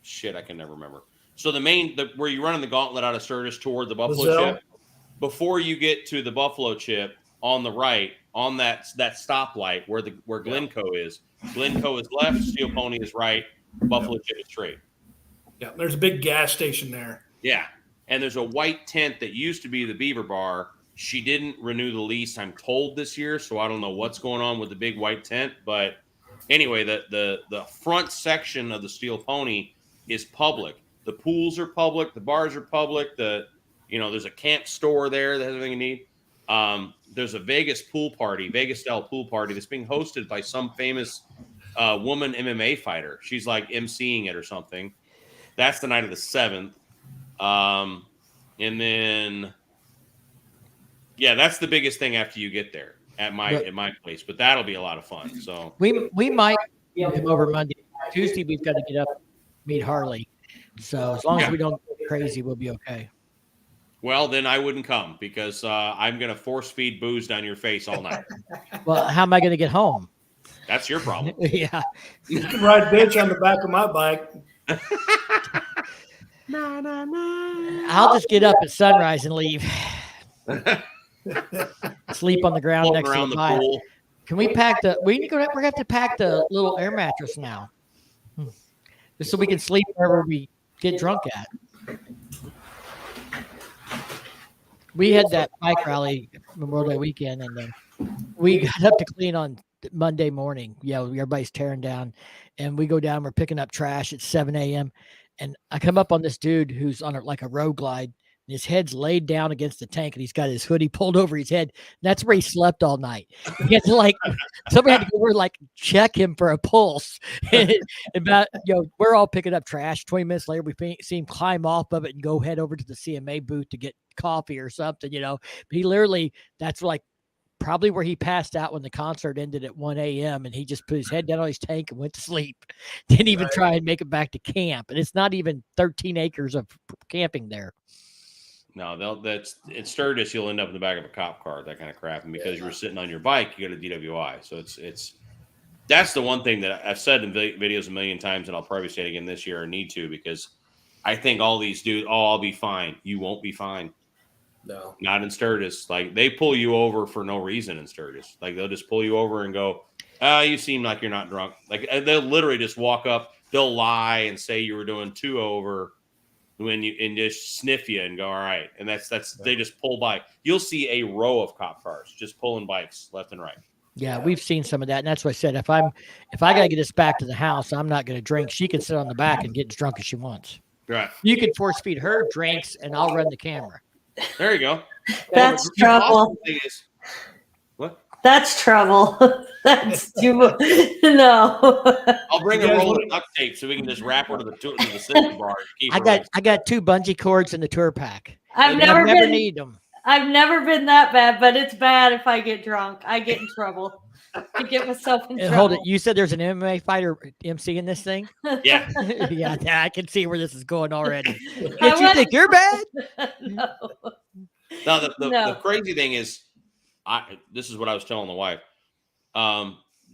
Shit, I can never remember. So where you running the gauntlet out of Sturgis toward the Buffalo Chip, before you get to the Buffalo Chip on the right, on that stoplight where Glencoe is. Glencoe is left, Steel Pony is right, Buffalo Chip is straight. Yeah, there's a big gas station there. Yeah. And there's a white tent that used to be the Beaver Bar. She didn't renew the lease, I'm told, this year, so I don't know what's going on with the big white tent. But anyway, the front section of the Steel Pony is public. The pools are public, the bars are public, there's a camp store there that has everything you need. There's a Vegas style pool party that's being hosted by some famous woman MMA fighter. She's like emceeing it or something. That's the night of the 7th. And then, yeah, that's the biggest thing after you get there at my place. But that'll be a lot of fun. So we might get him over Monday. Tuesday we've got to get up, meet Harley. So as long as we don't go crazy, we'll be okay. Well, then I wouldn't come because I'm going to force feed booze down your face all night. Well, how am I going to get home? That's your problem. Yeah. You can ride bitch on the back of my bike. I'll just get up at sunrise and leave. Sleep on the ground next to the pool. Can we pack we're going to have to pack the little air mattress now. Just so we can sleep wherever we get drunk at. We had that bike rally Memorial Day weekend, and then we got up to clean on Monday morning. Yeah, everybody's tearing down, and we go down. We're picking up trash at 7 a.m. And I come up on this dude who's on like a road glide, and his head's laid down against the tank, and he's got his hoodie pulled over his head. That's where he slept all night. He had to somebody had to go over and check him for a pulse. And about we're all picking up trash. 20 minutes later, we see him climb off of it and go head over to the CMA booth to get coffee or something. But he literally, that's probably where he passed out when the concert ended at 1 a.m. and he just put his head down on his tank and went to sleep. Didn't even try and make it back to camp. And it's not even 13 acres of camping there. No, that's in Sturgis. You'll end up in the back of a cop car, that kind of crap. And because you were sitting on your bike, you got a DWI. So that's the one thing that I've said in videos a million times, and I'll probably say it again this year. I need to, because I think all these dudes, I'll be fine. You won't be fine. No. Not in Sturgis. Like they pull you over for no reason in Sturgis. Like they'll just pull you over and go, you seem like you're not drunk. Like they'll literally just walk up, they'll lie and say you were doing 2 over and just sniff you and go, all right. And that's they just pull by. You'll see a row of cop cars just pulling bikes left and right. Yeah, we've seen some of that, and that's what I said. If I gotta get this back to the house, I'm not gonna drink. She can sit on the back and get as drunk as she wants. Right. You can force feed her drinks, and I'll run the camera. There you go. That's trouble. What? That's trouble. That's too much. No. I'll bring a roll of duct tape so we can just wrap her to the safety bar. I got 2 bungee cords in the tour pack. I've never never need them. I've never been that bad, but it's bad if I get drunk. I get in trouble. I get myself in trouble. Hold it. You said there's an MMA fighter MC in this thing? Yeah. Yeah, I can see where this is going already. Don't you think you're bad? No. Now, the crazy thing is, this is what I was telling the wife.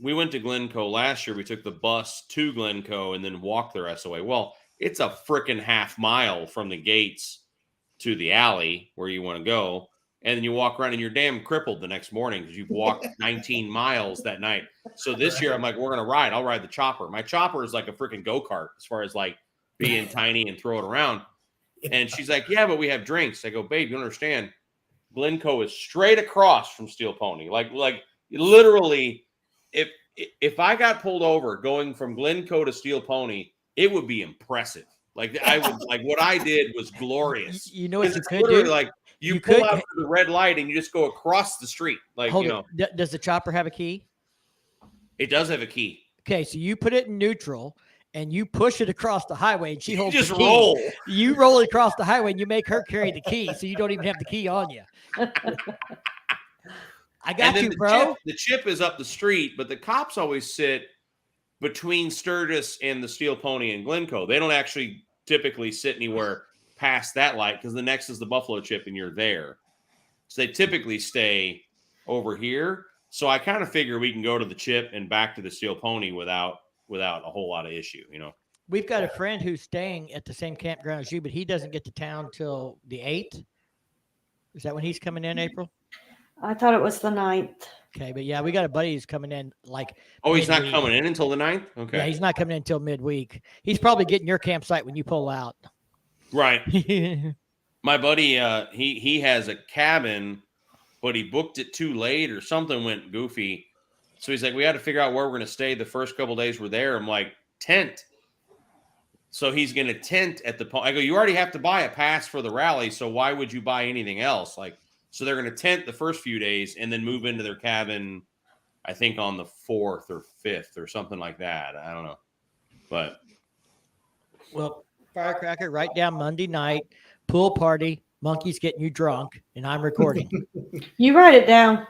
We went to Glencoe last year. We took the bus to Glencoe and then walked the rest of the way. Well, it's a freaking half mile from the gates to the alley where you want to go. And then you walk around and you're damn crippled the next morning because you've walked 19 miles that night. So this year I'm like, we're going to ride. I'll ride the chopper. My chopper is like a freaking go-kart as far as like being tiny and throw it around. And she's like, yeah, but we have drinks. I go, babe, you understand? Glencoe is straight across from Steel Pony. Like literally, if I got pulled over going from Glencoe to Steel Pony, it would be impressive. Like I would, like what I did was glorious. You know what you it's could do? Like you pull out to the red light and you just go across the street. Like does the chopper have a key? It does have a key. Okay, so you put it in neutral and you push it across the highway and she holds just the key. Roll. You roll it across the highway and you make her carry the key so you don't even have the key on you. I got you, bro. The chip is up the street, but the cops always sit between Sturgis and the Steel Pony and Glencoe. They don't actually typically sit anywhere past that light because the next is the Buffalo Chip and you're there. So they typically stay over here. So I kind of figure we can go to the Chip and back to the Steel Pony without a whole lot of issue, you know. We've got a friend who's staying at the same campground as you, but he doesn't get to town till the 8th. Is that when he's coming in, April? I thought it was the 9th. Okay, but yeah, we got a buddy who's coming in like. Oh, he's not coming in until the 9th? Okay. Yeah, he's not coming in until midweek. He's probably getting your campsite when you pull out. Right. My buddy, he has a cabin, but he booked it too late or something went goofy. So he's like, we had to figure out where we're going to stay the first couple of days we're there. I'm like, tent. So he's going to tent at the I go, you already have to buy a pass for the rally, so why would you buy anything else? Like, so they're going to tent the first few days and then move into their cabin, I think on the 4th or 5th or something like that. I don't know. But. Well, Firecracker, write down Monday night, pool party, monkeys getting you drunk, and I'm recording. You write it down.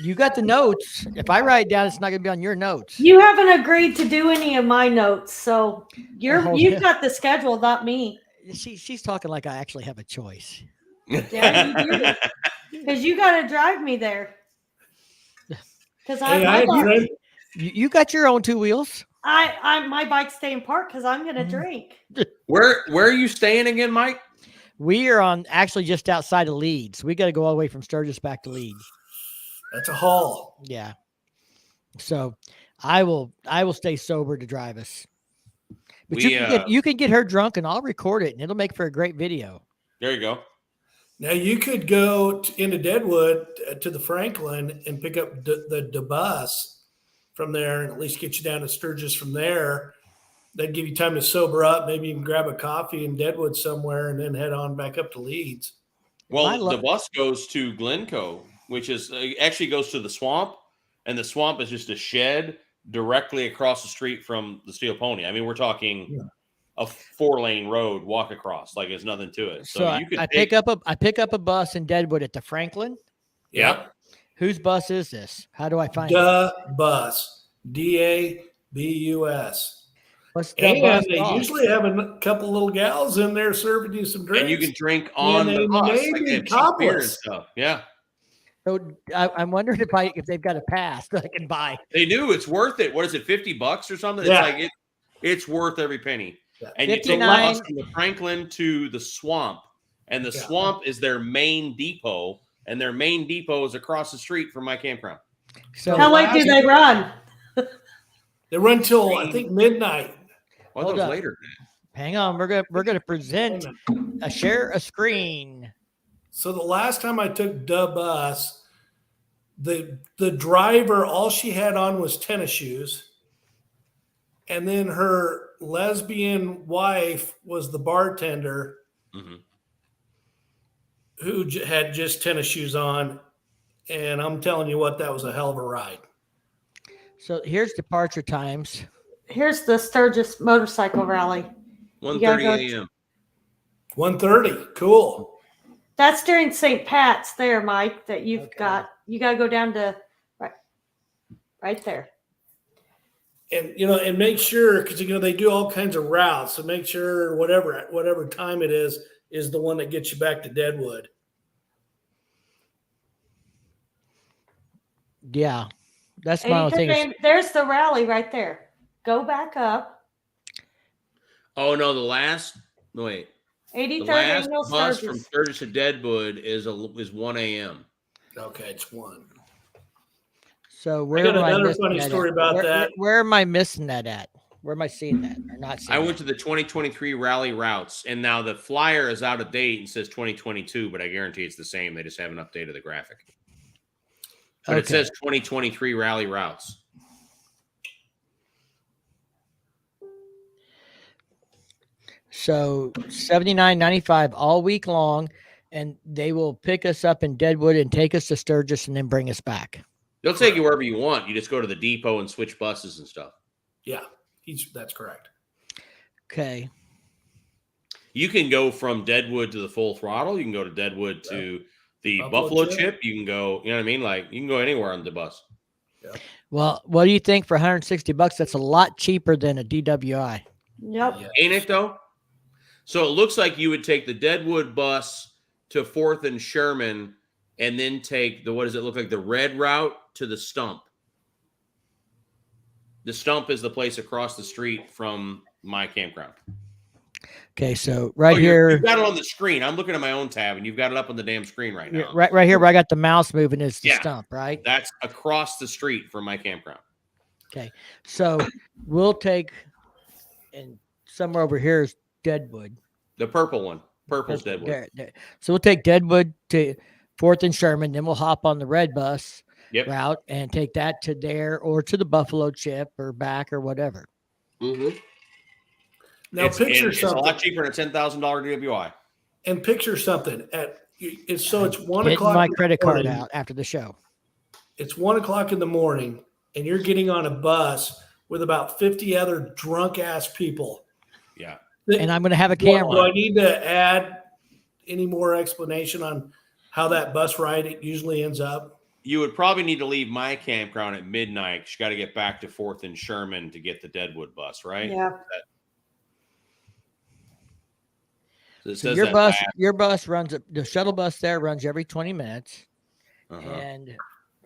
You got the notes. If I write it down, it's not going to be on your notes. You haven't agreed to do any of my notes, so you've got the schedule, not me. She's talking like I actually have a choice. Yeah, you do. Because you got to drive me there. Because you got your own 2 wheels. My bike's staying parked because I'm going to drink. Where are you staying again, Mike? We are on actually just outside of Leeds. We got to go all the way from Sturgis back to Leeds. That's a haul. Yeah. So I will stay sober to drive us. But you can get her drunk and I'll record it and it'll make for a great video. There you go. Now you could go into Deadwood to the Franklin and pick up the bus from there and at least get you down to Sturgis from there. That'd give you time to sober up, maybe even grab a coffee in Deadwood somewhere and then head on back up to Leeds. Well, the bus goes to Glencoe, which is actually goes to the swamp, and the swamp is just a shed directly across the street from the Steel Pony. I mean, we're talking a 4-lane road walk across, like there's nothing to it. So you could I pick up a bus in Deadwood at the Franklin. Yep. Whose bus is this? How do I find it? Bus. DABUS. What's the and bus they cost? usually have a couple little gals in there serving you some drinks. And you can drink on the bus. Like they have cheap beer and stuff. Yeah. So I'm wondering if they've got a pass that I can buy. They do. It's worth it. What is it, $50 or something? Yeah. It's like it's worth every penny. Yeah. And you take the bus from the Franklin to the swamp, and the swamp is their main depot, and their main depot is across the street from my campground. So How late do they run? They run till I think midnight. Well, Hold that was up. later. hang on, we're gonna present share a screen. So the last time I took the bus, the driver, all she had on was tennis shoes. And then her lesbian wife was the bartender who had just tennis shoes on. And I'm telling you what, that was a hell of a ride. So here's departure times. Here's the Sturgis motorcycle rally. 1:30 a.m. 1:30. Cool. That's during St. Pat's there, Mike, that you've got. You got to go down to right there. And, and make sure, because, they do all kinds of routes. So make sure whatever time it is the one that gets you back to Deadwood. Yeah. That's my only thing. There's the rally right there. Go back up. Oh, no, the last 83rd Annual bus Sturgis. from Sturgis to Deadwood is 1 a.m. Okay, it's 1. So where I got am I another missing funny that story at? about that. Where am I missing that at? Where am I seeing that or not seeing I that? went to the 2023 rally routes, and now the flyer is out of date and says 2022, but I guarantee it's the same. They just haven't updated the graphic. But it says 2023 rally routes. So $79.95 all week long, and they will pick us up in Deadwood and take us to Sturgis and then bring us back. They'll take you wherever you want. You just go to the depot and switch buses and stuff. Yeah, that's correct. Okay. You can go from Deadwood to the Full Throttle. You can go to Deadwood to the Buffalo Chip. You can go, you know what I mean? Like, you can go anywhere on the bus. Yeah. Well, what do you think for $160? That's a lot cheaper than a DWI. Yep. Yes. Ain't it, though? So it looks like you would take the Deadwood bus to 4th and Sherman and then take the, what does it look like, the red route to the Stump. The Stump is the place across the street from my campground. Okay, so here. You've got it on the screen. I'm looking at my own tab, and you've got it up on the damn screen right now. Right here where I got the mouse moving is the Stump, right? That's across the street from my campground. Okay, so we'll take, and somewhere over here is Deadwood. The purple one. Purple's Deadwood. There. So we'll take Deadwood to 4th and Sherman, then we'll hop on the red bus route and take that to there or to the Buffalo Chip or back or whatever. Mm-hmm. Now It's a lot cheaper than a $10,000 DWI. And picture something it's 1 Getting o'clock. my credit card out after the show. It's 1 o'clock in the morning, and you're getting on a bus with about 50 other drunk ass people. Yeah. And I'm going to have a camera. Do I need to add any more explanation on how that bus ride usually ends up? You would probably need to leave my campground at midnight. You got to get back to 4th and Sherman to get the Deadwood bus, right? Yeah. So your bus runs, the shuttle bus there runs every 20 minutes. And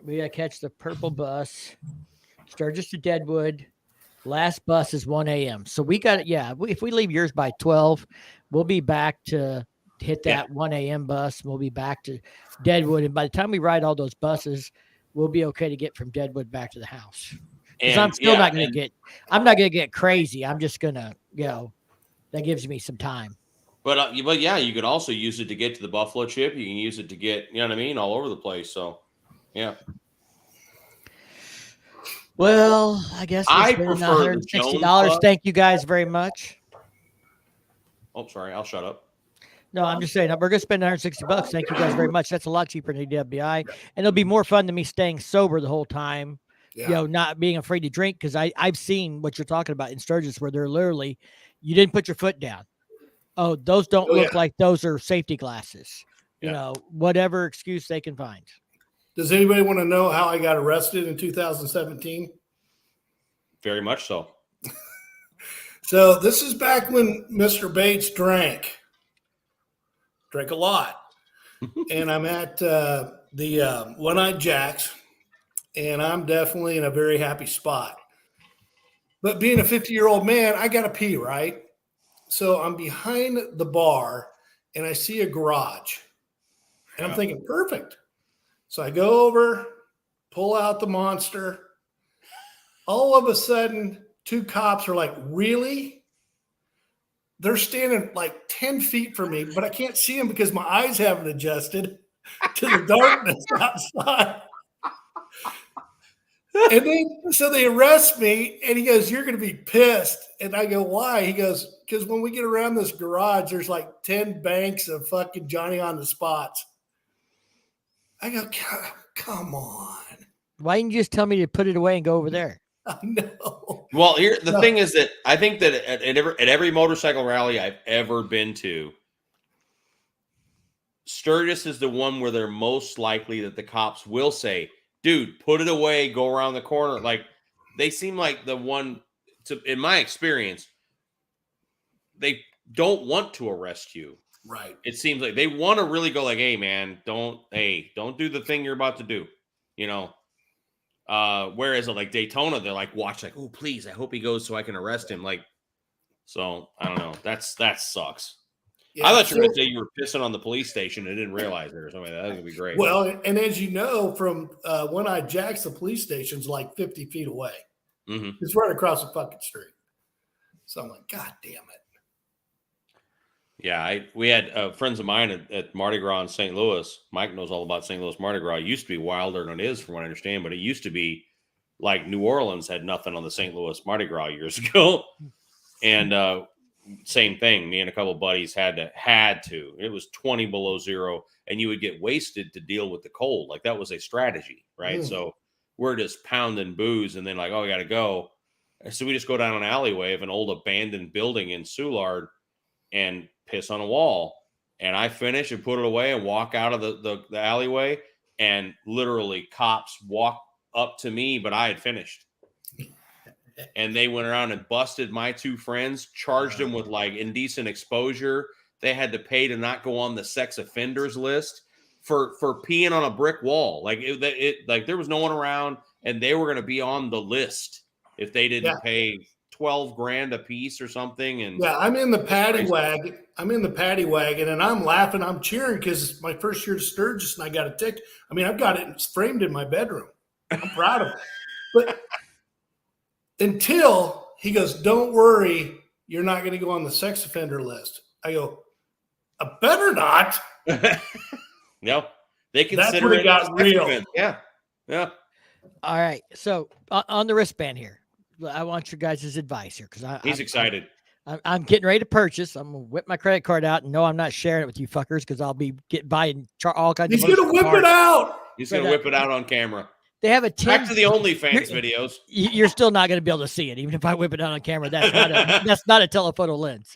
we got to catch the purple bus, Sturgis to Deadwood. Last bus is 1 a.m. So we got it. Yeah. If we leave yours by 12, we'll be back to hit that 1 a.m. bus. We'll be back to Deadwood. And by the time we ride all those buses, we'll be okay to get from Deadwood back to the house. Because I'm still not going to I'm not going to get crazy. I'm just going to, that gives me some time. But yeah, you could also use it to get to the Buffalo Chip. You can use it to get, you know what I mean, all over the place. So, yeah. Well, I guess I prefer $160. Thank you guys very much. Oh, sorry. I'll shut up. No, I'm just saying we're going to spend $160. Thank you guys very much. That's a lot cheaper than DWI. And it'll be more fun than me staying sober the whole time, not being afraid to drink. Because I've seen what you're talking about in Sturgis where they're literally, you didn't put your foot down. Oh, those don't look like those are safety glasses. You know, whatever excuse they can find. Does anybody want to know how I got arrested in 2017? Very much so. So this is back when Mr. Bates drank a lot. And I'm at the One-Eyed Jack's, and I'm definitely in a very happy spot. But being a 50-year-old man, I got to pee, right? So I'm behind the bar, and I see a garage. And I'm thinking, perfect. So I go over, pull out the monster. All of a sudden, 2 cops are like, really? They're standing like 10 feet from me, but I can't see them because my eyes haven't adjusted to the darkness outside. And then, so they arrest me, and he goes, you're going to be pissed. And I go, why? He goes, because when we get around this garage, there's like 10 banks of fucking Johnny on the spots. I go, come on. Why didn't you just tell me to put it away and go over there? No. Well, here the thing is that I think that at every motorcycle rally I've ever been to, Sturgis is the one where they're most likely that the cops will say, dude, put it away, go around the corner. Like, they seem like the one, in my experience, they don't want to arrest you. Right. It seems like they want to really go like, hey, man, don't do the thing you're about to do, you know? Whereas at like Daytona, they're like, watch, like, oh, please, I hope he goes so I can arrest him. Like, so I don't know. That sucks. Yeah, I thought you were going to say you were pissing on the police station and didn't realize it or something. That would be great. Well, and as you know, from One Eye Jack's, the police station's like 50 feet away. Mm-hmm. It's right across the fucking street. So I'm like, God damn it. Yeah, we had friends of mine at Mardi Gras in St. Louis. Mike knows all about St. Louis Mardi Gras. It used to be wilder than it is, from what I understand, but it used to be like New Orleans had nothing on the St. Louis Mardi Gras years ago. And same thing. Me and a couple of buddies had to. It was 20 below zero, and you would get wasted to deal with the cold. Like, that was a strategy, right? So we're just pounding booze, and then like, oh, we got to go. So we just go down an alleyway of an old abandoned building in Soulard and piss on a wall. And I finish and put it away and walk out of the alleyway, and literally cops walk up to me, but I had finished. And they went around and busted my 2 friends, charged them with like indecent exposure. They had to pay to not go on the sex offenders list for peeing on a brick wall. Like it like there was no one around, and they were going to be on the list if they didn't pay $12,000 a piece or something. And I'm in the paddy wagon. And I'm laughing. I'm cheering because it's my first year to Sturgis, and I got a ticket. I mean, I've got it framed in my bedroom. I'm proud of it. But until he goes, don't worry, you're not going to go on the sex offender list. I go, I better not. No, they consider That's when it got real. Event. Yeah. All right. So on the wristband here, I want your guys' advice here, because he's excited. I'm getting ready to purchase. I'm gonna whip my credit card out, and no, I'm not sharing it with you fuckers, because I'll be buying all kinds. He's gonna whip it out. He's gonna whip it out on camera. They have a 10. Back to the OnlyFans videos. You're still not going to be able to see it, even if I whip it out on camera. That's not a telephoto lens.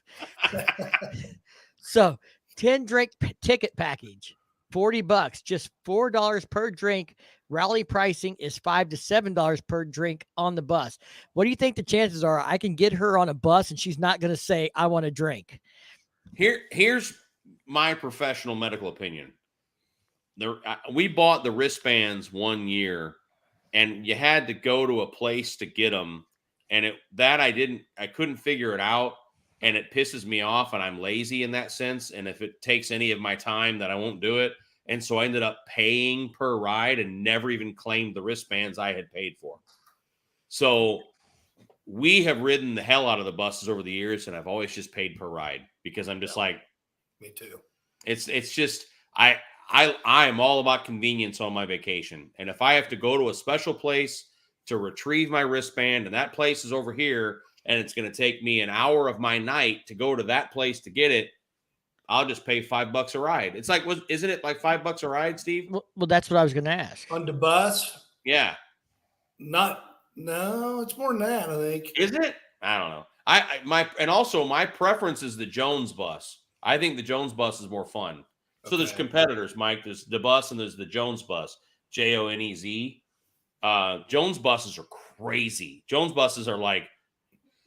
So 10 drink ticket package, $40, just $4 per drink. Rally pricing is $5 to $7 per drink on the bus. What do you think the chances are I can get her on a bus and she's not going to say, I want a drink? Here's my professional medical opinion. We bought the wristbands one year, and you had to go to a place to get them. And I couldn't figure it out, and it pisses me off, and I'm lazy in that sense. And if it takes any of my time, that I won't do it. And so I ended up paying per ride and never even claimed the wristbands I had paid for. So we have ridden the hell out of the buses over the years, and I've always just paid per ride, because I'm just like, me too. It's just, I am all about convenience on my vacation. And if I have to go to a special place to retrieve my wristband, and that place is over here, and it's going to take me an hour of my night to go to that place to get it, I'll just pay $5 a ride. It's like, isn't it like $5 a ride, Steve? Well, that's what I was going to ask. On the bus? Yeah. No, it's more than that, I think. Is it? I don't know. And also my preference is the Jones bus. I think the Jones bus is more fun. So there's competitors, Mike. There's the bus and there's the Jones bus, Jonez. Jones buses are crazy. Jones buses are like,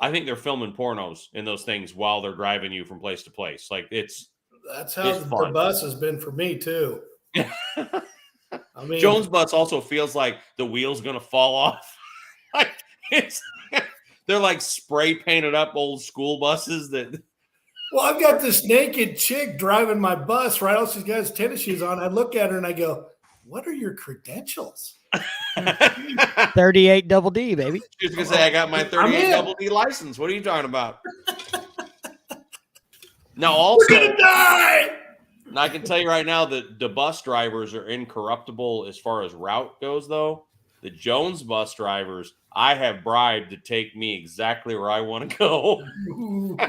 I think they're filming pornos in those things while they're driving you from place to place. Like that's how the bus has been for me too. I mean, Jones bus also feels like the wheel's gonna fall off. Like they're like spray painted up old school buses that Well, I've got this naked chick driving my bus, right? She's got his tennis shoes on. I look at her and I go, "What are your credentials?" 38 double D, baby. She was gonna say I got my I'm 38 in. double D license. What are you talking about? Now, We're also, gonna die. and I can tell you right now that the bus drivers are incorruptible as far as route goes, though. The Jones bus drivers, I have bribed to take me exactly where I want to go.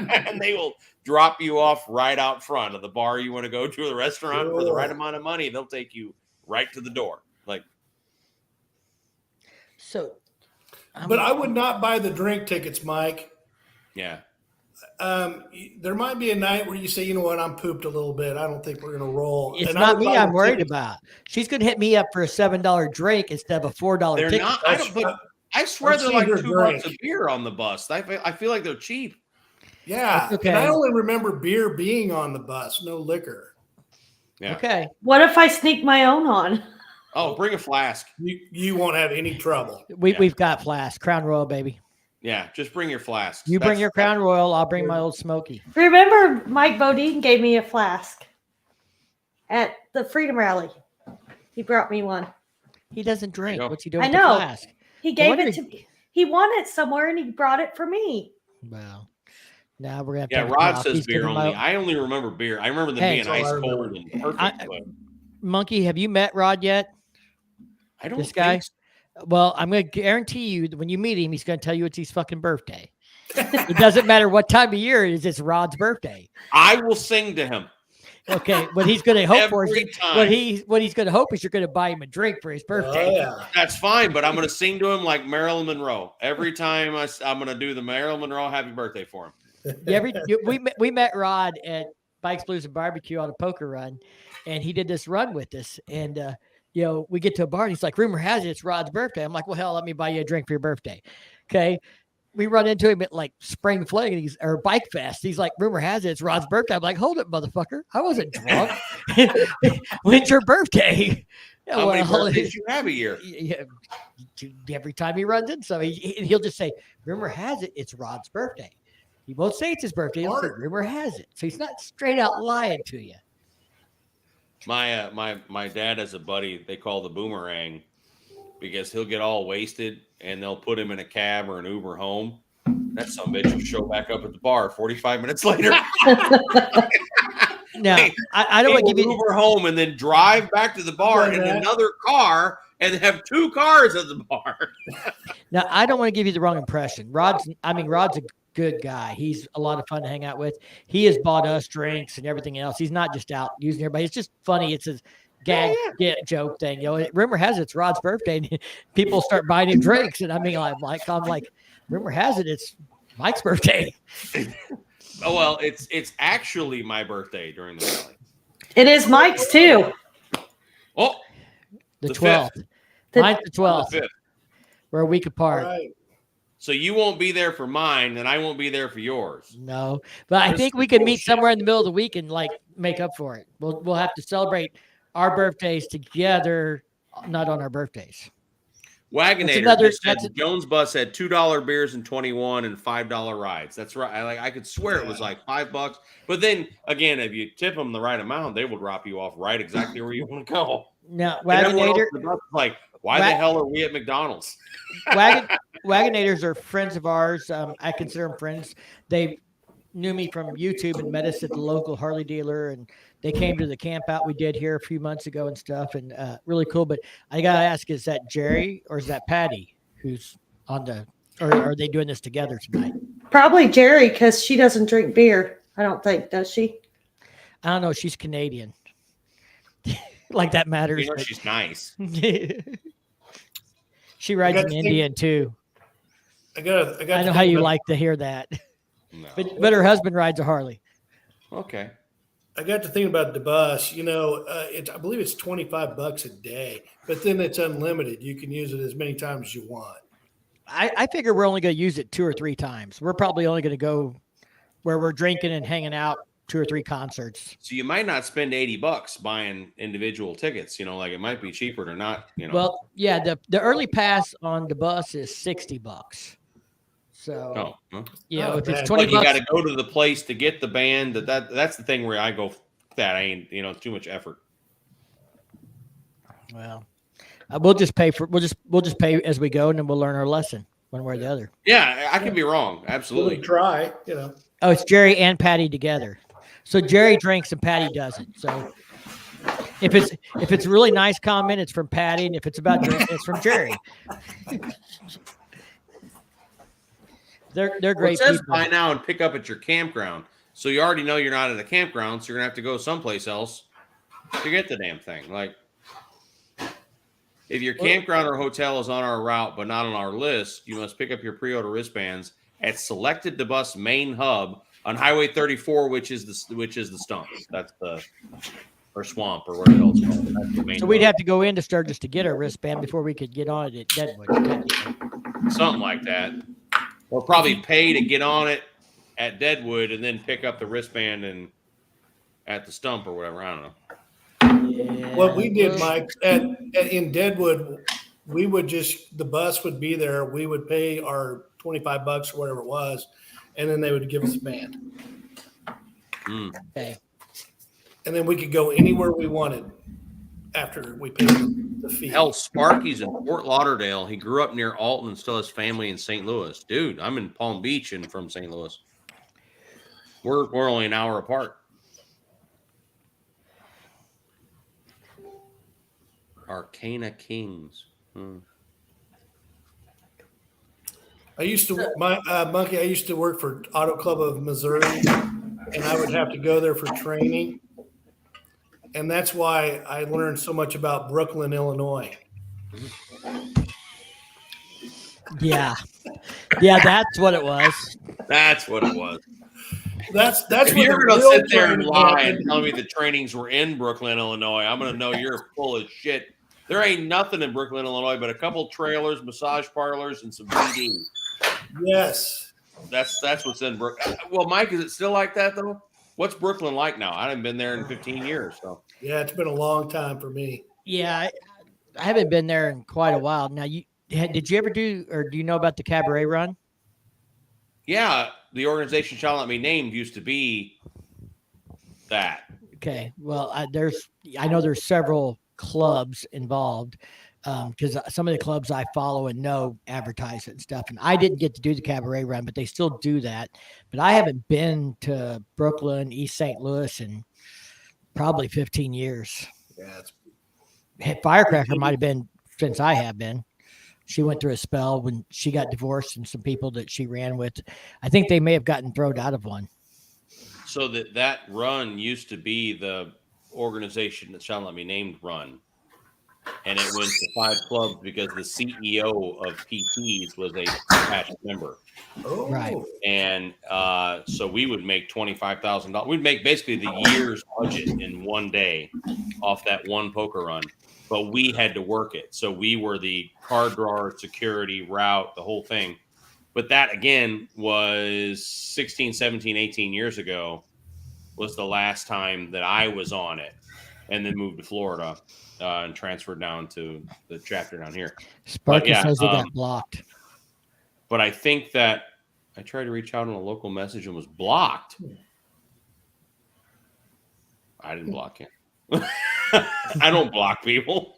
And they will drop you off right out front of the bar you want to go to, the restaurant, for the right amount of money. They'll take you right to the door. Like, So, But I would not buy the drink tickets, Mike. yeah. There might be a night where you say, you know what, I'm pooped a little bit. I don't think we're going to roll. it's And I not would me buy I'm the worried tickets. about. She's going to hit me up for a $7 drink instead of a $4 They're ticket. not. I don't. But I swear I've they're seen like her $2 a drink. beer on the bus. I feel like they're cheap. Yeah. That's okay. And I only remember beer being on the bus, no liquor. Yeah. Okay. What if I sneak my own on? Oh, bring a flask. You won't have any trouble. We've got flask. Crown Royal, baby. Yeah, just bring your flasks. You bring That's- your Crown Royal. I'll bring my Old Smoky. Remember, Mike Bodine gave me a flask at the Freedom Rally. He brought me one. He doesn't drink. go. What's he doing I with the know. flask? He gave wonder it to me. He won it somewhere and he brought it for me. Well, now we're going to Yeah, have to Rod have says copies, beer 'cause only. I only remember beer. I remember them Hey, being that's all ice I cold remember. and perfect. but Monkey, have you met Rod yet? I don't this guy? think so. Well, I'm going to guarantee you that when you meet him, he's going to tell you it's his fucking birthday. It doesn't matter what time of year it is. It's Rod's birthday. I will sing to him. Okay, what he's going to hope for Every is time. what he's going to hope is you're going to buy him a drink for his birthday. Oh, yeah. That's fine, but I'm going to sing to him like Marilyn Monroe. Every time I'm going to do the Marilyn Monroe happy birthday for him. We met Rod at Bikes, Blues, and Barbecue on a poker run, and he did this run with us. And we get to a bar, and he's like, "Rumor has it it's Rod's birthday." I'm like, "Well, hell, let me buy you a drink for your birthday." Okay. We run into him at like Spring Fling or Bike Fest. He's like, "Rumor has it it's Rod's birthday." I'm like, "Hold it, motherfucker! I wasn't drunk. When's your birthday?" Yeah, How many well, birthdays you have a year? yeah, every time he runs in, so he'll just say, "Rumor has it it's Rod's birthday." He won't say it's his birthday. He'll say, "Rumor has it." So he's not straight out lying to you. My dad has a buddy they call the Boomerang because he'll get all wasted and they'll put him in a cab or an Uber home. That son of a bitch will show back up at the bar 45 minutes later. Now, I don't want to give you. Uber home and then drive back to the bar in another car and have two cars at the bar. Now, I don't want to give you the wrong impression. Rod's a good guy. He's a lot of fun to hang out with. He has bought us drinks and everything else. He's not just out using everybody. It's just funny. It's his gag joke thing. Rumor has it it's Rod's birthday, and people start buying him drinks. And I'm like, rumor has it it's Mike's birthday. Oh well, it's actually my birthday during the rally. It is Mike's too. Oh, The The 12th. Mine's the the 12th. 5th. We're a week apart. All right. So you won't be there for mine, and I won't be there for yours. No, but I This think is we can meet bullshit. somewhere in the middle of the week and like make up for it. We'll have to celebrate our birthdays together, not on our birthdays. Wagonator just said that's the Jones bus had $2 beers and 21 and $5 rides. That's right. I could swear it was like $5. But then again, if you tip them the right amount, they will drop you off right exactly where you want to go. Now, And everyone else Wagonator, on the bus is like, why the hell are we at McDonald's? Wagonators are friends of ours. I consider them friends. They knew me from YouTube and met us at the local Harley dealer, and they came to the camp out we did here a few months ago and stuff, and really cool. But I gotta ask, is that Jerry or is that Patty who's on the, or are they doing this together tonight? Probably Jerry, because she doesn't drink beer. I don't think, does she? I don't know. She's Canadian. Like that matters. You know, but- she's nice. She rides got an to think- Indian too. I got. I know how you like to hear that. No. But her husband rides a Harley. Okay. I got to think about the bus. I believe it's $25 a day, but then it's unlimited. You can use it as many times as you want. I figure we're only going to use it 2 or 3 times. We're probably only going to go where we're drinking and hanging out 2 or 3 concerts. So you might not spend $80 buying individual tickets. Like it might be cheaper to not. Well, yeah, the early pass on the bus is $60. So, Oh, if it's bad. 20 but you bucks, got to go to the place to get the band. That's the thing where I go, that ain't, it's too much effort. well, we'll just pay pay as we go, and then we'll learn our lesson one way or the other. Yeah, I could be wrong. We'll Absolutely. try, Oh, it's Jerry and Patty together. So Jerry drinks and Patty doesn't. So if it's a really nice comment, it's from Patty, and if it's about drinking, it's from Jerry. They're Well, great it says people. buy now and pick up at your campground. So you already know you're not at a campground, so you're gonna have to go someplace else to get the damn thing. Like, if your campground or hotel is on our route but not on our list, you must pick up your pre-order wristbands at selected the bus main hub on Highway 34, which is the stump. That's or swamp or whatever else. That's the main So we'd hub. have to go into Sturgis to get our wristband before we could get on it at Deadwood. Something like that. Or probably pay to get on it at Deadwood and then pick up the wristband and at the stump or whatever. I don't know. What we did, Mike, in Deadwood, we would the bus would be there. We would pay our $25 or whatever it was, and then they would give us a band. Okay. And then we could go anywhere we wanted after we paid the fee. Hell, Sparky's in Fort Lauderdale. He grew up near Alton and still has family in St. Louis. Dude, I'm in Palm Beach and from St. Louis. We're only an hour apart. Arcana Kings. I used to, Monkey, I used to work for Auto Club of Missouri, and I would have to go there for training. And that's why I learned so much about Brooklyn, Illinois. Yeah. Yeah, that's what it was. That's what it was. That's If what you're the going to real sit there and training lie happened. and tell me the trainings were in Brooklyn, Illinois, I'm going to know you're full of shit. There ain't nothing in Brooklyn, Illinois, but a couple trailers, massage parlors, and some BD. Yes. That's what's in Brooklyn. Well, Mike, is it still like that though? What's Brooklyn like now? I haven't been there in 15 years. So Yeah, it's been a long time for me. Yeah, I haven't been there in quite a while. Now, did you ever do, or do you know about the cabaret run? yeah, the organization shall not be named used to be that. Okay, well, I know there's several clubs involved because some of the clubs I follow and know advertise it and stuff. And I didn't get to do the cabaret run, but they still do that. But I haven't been to Brooklyn, East St. Louis in probably 15 years. Yeah, Firecracker might have been since I have been. She went through a spell when she got divorced, and some people that she ran with, I think they may have gotten thrown out of one. So that run used to be the organization that shall not be named run. And it went to 5 clubs because the CEO of PTs was a past member. Oh, Right. And so we would make $25,000. We'd make basically the year's budget in one day off that one poker run. But we had to work it. So we were the card drawer, security, route, the whole thing. But that, again, was 16, 17, 18 years ago was the last time that I was on it, and then moved to Florida and transferred down to the chapter down here. Sparky yeah, says they got blocked. But I think that I tried to reach out on a local message and was blocked. I didn't block him. I don't block people.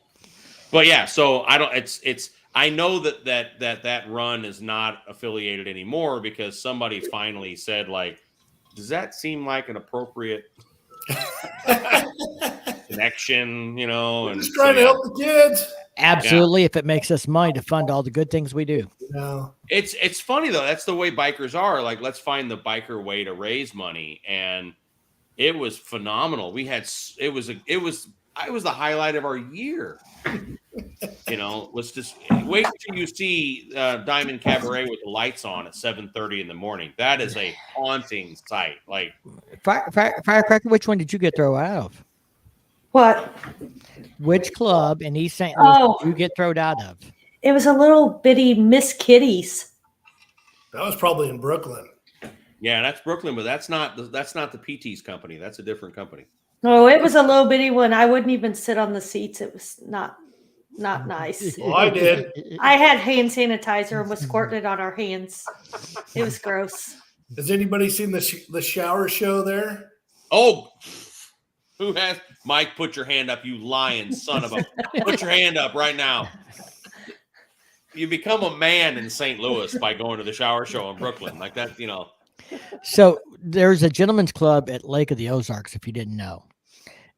But yeah, so I don't. It's. I know that run is not affiliated anymore because somebody finally said, like, does that seem like an appropriate connection? And just trying to help the kids. Absolutely, if it makes us money to fund all the good things we do. No. It's funny though. That's the way bikers are. Like, let's find the biker way to raise money, and it was phenomenal. It was the highlight of our year. Let's just wait till you see Diamond Cabaret with the lights on at 7:30 in the morning. That is a haunting sight. Like, Firecracker, which one did you get thrown out of? What? Which club in East St. Louis Oh. did you get thrown out of? It was a little bitty Miss Kitty's. That was probably in Brooklyn. yeah, that's Brooklyn, but that's not the PT's company. That's a different company. Oh, it was a little bitty one. I wouldn't even sit on the seats. It was not not nice. Well, I did. I had hand sanitizer and was squirting it on our hands. It was gross. Has anybody seen the shower show there? Oh, who has? Mike, put your hand up, you lying son of a. Put your hand up right now. You become a man in St. Louis by going to the shower show in Brooklyn. Like that, you know. So there's a gentleman's club at Lake of the Ozarks, if you didn't know.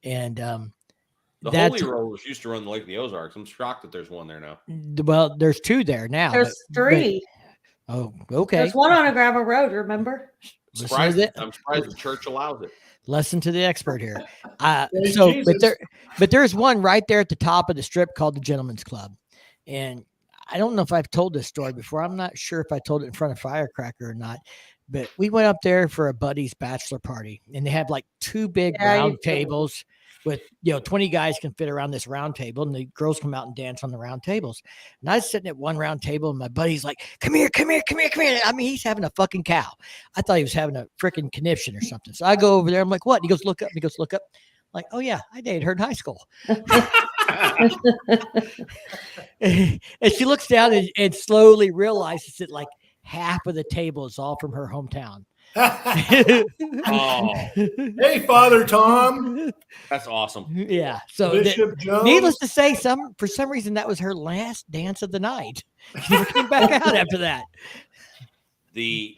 And The that's, Holy Rollers used to run the Lake of the Ozarks. I'm shocked that there's one there now. well, there's two there now. There's three. Oh, okay. There's one on a gravel road, remember? Listen to Surprised, that. I'm surprised the church allows it. Listen to the expert here. Praise So, Jesus. but there's one right there at the top of the strip called the Gentleman's Club. And I don't know if I've told this story before. I'm not sure if I told it in front of Firecracker or not. But we went up there for a buddy's bachelor party, and they had like two big round tables with, 20 guys can fit around this round table, and the girls come out and dance on the round tables. And I was sitting at one round table, and my buddy's like, come here. I mean, he's having a fucking cow. I thought he was having a freaking conniption or something. So I go over there. I'm like, what? And he goes, look up. And he goes, look up. I'm like, oh yeah, I dated her in high school. And she looks down and slowly realizes that like half of the table is all from her hometown. Oh, Hey, Father Tom. that's awesome. Yeah. So Bishop Jones. needless to say, for some reason that was her last dance of the night. She never came back out after that. The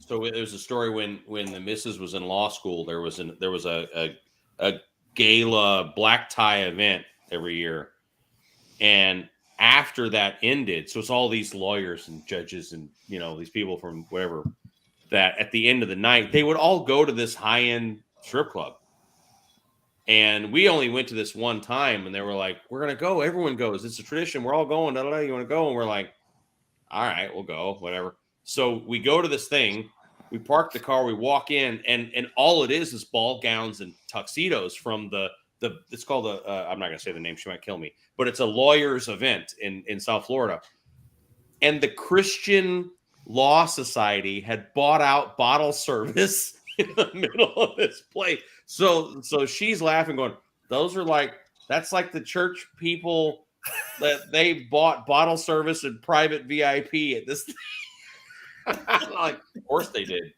so there was a story when the missus was in law school. There was a gala black tie event every year, and after that ended, so it's all these lawyers and judges and these people from whatever, that at the end of the night they would all go to this high-end strip club. And we only went to this one time, and they were like, we're gonna go, everyone goes, it's a tradition, we're all going, you want to go? And we're like, all right, we'll go, whatever. So we go to this thing, we park the car, we walk in, and all it is ball gowns and tuxedos from the it's called I'm not gonna say the name, she might kill me, but it's a lawyers event in South Florida. And the Christian Law Society had bought out bottle service in the middle of this place. So she's laughing, going, that's like the church people that they bought bottle service and private VIP at this thing. Like, of course they did,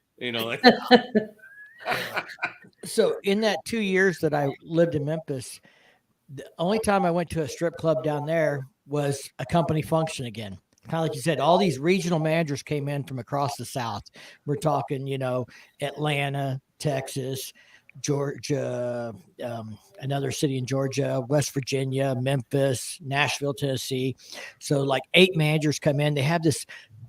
So in that 2 years that I lived in Memphis, the only time I went to a strip club down there was a company function again. Kind of like you said, all these regional managers came in from across the South. We're talking, Atlanta, Texas, Georgia, another city in Georgia, West Virginia, Memphis, Nashville, Tennessee. So like 8 managers come in. They have this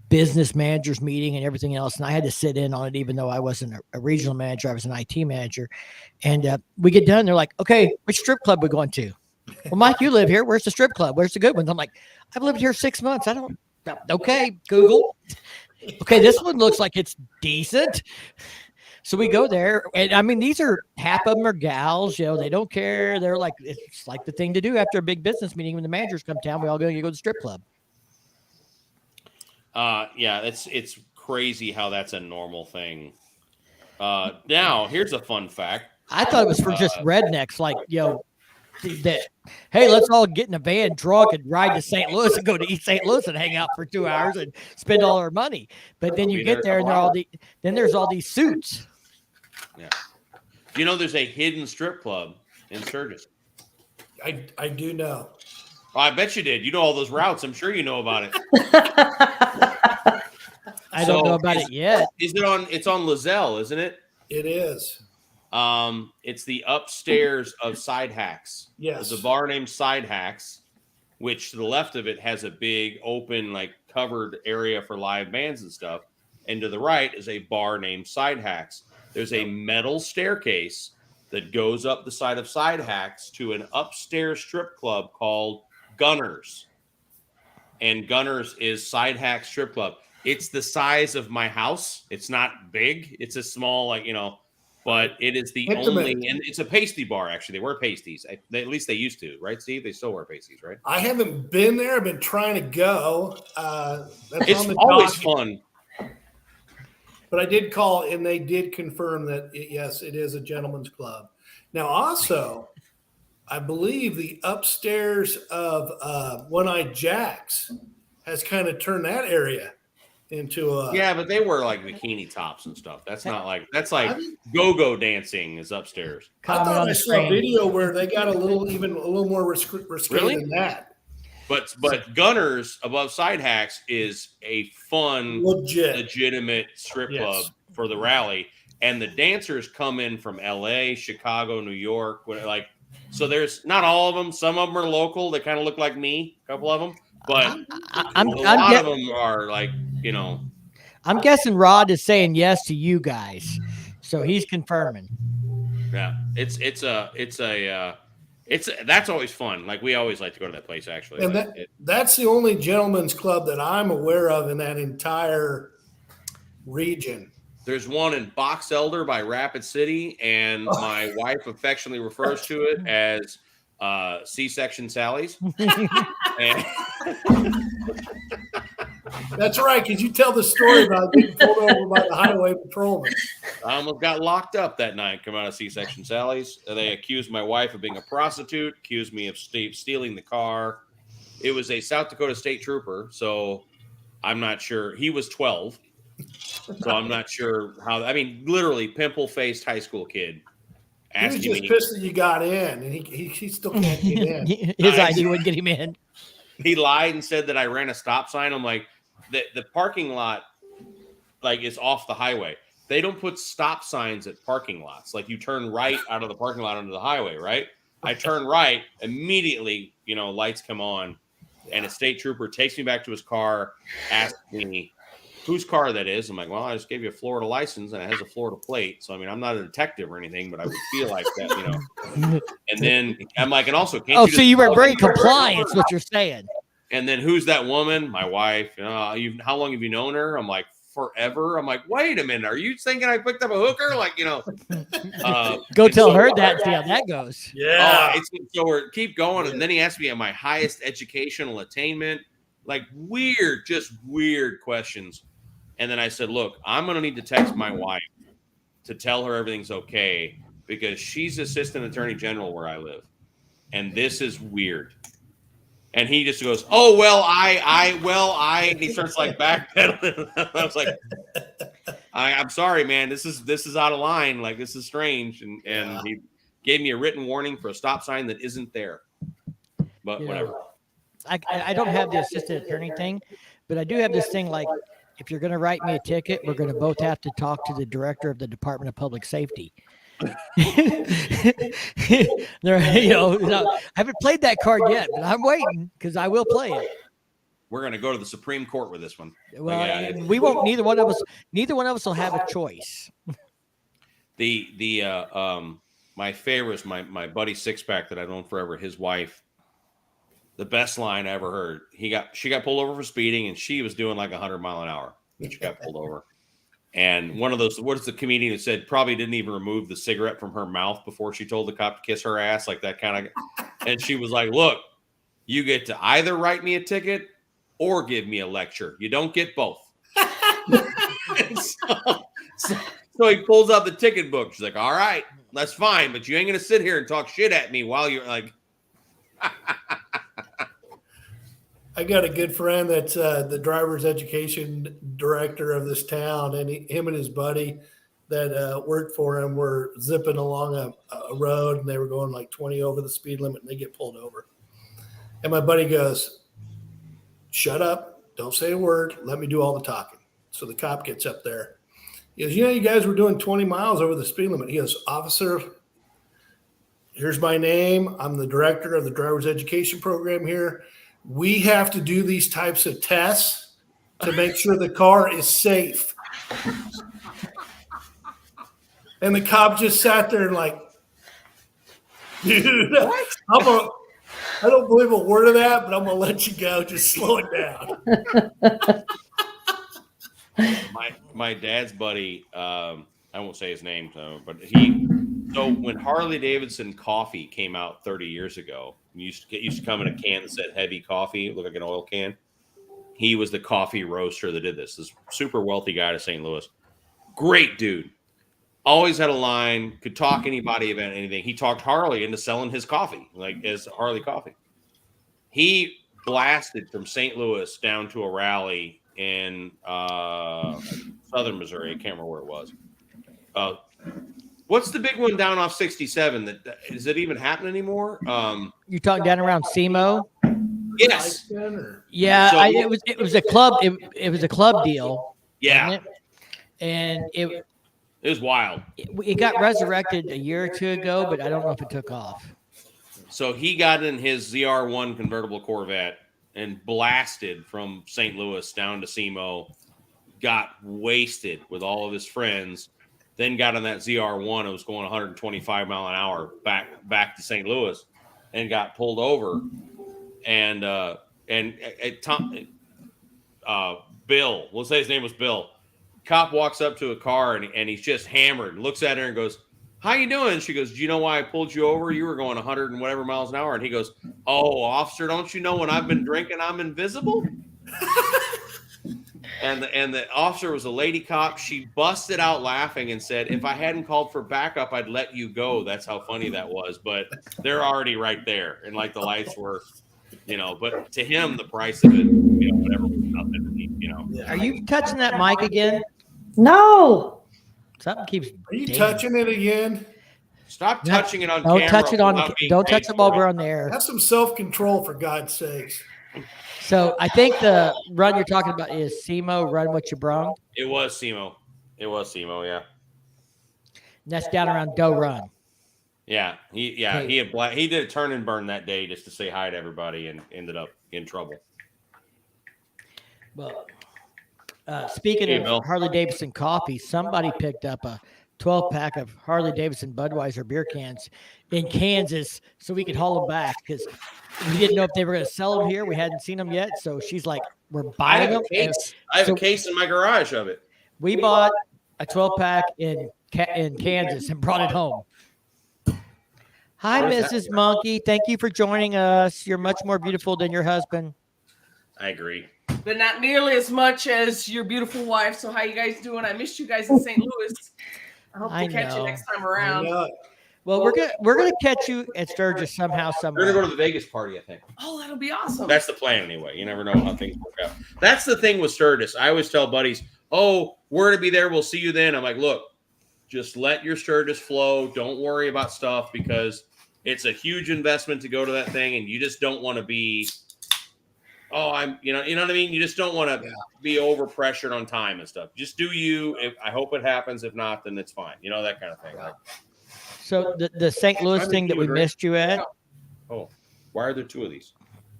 business managers meeting and everything else. And I had to sit in on it, even though I wasn't a regional manager. I was an IT manager. And we get done. They're like, okay, which strip club we going to? Well, Mike, you live here. Where's the strip club? Where's the good ones? I'm like, I've lived here 6 months. Okay, Google. Okay, this one looks like it's decent. So we go there, and I mean, these are half of them are gals. They don't care. They're like, it's like the thing to do after a big business meeting when the managers come down. We all go to the strip club. Yeah, it's crazy how that's a normal thing. Now here's a fun fact. I thought it was for just rednecks, like that. Hey, let's all get in a van, drunk, and ride to St. Louis and go to East St. Louis and hang out for 2 hours and spend all our money. But then you get there and there's all these suits. Yeah, there's a hidden strip club in Sturgis. I do know. Well, I bet you did. You know all those routes. I'm sure you know about it. I don't know about it yet. It's on Lizelle, isn't it? It is. It's the upstairs of Side Hacks. Yes. There's a bar named Side Hacks, which to the left of it has a big open, like covered area for live bands and stuff. And to the right is a bar named Side Hacks. There's a metal staircase that goes up the side of Side Hacks to an upstairs strip club called Gunners. And Gunners is Side Hacks strip club. It's the size of my house. It's not big. It's a small, but it is the only, and it's a pasty bar, actually. They wear pasties. At least they used to, right, Steve? They still wear pasties, right? I haven't been there. I've been trying to go. It's always fun. But I did call, and they did confirm that, yes, it is a gentleman's club. Now, also, I believe the upstairs of One-Eyed Jack's has kind of turned that area into a. Yeah, but they wear like bikini tops and stuff. That's not like I go-go dancing is upstairs. Comment thought on I the saw a screen. video where they got a little more restrained Really? than that. But Gunners above Side Hacks is a fun, legitimate strip club for the rally, and the dancers come in from L.A., Chicago, New York. So there's not all of them. Some of them are local. They kind of look like me. A couple of them, but a lot of them are like, you know. I'm guessing Rod is saying yes to you guys, so he's confirming. Yeah, that's always fun. Like, we always like to go to that place, actually. And that's the only gentleman's club that I'm aware of in that entire region. There's one in Box Elder by Rapid City, and my wife affectionately refers to it as C-section Sally's. That's right, because you tell the story about getting pulled over by the highway patrolman. I almost got locked up that night coming out of C-section Sally's. They accused my wife of being a prostitute, accused me of stealing the car. It was a South Dakota state trooper, so I'm not sure. He was 12, so I'm not sure how. I mean, literally pimple-faced high school kid. He was just pissed that you got in, and he still can't get in. His ID wouldn't get him in. He lied and said that I ran a stop sign. I'm like, the parking lot, like, is off the highway. They don't put stop signs at parking lots. Like, you turn right out of the parking lot onto the highway, right? I turn right, immediately, lights come on, and a state trooper takes me back to his car, asks me whose car that is. I'm like, well, I just gave you a Florida license, and it has a Florida plate. So, I mean, I'm not a detective or anything, but I would feel like that, And then I'm like, and also, can't so you were very compliant, is what you're saying. And then, who's that woman? My wife. How long have you known her? I'm like, forever. I'm like, wait a minute. Are you thinking I picked up a hooker? Like, go tell her that and see how that goes. Yeah. So keep going. And then he asked me at my highest educational attainment, like just weird questions. And then I said, look, I'm going to need to text my wife to tell her everything's okay, because she's assistant attorney general where I live. And this is weird. And he just goes, oh, well, and he starts like backpedaling. I was like, I'm sorry, man. This is out of line. Like, this is strange. And he gave me a written warning for a stop sign that isn't there. But whatever. I don't have the assistant attorney thing, but I do have this thing, like, if you're going to write me a ticket, we're going to both have to talk to the director of the Department of Public Safety. I haven't played that card yet, but I'm waiting, because I will play it. We're going to go to the Supreme Court with this one. Well, we won't. Neither one of us will have a choice. My favorite is my buddy Sixpack that I've known forever. His wife. The best line I ever heard. She got pulled over for speeding, and she was doing like 100 miles an hour when she got pulled over. And one of those, what's the comedian who said probably didn't even remove the cigarette from her mouth before she told the cop to kiss her ass, like that kind of. And she was like, look, you get to either write me a ticket or give me a lecture. You don't get both. So he pulls out the ticket book. She's like, all right, that's fine, but you ain't going to sit here and talk shit at me while you're like. I got a good friend that's the driver's education director of this town, and him and his buddy that worked for him were zipping along a road, and they were going like 20 over the speed limit, and they get pulled over. And my buddy goes, shut up, don't say a word, let me do all the talking. So the cop gets up there. He goes, you guys were doing 20 miles over the speed limit. He goes, officer, here's my name. I'm the director of the driver's education program here. We have to do these types of tests to make sure the car is safe. And the cop just sat there and like, dude, I don't believe a word of that, but I'm going to let you go. Just slow it down. My dad's buddy, I won't say his name, but so when Harley Davidson coffee came out 30 years ago, used to come in a can that said heavy coffee, look like an oil can. He was the coffee roaster that did this. This super wealthy guy to St. Louis. Great dude. Always had a line, could talk anybody about anything. He talked Harley into selling his coffee, like as Harley Coffee. He blasted from St. Louis down to a rally in southern Missouri. I can't remember where it was. What's the big one down off 67? That is it even happening anymore? You talking down around SEMO? Yes. Yeah, So- it was a club. It was a club deal. Yeah. wasn't it? And it was wild. it got resurrected a year or two ago, but I don't know if it took off. So he got in his ZR1 convertible Corvette and blasted from St. Louis down to SEMO, got wasted with all of his friends, then got on that ZR1. It was going 125 mile an hour back to St. Louis and got pulled over. And Bill, we'll say his name was Bill. Cop walks up to a car and he's just hammered, looks at her and goes, "How you doing?" She goes, "Do you know why I pulled you over? You were going 100 and whatever miles an hour." And he goes, "Oh, officer, don't you know when I've been drinking, I'm invisible?" and the officer was a lady cop. She busted out laughing and said, "If I hadn't called for backup, I'd let you go." That's how funny that was. But they're already right there. And like the lights were, but to him, the price of it, whatever was nothing, Yeah. Are you touching that mic again? No. Something keeps. Are you dinging. touching it again? Stop touching it on Don't camera. touch it on. without being Don't paid touch it for while we're on the air. Have some self-control, for God's sakes. So I think the run you're talking about is SEMO. Run what you brung. It was SEMO. Yeah. And that's down around Doe Run. Yeah, he did a turn and burn that day just to say hi to everybody and ended up in trouble. Well, speaking Hey, of Bill. Harley Davidson coffee, somebody picked up a 12-pack of Harley Davidson Budweiser beer cans in Kansas so we could haul them back because we didn't know if they were going to sell them here. We hadn't seen them yet. So she's like, we're I buying have them. a case. I have a case in my garage of it. We bought a 12-pack in Kansas and brought it home. Hi, Where's that? Mrs. Monkey. Thank you for joining us. You're much more beautiful than your husband. I agree. But not nearly as much as your beautiful wife. So how you guys doing? I missed you guys in St. Louis. I hope I to catch know. you next time I around. know. Well, we're gonna catch you at Sturgis somehow, We're somewhere. gonna go to the Vegas party, I think. Oh, that'll be awesome. That's the plan anyway. You never know how things work out. That's the thing with Sturgis. I always tell buddies, "Oh, we're to be there. We'll see you then." I'm like, look, just let your Sturgis flow. Don't worry about stuff because it's a huge investment to go to that thing, and you just don't want to be. Oh, you know what I mean? You just don't want to be over pressured on time and stuff. Just do you. I hope it happens. If not, then it's fine. That kind of thing. Like, So the St. Louis I'm thing that we agree. missed you at. oh, why are there two of these?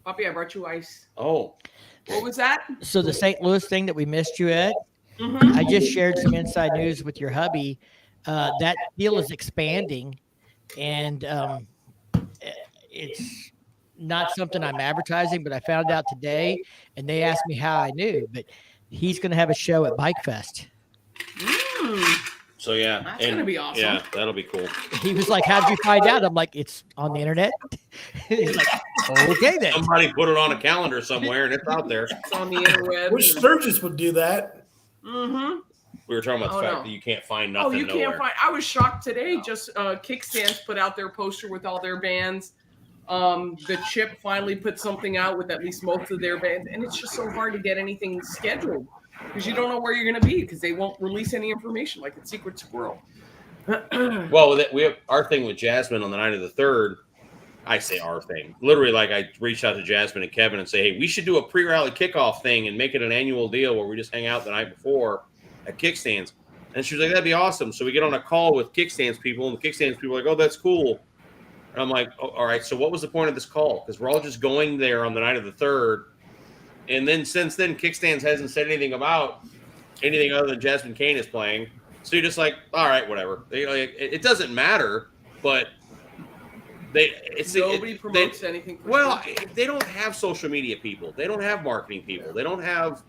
Poppy, I brought you ice. Oh, What was that? So the St. Louis thing that we missed you at. Mm-hmm. I just shared some inside news with your hubby. That deal is expanding, and it's not something I'm advertising, but I found out today, and they asked me how I knew. But he's going to have a show at Bike Fest. so yeah, That's gonna be awesome. Yeah, that'll be cool. He was like, "How did you find out?" I'm like, "It's on the internet." He's like, "Okay then." Somebody put it on a calendar somewhere, and it's out there. It's on the interweb. Wish Sturgis would do that. Mm-hmm. We were talking about the Oh, fact no. that you can't find Oh, nothing. you nowhere. can't find. I was shocked today. Just Kickstands put out their poster with all their bands. The Chip finally put something out with at least most of their bands, and it's just so hard to get anything scheduled because you don't know where you're going to be because they won't release any information like it's Secret Squirrel. Well, we have our thing with Jasmine on the night of the 3rd. I say our thing. Literally, like I reached out to Jasmine and Kevin and say, hey, we should do a pre-rally kickoff thing and make it an annual deal where we just hang out the night before at Kickstands. And she was like, that'd be awesome. So we get on a call with Kickstands people, and the Kickstands people are like, oh, that's cool. And I'm like, oh, all right, so what was the point of this call? Because we're all just going there on the night of the 3rd. And then since then, Kickstands hasn't said anything about anything other than Jasmine Kane is playing. So you're just like, all right, whatever. It doesn't matter, but Nobody promotes anything. Well, they don't have social media people. They don't have marketing people. They don't have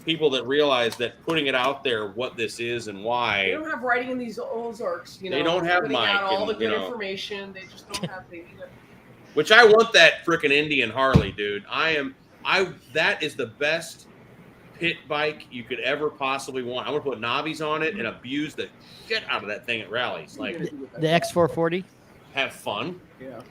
people that realize that putting it out there, what this is and why. They don't have writing in these Ozarks. They don't have putting Mike out all the and, good information. They just don't have. They need Which I want that freaking Indian Harley, dude. That is the best pit bike you could ever possibly want. I want to put knobbies on it and abuse the shit out of that thing at rallies. Like The X440. have fun. Yeah.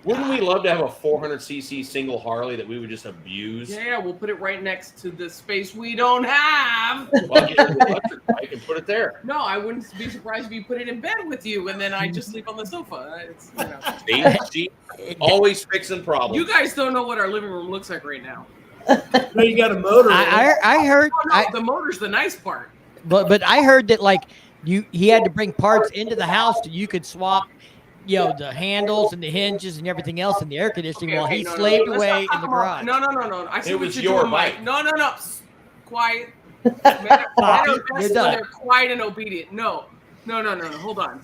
Wouldn't we love to have a 400cc single Harley that we would just abuse? Yeah, we'll put it right next to the space we don't have. Well, get an electric bike and put it there. No, I wouldn't be surprised if you put it in bed with you and then I just sleep on the sofa. It's, you know. See, always fixing problems. You guys don't know what our living room looks like right now. No, you got a motor. I heard, Oh, no, the motor's the nice part. but I heard that like he had to bring parts into the house that you could swap, you know, the handles and the hinges and everything else in the air conditioning while he slaved Let's away not in the talk about- garage. No. I see It what was you're your doing, bike. Mike. No. Quiet. Men are You're best when done. they're quiet and obedient. No. Hold on.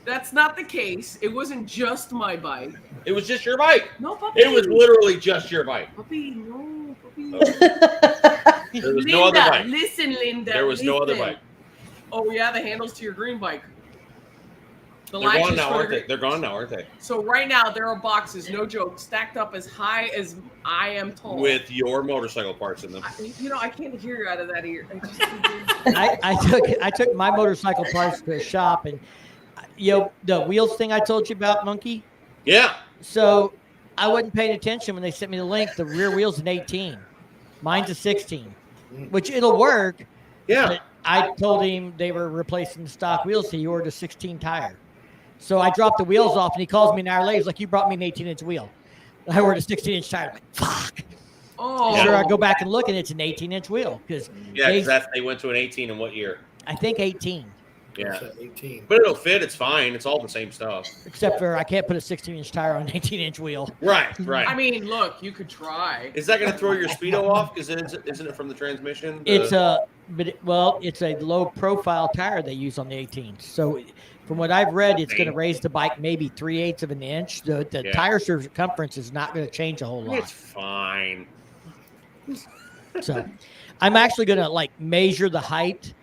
That's not the case. It wasn't just my bike. It was just your bike. No, puppy. It was literally just your bike. Puppy, no, puppy. There was no other bike. Listen, Linda. There was no other listen. bike. Oh, yeah, the handles to your green bike. The They're gone latches now, for aren't the they? They're gone now, aren't they? So right now there are boxes, no joke, stacked up as high as I am tall. With your motorcycle parts in them. I can't hear you out of that ear. I took my motorcycle parts to a shop, and the wheels thing I told you about, Monkey. Yeah. So I wasn't paying attention when they sent me the link. The rear wheel's an 18, mine's a 16, which it'll work. Yeah. But I told him they were replacing the stock wheels, so he ordered a 16 tire. So I dropped the wheels off, and he calls me an hour later. He's like, "You brought me an 18-inch wheel." I ordered a 16-inch tire. I'm like, "Fuck." Oh. Sure, I go back and look, and it's an 18-inch wheel because Yeah, because they went to an 18 in what year? I think 18. Yeah. 18. But it'll fit. It's fine. It's all the same stuff. Except for I can't put a 16-inch tire on an 18-inch wheel. Right. I mean, look, you could try. Is that going to throw your speedo off? Because isn't it from the transmission? It's a low-profile tire they use on the 18s. So, from what I've read, it's going to raise the bike maybe 3/8 of an inch. The tire circumference is not going to change a whole lot. It's fine. So, I'm actually going to measure the height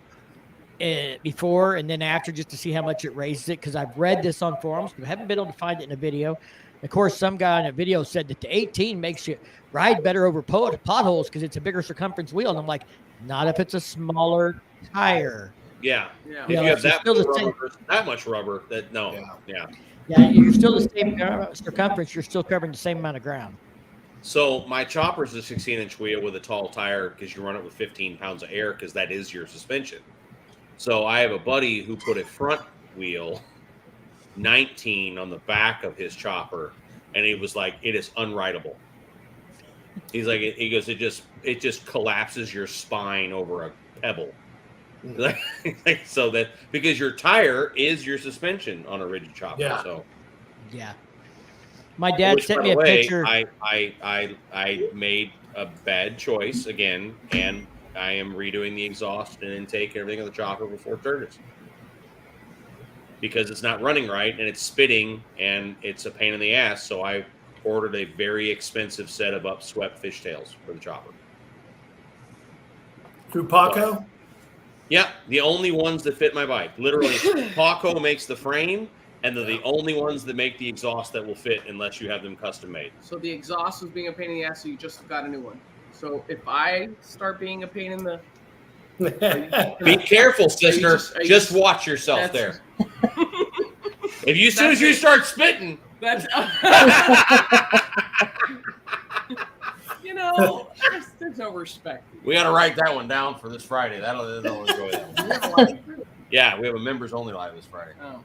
before and then after just to see how much it raises it, because I've read this on forums, but I haven't been able to find it in a video. Of course, some guy in a video said that the 18 makes you ride better over potholes because it's a bigger circumference wheel. And I'm like, not if it's a smaller tire. Yeah. Yeah. If you have that still much the same. rubber versus that much rubber, no. Yeah. Yeah, you're still the same circumference. You're still covering the same amount of ground. So my chopper's a 16-inch wheel with a tall tire because you run it with 15 pounds of air because that is your suspension. So I have a buddy who put a front wheel 19 on the back of his chopper, and he was like, it is unrideable. He's like, he goes, it just collapses your spine over a pebble. So that because your tire is your suspension on a rigid chopper. Yeah. So yeah. My dad sent me a picture. I made a bad choice again, and I am redoing the exhaust and intake and everything on the chopper before Sturgis. Because it's not running right and it's spitting and it's a pain in the ass. So I ordered a very expensive set of upswept fishtails for the chopper. Through Paco? Yeah, the only ones that fit my bike. Literally, Paco makes the frame, and they're the only ones that make the exhaust that will fit unless you have them custom made. So the exhaust was being a pain in the ass, so you just got a new one. So if I start being a pain in the... Be careful, sister. are you Just watch yourself there. If you, as soon as you start spitting... That's... there's no respect. We got to write that one down for this Friday. That'll enjoy that one. Yeah, we have a members only live this Friday. Oh.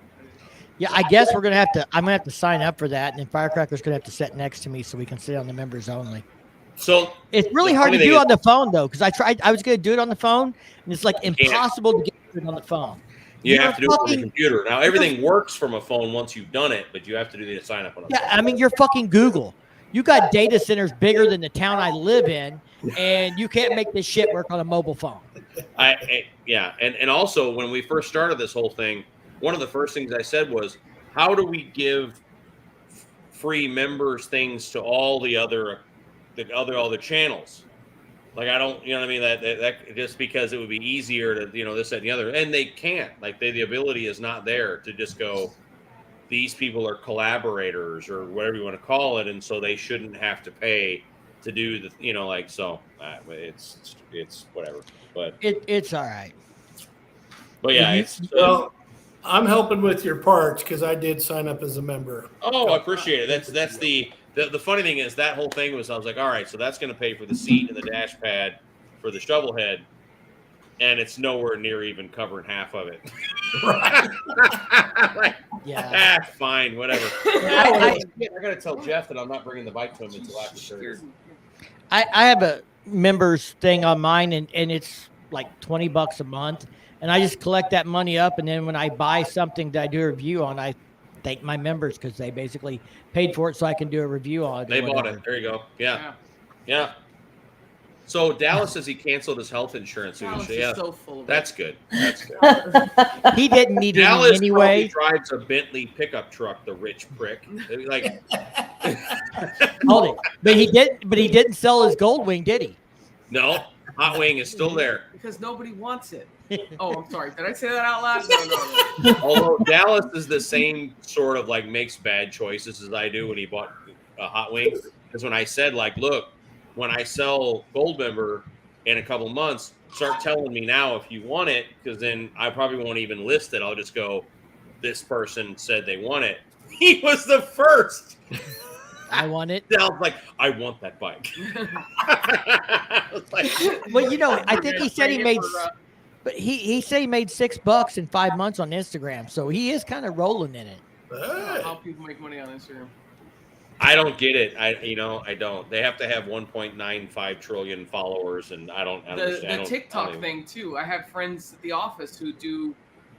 Yeah, I guess I'm gonna have to sign up for that, and then Firecracker's gonna have to sit next to me so we can sit on the members only. So it's really hard to do on the phone though, because I was gonna do it on the phone, and it's impossible to get it on the phone. You have to do it on the computer. Now everything works from a phone once you've done it, but you have to do the sign up on a phone. Yeah, I mean you're fucking Google. You got data centers bigger than the town I live in, and you can't make this shit work on a mobile phone. And also when we first started this whole thing, one of the first things I said was, how do we give free members things to all the other channels? Like, I don't, you know what I mean? That just because it would be easier to, this, that, and the other, and they can't. Like, the ability is not there to just go, these people are collaborators or whatever you want to call it, and so they shouldn't have to pay to do the, it's whatever. But It's all right. yeah, You- it's Well, I'm helping with your parts because I did sign up as a member. I appreciate it. That's the funny thing is that whole thing was I was like, all right, so that's going to pay for the seat and the dash pad for the shovel head, and it's nowhere near even covering half of it. Like, Yeah. fine, whatever. I got to tell Jeff that I'm not bringing the bike to him until after Sturgis. I have a members thing on mine, and it's like $20 a month, and I just collect that money up, and then when I buy something that I do a review on, I thank my members because they basically paid for it, so I can do a review on it. They bought it. There you go. Yeah. So Dallas says he canceled his health insurance. Dallas is Yeah, so full of that's good. That's good. He didn't need it Dallas anyway. probably drives a Bentley pickup truck. The rich prick. Like, Hold it, but he didn't sell his Gold Wing, did he? no, Hot Wing is still there. because nobody wants it. Oh, I'm sorry. Did I say that out loud? No. Although Dallas is the same sort of like makes bad choices as I do when he bought a Hot Wing. Because when I said like, look, when I sell Gold Member in a couple months, start telling me now if you want it, because then I probably won't even list it. I'll just go, this person said they want it. He was the first. I want it. I was like, I want that bike. I was like, Well, I think he said he made, but he said he made $6 in 5 months on Instagram, so he is kind of rolling in it. How people make money on Instagram. I don't get it. I don't. They have to have 1.95 trillion followers, and I don't understand. The TikTok thing too. I have friends at the office who do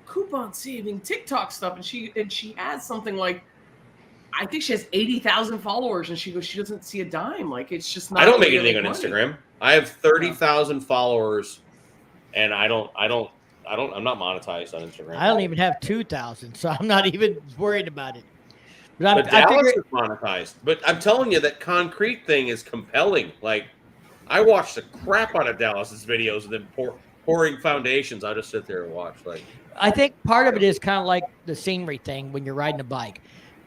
coupon saving TikTok stuff, and she has something like, I think she has 80,000 followers, and she goes, she doesn't see a dime. Like, it's just not. I don't make anything on money. Instagram. I have 30,000 followers, and I'm not monetized on Instagram. I don't even have 2,000, so I'm not even worried about it. But But Dallas is monetized. But I'm telling you, that concrete thing is compelling. Like, I watch the crap out of Dallas's videos and then pouring foundations. I just sit there and watch. Like, I think part of it is kind of like the scenery thing when you're riding a bike.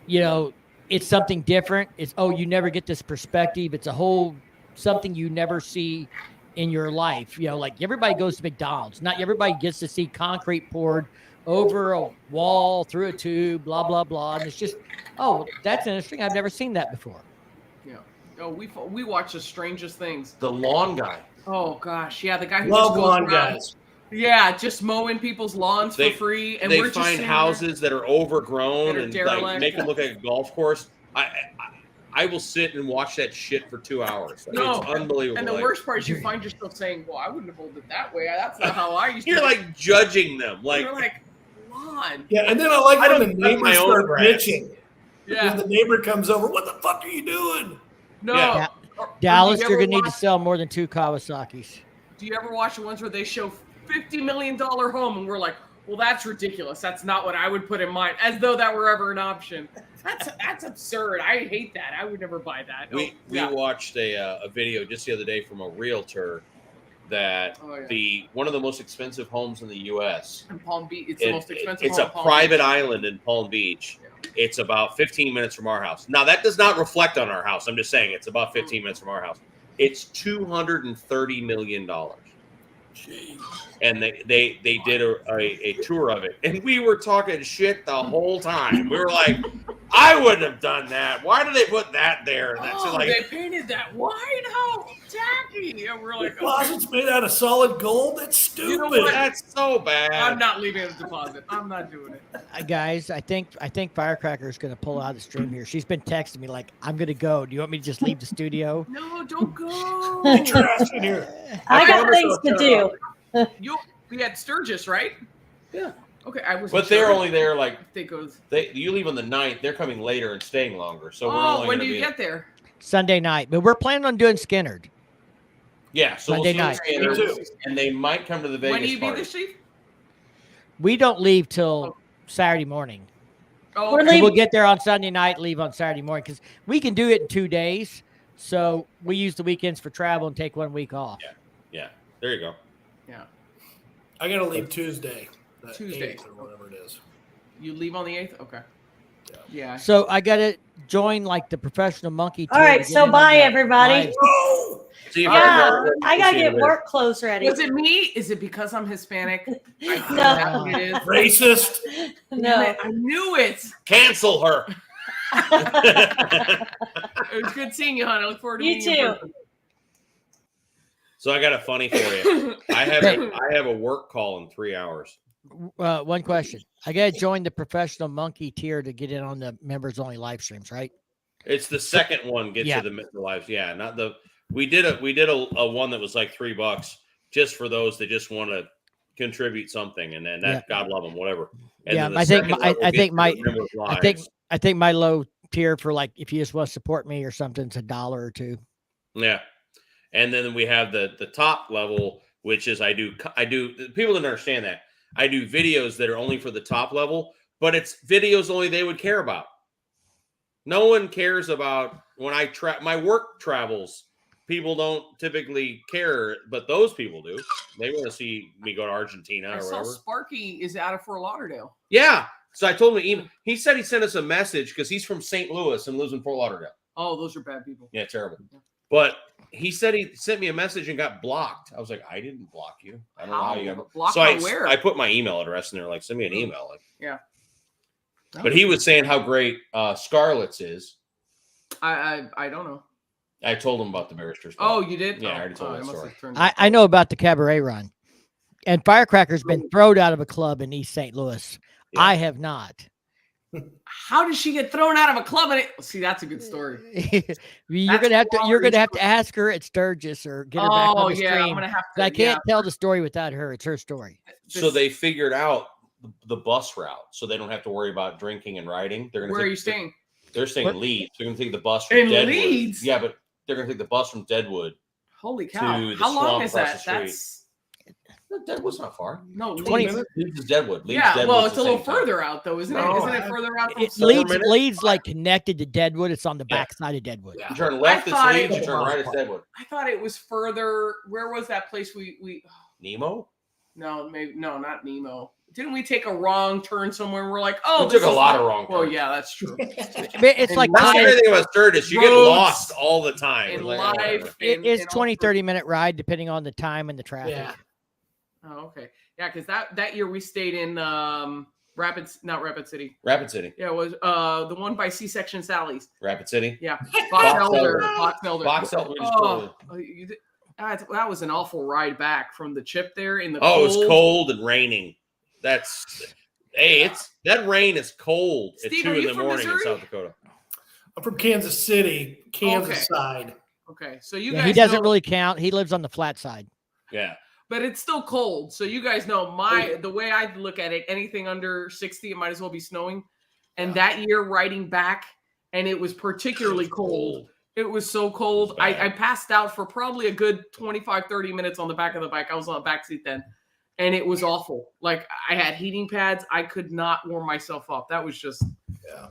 It's something different. It's, you never get this perspective. It's a whole something you never see in your life. Like everybody goes to McDonald's. Not everybody gets to see concrete poured over a wall, through a tube, blah, blah, blah. And it's just, that's interesting. I've never seen that before. Yeah. Oh, we watch the strangest things. the lawn guy. Oh gosh, yeah, the guy who Love just goes lawn around, guys. Yeah, just mowing people's lawns They- for free, and They we're just find sitting houses that are overgrown that are and like derelict. make it look like a golf course. I will sit and watch that shit for 2 hours. Like, No, it's unbelievable. there. And the Like, worst part is you find yourself saying, "Well, I wouldn't have rolled it that way. That's not how I used to." you're like judging them. Like, you're like, lawn. Yeah, and then I like I when don't the cut neighbors my own start grass. bitching. Yeah. When the neighbor comes over, what the fuck are you doing? No. Yeah. Dallas, you you're ever going to need to watch- sell more than 2 Kawasaki's. Do you ever watch the ones where they show $50 million home and we're like, well, that's ridiculous. That's not what I would put in mind, as though that were ever an option. That's absurd. I hate that. I would never buy that. we watched a video just the other day from a realtor that one of the most expensive homes in the U.S. in Palm Beach. It's the most expensive. It's home a in Palm private Beach. island in Palm Beach. It's about 15 minutes from our house. Now that does not reflect on our house. I'm just saying it's about 15 minutes from our house. It's $230 million. And they did a tour of it, and we were talking shit the whole time. We were like, I wouldn't have done that. Why did they put that there? And that's like, they painted that white. How tacky! Yeah, we're The like, closet's made out of solid gold. That's stupid. You know what? that's so bad. I'm not leaving a deposit. I'm not doing it. Guys, I think Firecracker is going to pull out of the stream here. She's been texting me like, I'm going to go. Do you want me to just leave the studio? No, don't go. Get your ass in here. I got things to do. You be at Sturgis, right? Yeah. Okay, I was. But they're only there like They goes. you leave on the 9th. They're coming later and staying longer. So we're only When gonna do you be get there? Sunday night. But we're planning on doing Skinnerd. Yeah, so Monday we'll night. see Me too. and they might come to the Vegas When do you be party. there, Steve? We don't leave till Saturday morning. Oh, We're okay. So leaving- we'll get there on Sunday night, leave on Saturday morning because we can do it in 2 days. So we use the weekends for travel and take 1 week off. Yeah, there you go. Yeah. I gotta leave Tuesday. the Tuesday. 8th or whatever it is. You leave on the 8th? Okay. Yeah. So I got to join like the professional monkey. All tier right, to get so in on bye, the everybody. live- See if Yeah, I gotta see get it. work clothes ready. Was it me? Is it because I'm Hispanic? I feel No. that's what it is. Racist. Damn No. it, I knew it. Cancel her. It was good seeing you, hon. I look forward to You meeting you. in too. person. So I got a funny for you. I have a work call in 3 hours. One question. I got to join the professional monkey tier to get in on the members only live streams, right? It's the second one gets Yeah. you the lives. Yeah, not the. We did a one that was like $3 just for those that just want to contribute something, and then that Yeah. God love them, whatever. And Yeah, then the I think second my- one will I get think you my- the members lives. I think my low tier for like if you just want to support me or something, it's $1 or $2. Yeah. And then we have the top level, which is I do people don't understand that. I do videos that are only for the top level, but it's videos only they would care about. No one cares about when I my work travels. People don't typically care, but those people do. They want to see me go to Argentina I or saw whatever. Sparky is out of Fort Lauderdale. Yeah. So I told him, he said he sent us a message because he's from St. Louis and lives in Fort Lauderdale. Oh, those are bad people. Yeah, terrible. But he said he sent me a message and got blocked. I was like, I didn't block you. I don't know how you got blocked. So Where? I put my email address in there, like, send me an email. Like, Yeah. But he was saying how great Scarlett's is. I don't know. I told him about the barristers. Oh, you did? Yeah, Oh, I already told I that must story. have turned I know about the cabaret run, and Firecracker's been thrown out of a club in East St. Louis. Yeah. I have not. How did she get thrown out of a club? And see, that's a good story. You're gonna have to ask her at Sturgis or get her back on the yeah, stream. I'm gonna have to. I can't tell the story without her. It's her story. So they figured out the bus route, so they don't have to worry about drinking and riding. They're gonna. Where are you staying? They're staying in Leeds. They're gonna take the bus from In Deadwood. Leeds? Yeah, but they're gonna take the bus from Deadwood. Holy cow! To the How long swamp is across that? the street. That's Deadwood's not far. no 20 Leeds. Leeds is Deadwood. Leeds, Yeah, Deadwood's well, it's the a little same time. further out, though, isn't it? No, Isn't it further out? From Leeds like connected to Deadwood. It's on the Yeah. backside of Deadwood. Yeah. You turn left, it's thought Leeds. it You turn was- right, it's Deadwood. I thought it was further. Where was that place? We Nemo? no, maybe no, not Nemo. Didn't we take a wrong turn somewhere? And we're like, oh, We this took a is lot like- of wrong Well, turns. yeah, that's true. It's like And That's the 20 great thing about Sturgis. You get roads lost all the time. in It's like, oh, whatever. life. it's and 20, also- 30-minute ride depending on the time and the traffic. Yeah. Oh, okay. Yeah, because that year we stayed in not Rapid City. Rapid City. Yeah, it was the one by C-section Sally's. Rapid City. Yeah, Box Box Elder. Elder. Box Elder. Box Elder, we just Oh, that was an awful ride back from the chip there in the Oh, it cold. was cold and raining. That rain is cold Steve, at are 2 you in the from morning in Missouri? South Dakota. I'm from Kansas City, Kansas Okay. side. Okay, so you Yeah, guys he doesn't know, really count. He lives on the flat side. Yeah. but it's still cold. So you guys know the way I look at it, anything under 60, it might as well be snowing. And that year riding back, and it was particularly cold. It was so cold. I passed out for probably a good 25, 30 minutes on the back of the bike. I was on the back seat then. And it was awful. Like I had heating pads. I could not warm myself up. That was just,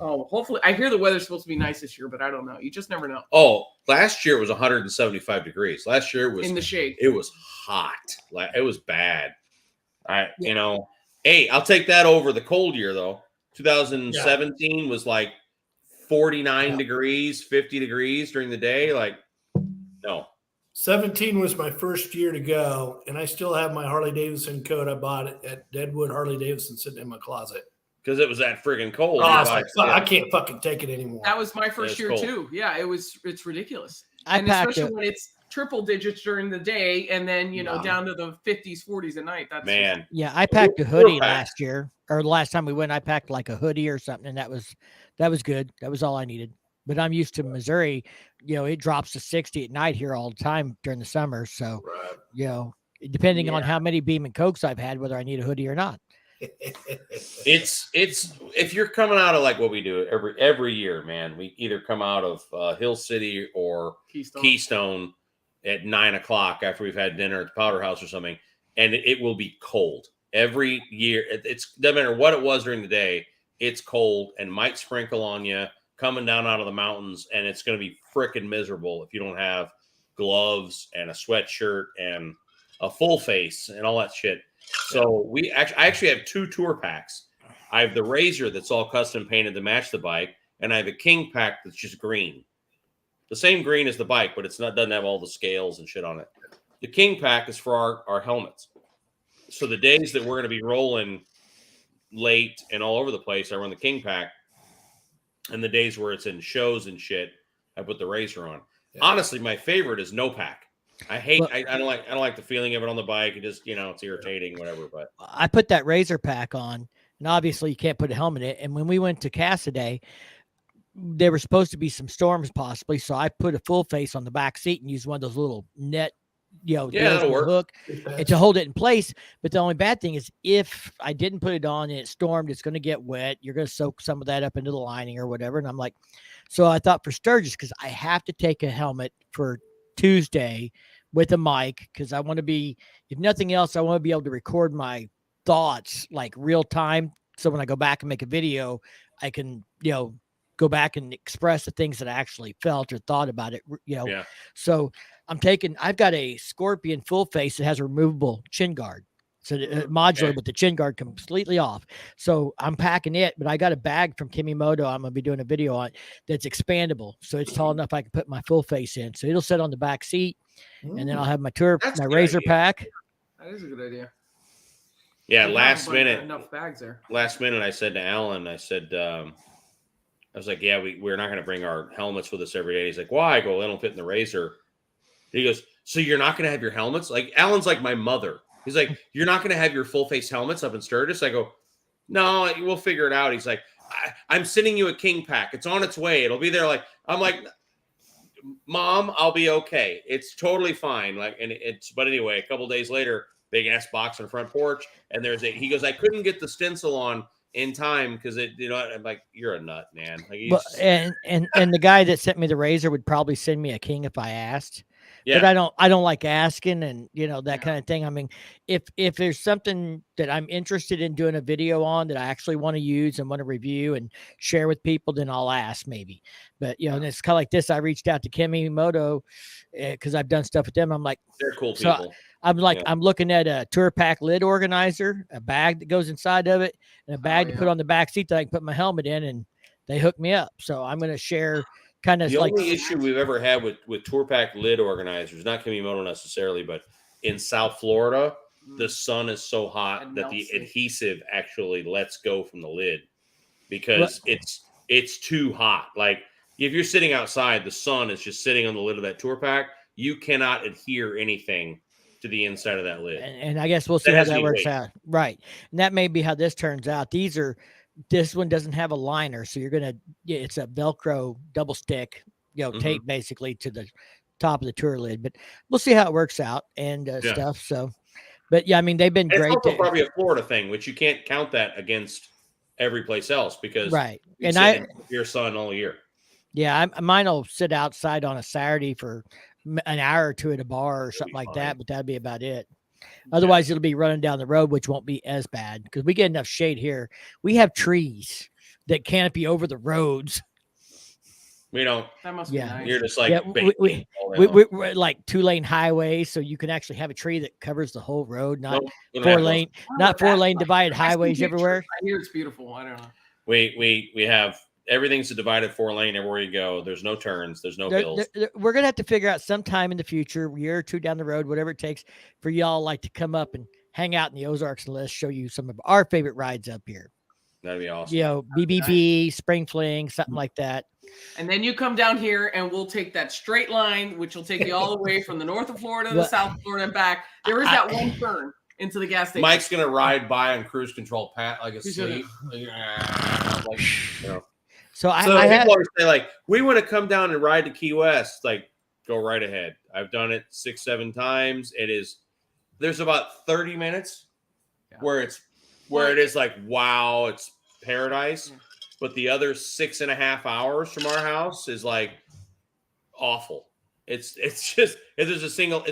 hopefully. I hear the weather's supposed to be nice this year, but I don't know. You just never know. Oh, last year it was 175 degrees. Last year it was In the shade. It was hot. Like it was bad. Hey, I'll take that over the cold year though. 2017 was like 49 degrees, 50 degrees during the day. Like, no. 17 was my first year to go, and I still have my Harley Davidson coat I bought at Deadwood Harley Davidson sitting in my closet. Because it was that friggin' cold. Oh, I was like, fuck, I can't fucking take it anymore. That was my first It's year cold. too. Yeah, it's ridiculous. I And packed especially it. when it's triple digits during the day and then, down to the 50s, 40s at night. That's Man. Yeah, I packed a hoodie packed. last year, or the last time we went. I packed like a hoodie or something, and that was good. That was all I needed. But I'm used to Missouri. It drops to 60 at night here all the time during the summer. So, depending on how many Beam and Cokes I've had, whether I need a hoodie or not. It's if you're coming out of like what we do every year, man, we either come out of Hill City or Keystone at 9 o'clock after we've had dinner at the Powder House or something, and it will be cold every year. It's doesn't matter what it was during the day, it's cold and might sprinkle on you coming down out of the mountains, and it's going to be freaking miserable if you don't have gloves and a sweatshirt and a full face and all that shit. So I actually have 2 tour packs. I have the Razor that's all custom painted to match the bike, and I have a King Pack that's just green. The same green as the bike, but doesn't have all the scales and shit on it. The King Pack is for our helmets. So the days that we're going to be rolling late and all over the place, I run the King Pack. And the days where it's in shows and shit, I put the Razor on. Yeah. Honestly, my favorite is no pack. I hate. I don't like the feeling of it on the bike. It just it's irritating, whatever. But I put that Razor pack on, and obviously you can't put a helmet in it. And when we went to Cassaday, there were supposed to be some storms possibly, so I put a full face on the back seat and used one of those little net, that'll work. Hook and to hold it in place. But the only bad thing is if I didn't put it on and it stormed, it's going to get wet. You're going to soak some of that up into the lining or whatever. And I'm like, so I thought for Sturgis, because I have to take a helmet for Tuesday with a mic, because I want to be, if nothing else, I want to be able to record my thoughts like real time. So when I go back and make a video, I can, go back and express the things that I actually felt or thought about it, So I've got a Scorpion full face that has a removable chin guard. So modular, but the chin guard completely off. So I'm packing it, but I got a bag from Kimimoto I'm going to be doing a video on that's expandable. So it's tall enough I can put my full face in. So it'll sit on the back seat, and then I'll have my Razor pack. That is a good idea. Yeah, last minute. Enough bags there. Last minute, I said to Alan, I was like, yeah, we're not going to bring our helmets with us every day. He's like, why? I go, they don't fit in the Razor. He goes, so you're not going to have your helmets? Like, Alan's like my mother. He's like, you're not going to have your full face helmets up in Sturgis? I go, no, we'll figure it out. He's like, I'm sending you a King Pack. It's on its way. It'll be there. Like, I'm like, Mom, I'll be okay. It's totally fine. Like, but anyway, a couple days later, big ass box on the front porch. And he goes, I couldn't get the stencil on in time because I'm like, you're a nut, man. Like, and the guy that sent me the Razor would probably send me a King if I asked. Yeah. But I don't like asking and that kind of thing. I mean, if there's something that I'm interested in doing a video on that I actually want to use and want to review and share with people, then I'll ask maybe. But and it's kind of like this. I reached out to Kimimoto because I've done stuff with them. I'm like, they're cool people. So I'm looking at a tour pack lid organizer, a bag that goes inside of it, and a bag to put on the back seat that I can put my helmet in, and they hooked me up. So I'm going to share. Kind of the only issue we've ever had with tour pack lid organizers, not Kimimoto necessarily, but in South Florida, the sun is so hot that the adhesive actually lets go from the lid because it's too hot. Like if you're sitting outside, the sun is just sitting on the lid of that tour pack. You cannot adhere anything to the inside of that lid. And I guess we'll see how that works out. Right. And that may be how this turns out. This one doesn't have a liner, so it's a Velcro double stick, tape basically to the top of the tour lid. But we'll see how it works out and stuff. So, but yeah, I mean, they've been great. It's also probably a Florida thing, which you can't count that against every place else because and your sun all year. Yeah, mine will sit outside on a Saturday for an hour or two at a bar or something like that, but that'd be about it. Otherwise, it'll be running down the road, which won't be as bad because we get enough shade here. We have trees that canopy over the roads. We don't. That must be nice. You're just like we're like 2-lane highways, so you can actually have a tree that covers the whole road, not 4-lane, not 4-lane divided highways everywhere. I hear it's beautiful. I don't know. We have. Everything's a divided 4-lane everywhere you go. There's no turns. There's no hills. We're going to have to figure out sometime in the future, a year or two down the road, whatever it takes for y'all like to come up and hang out in the Ozarks and let's show you some of our favorite rides up here. That'd be awesome. BBB, Spring Fling, something like that. And then you come down here and we'll take that straight line, which will take you all the way from the north of Florida to the south of Florida and back. There is that one turn into the gas station. Mike's going to ride by on cruise control, Pat, like a sleep. So people always say, like, we want to come down and ride to Key West. Like, go right ahead. I've done it 6-7 times. There's about 30 minutes where it is like, wow, it's paradise. Yeah. But the other 6.5 hours from our house is like awful. It's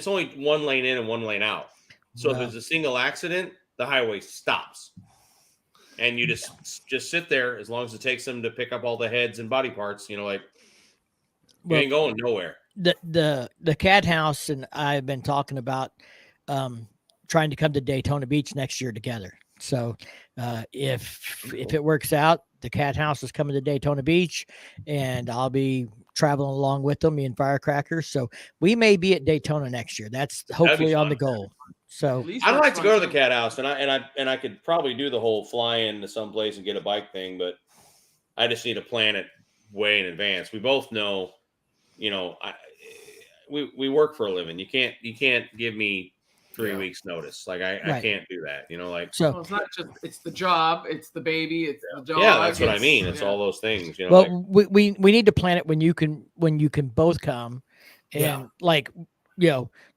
only 1 lane in and 1 lane out. So if there's a single accident, the highway stops. And you just sit there as long as it takes them to pick up all the heads and body parts, you ain't going nowhere. The Cat House and I have been talking about trying to come to Daytona Beach next year together. So if it works out, the Cat House is coming to Daytona Beach, and I'll be traveling along with them, me and Firecrackers. So we may be at Daytona next year. That's hopefully on the goal. So At least I'd that's like to fun go to the too. Cat House, and I could probably do the whole fly in to someplace and get a bike thing, but I just need to plan it way in advance. We both know, we work for a living. You can't give me 3 weeks notice. Like I Right. can't do that. so Well, it's not just it's the job, it's the baby, it's the dog. Yeah, that's what I mean. It's all those things. well, we need to plan it when you can both come, and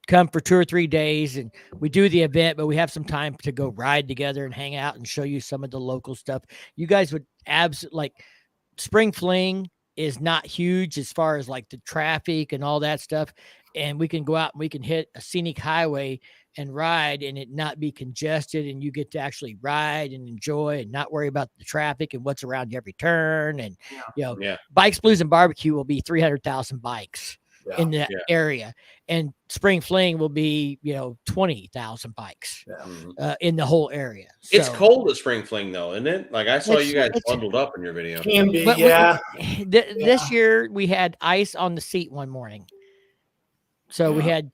come for 2 or 3 days, and we do the event, but we have some time to go ride together and hang out and show you some of the local stuff. You guys would absolutely Spring Fling is not huge as far as like the traffic and all that stuff. And we can go out and we can hit a scenic highway and ride and it not be congested. And you get to actually ride and enjoy and not worry about the traffic and what's around every turn. And, Bikes, Blues, and Barbecue will be 300,000 bikes in that area. And Spring Fling will be, 20,000 bikes in the whole area. So, it's cold at Spring Fling though, isn't it? Like I saw you guys bundled up in your video. Can be, but this year we had ice on the seat one morning. So we had,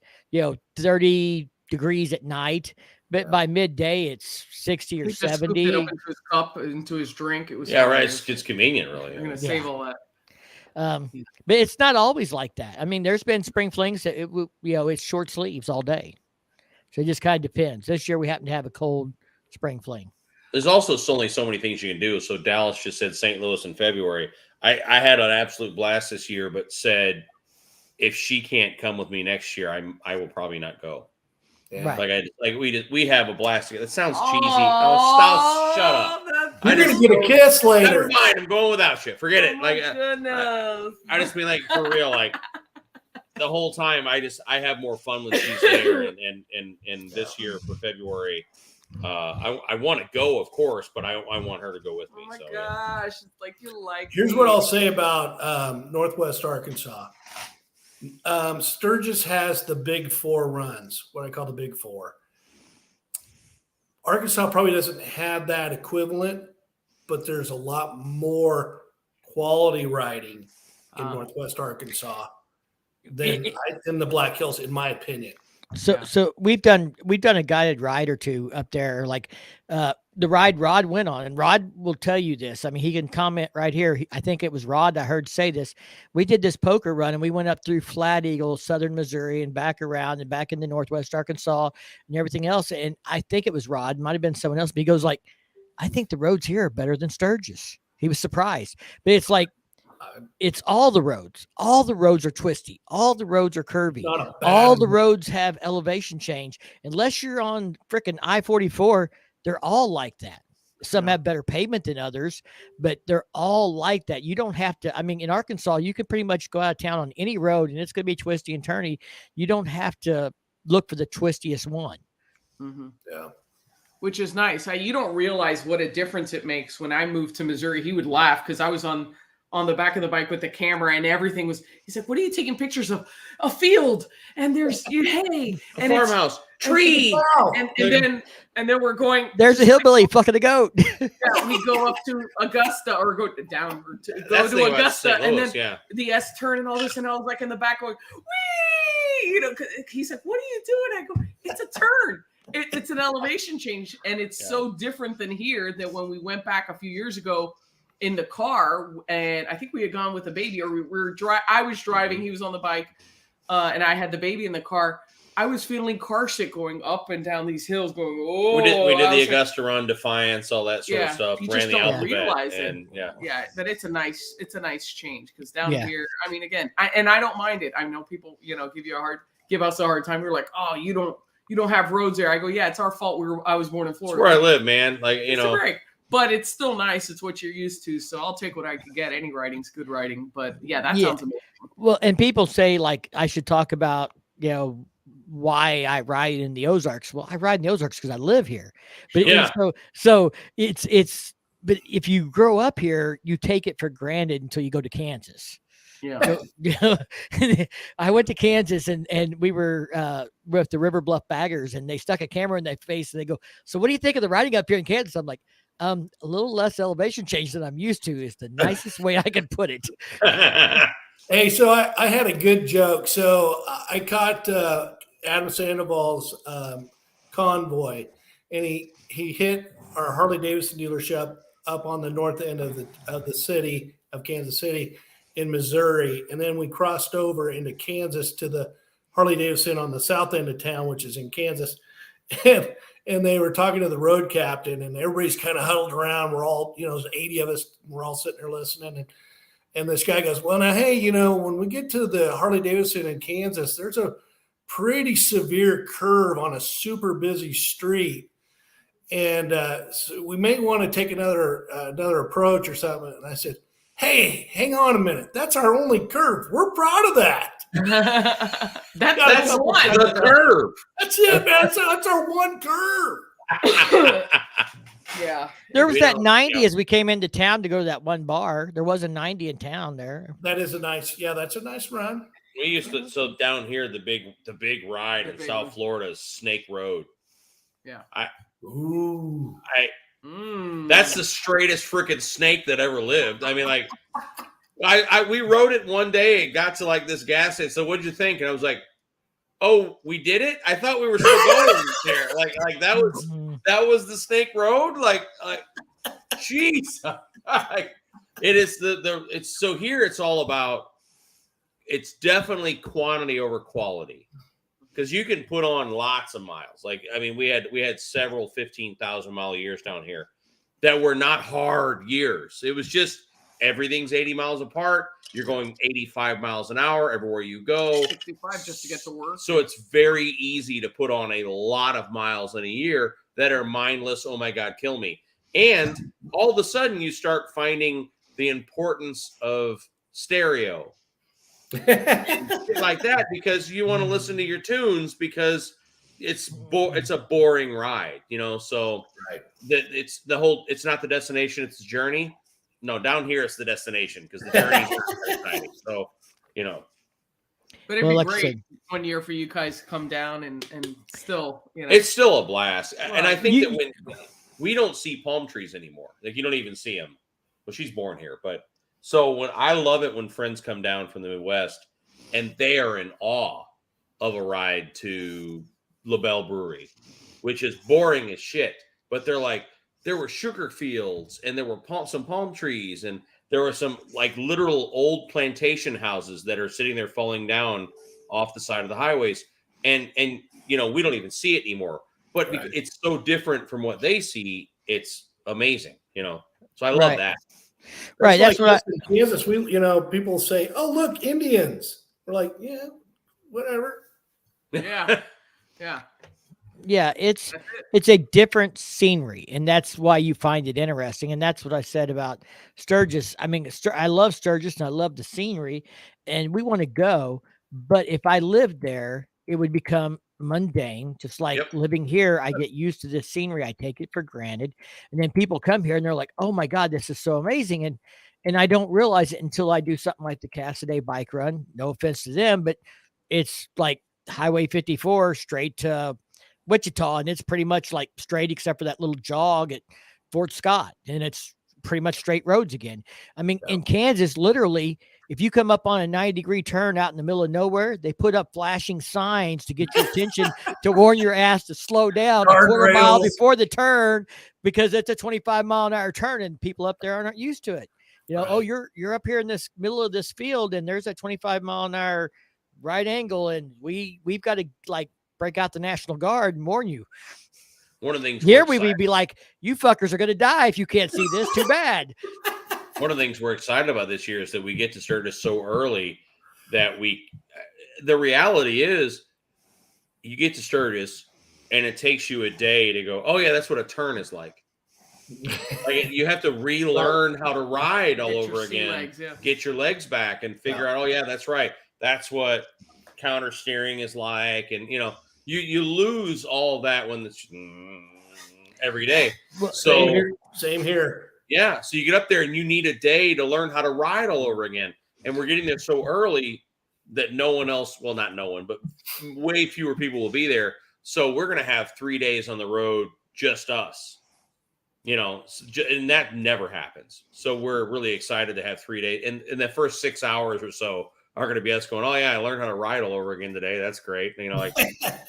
30 degrees at night, but by midday it's 60 or 70. It up into his cup, into his drink. It was right. It's convenient, really. You're gonna save all that. But it's not always like that. I mean, there's been spring flings that it's short sleeves all day. So it just kind of depends. This year we happen to have a cold spring fling. There's also only so many things you can do. So Dallas just said St. Louis in February. I had an absolute blast this year, but said if she can't come with me next year, I will probably not go. Yeah. Right. We have a blast together. That sounds cheesy. Oh, stop! Shut up. You're gonna get a kiss later. Never mind. I'm going without you. Forget it. Goodness. I just mean for real. The whole time, I have more fun when she's there. And this year for February, I want to go, of course, but I want her to go with me. Oh my gosh! Here's what I'll say about Northwest Arkansas. Sturgis has the big four runs, what I call the big four. Arkansas probably doesn't have that equivalent, but there's a lot more quality riding in Northwest Arkansas than in the Black Hills, in my opinion. So we've done a guided ride or two up there, the ride Rod went on, and Rod will tell you this. I mean, he can comment right here. I think it was Rod I heard say this. We did this poker run, and we went up through Flat Eagle, southern Missouri, and back around and back into Northwest Arkansas and everything else. And I think it was Rod, might have been someone else, but he goes I think the roads here are better than Sturgis. He was surprised, but it's all the roads. All the roads are twisty. All the roads are curvy. All the roads have elevation change. Unless you're on frickin' I-44, they're all like that. Some have better pavement than others, but they're all like that. You don't have to. I mean, in Arkansas, you can pretty much go out of town on any road, and it's going to be twisty and turny. You don't have to look for the twistiest one. Mm-hmm. Yeah. Which is nice. You don't realize what a difference it makes. When I moved to Missouri, he would laugh because I was on the back of the bike with the camera and everything was, he's like, what are you taking pictures of? A field. And there's hay. A farmhouse. Tree. And then we're going. There's a hillbilly fucking a goat. We go up to Augusta or go down to Augusta. And then the S turn and all this. And I was in the back going, wee! He's like, what are you doing? I go, it's a turn. It's an elevation change. And it's so different than here that when we went back a few years ago, in the car, and I think we had gone with the baby, or I was driving, he was on the bike, and I had the baby in the car. I was feeling car sick going up and down these hills, going, oh. We did the Augusta Run, Defiance, all that sort of stuff. You ran just the don't alphabet, realize and, it. But it's a nice change because down here, I mean, again, I don't mind it. I know people, give us a hard time. We're like, oh, you don't have roads there. I go, yeah, it's our fault. I was born in Florida. It's where I live, man. It's a break. But it's still nice. It's what you're used to. So I'll take what I can get. Any writing's good writing. But that sounds amazing. Well, and people say I should talk about, why I ride in the Ozarks. Well, I ride in the Ozarks because I live here. But so it's but if you grow up here, you take it for granted until you go to Kansas. Yeah. So, you know, I went to Kansas and we were with the River Bluff Baggers, and they stuck a camera in their face and they go, "So what do you think of the riding up here in Kansas?" I'm like, a little less elevation change than I'm used to is the nicest way I could put it. Hey, so I had a good joke. So I caught Adam Sandoval's Convoy, and he hit our Harley Davidson dealership up on the north end of the city of Kansas City in Missouri, and then we crossed over into Kansas to the Harley Davidson on the south end of town, which is in Kansas, and they were talking to the road captain, and everybody's kind of huddled around. We're all, there's 80 of us. We're all sitting there listening, and this guy goes, "Well, now, hey, when we get to the Harley Davidson in Kansas, there's a pretty severe curve on a super busy street. And so we may want to take another approach or something." And I said, "Hey, hang on a minute. That's our only curve. We're proud of that." That's one. The curve. That's it, man. That's our one curve. Yeah. There was We that don't- 90 yeah. as we came into town to go to that one bar. There was a 90 in town there. That is that's a nice run. We used to, so down here, the big ride The in big South one. Florida is Snake Road. Ooh. That's the straightest freaking snake that ever lived. I mean, like, we rode it one day and got to like this gas station. So what'd you think? And I was like, "Oh, we did it? I thought we were still going there." Like that was the Snake Road. Like, jeez. It is it's so here. It's all about. It's definitely quantity over quality, because you can put on lots of miles. Like, I mean, we had several 15,000-mile years down here that were not hard years. It was just everything's 80 miles apart. You're going 85 miles an hour everywhere you go. 65 just to get to work. So it's very easy to put on a lot of miles in a year that are mindless. Oh my God, kill me. And all of a sudden you start finding the importance of stereo. Like that, because you want to listen to your tunes, because it's a boring ride, so Right. that it's not the destination, it's the journey. No, down here it's the destination, because the journey is exciting. So But it'd Well, be like I great said- one year for you guys to come down and still, it's still a blast. And I think You- that when we don't see palm trees anymore, like you don't even see them. Well, she's born here, but so when I love it when friends come down from the Midwest and they are in awe of a ride to LaBelle Brewery, which is boring as shit, but they're like, there were sugar fields and there were some palm trees, and there were some like literal old plantation houses that are sitting there falling down off the side of the highways. And we don't even see it anymore, but Right. it's so different from what they see. It's amazing, so I love Right. that. Right. That's like what us in Kansas. People say, "Oh, look, Indians." We're like, "Yeah, whatever." Yeah. Yeah. Yeah, it's That's it. it's a different scenery, and that's why you find it interesting. And that's what I said about Sturgis. I mean, I love Sturgis and I love the scenery, and we want to go. But if I lived there, it would become mundane. Just like Yep. living here, I get used to this scenery. I take it for granted, and then people come here and they're like, "Oh my God, this is so amazing!" And I don't realize it until I do something like the Cassaday bike run. No offense to them, but it's like Highway 54 straight to Wichita, and it's pretty much like straight except for that little jog at Fort Scott, and it's pretty much straight roads again. I mean, in Kansas, literally, if you come up on a 90-degree turn out in the middle of nowhere, they put up flashing signs to get your attention to warn your ass to slow down a quarter mile Guardrails. before the turn, because it's a 25-mile-an-hour turn and people up there aren't used to it. Oh, Right. you're up here in this middle of this field and there's a 25-mile-an-hour right angle, and we've got to like break out the National Guard and warn you. One of the things Here we're we would be like, "You fuckers are going to die if you can't see this. Too bad." One of the things we're excited about this year is that we get to Sturgis so early that the reality is you get to Sturgis and it takes you a day to go, "Oh yeah, that's what a turn is like." Like, you have to relearn how to ride all Get your over sea again, legs, yeah. get your legs back and figure out, "Oh yeah, that's right. That's what counter steering is like." And you lose all that when it's every day. Well, So Same here. yeah, so you get up there and you need a day to learn how to ride all over again. and we're getting there so early that no one else, well, not no one, but way fewer people will be there. So we're going to have 3 days on the road, just us, and that never happens. So we're really excited to have 3 days. And in the first 6 hours or so are going to be us going, oh yeah, I learned how to ride all over again today. That's great. Like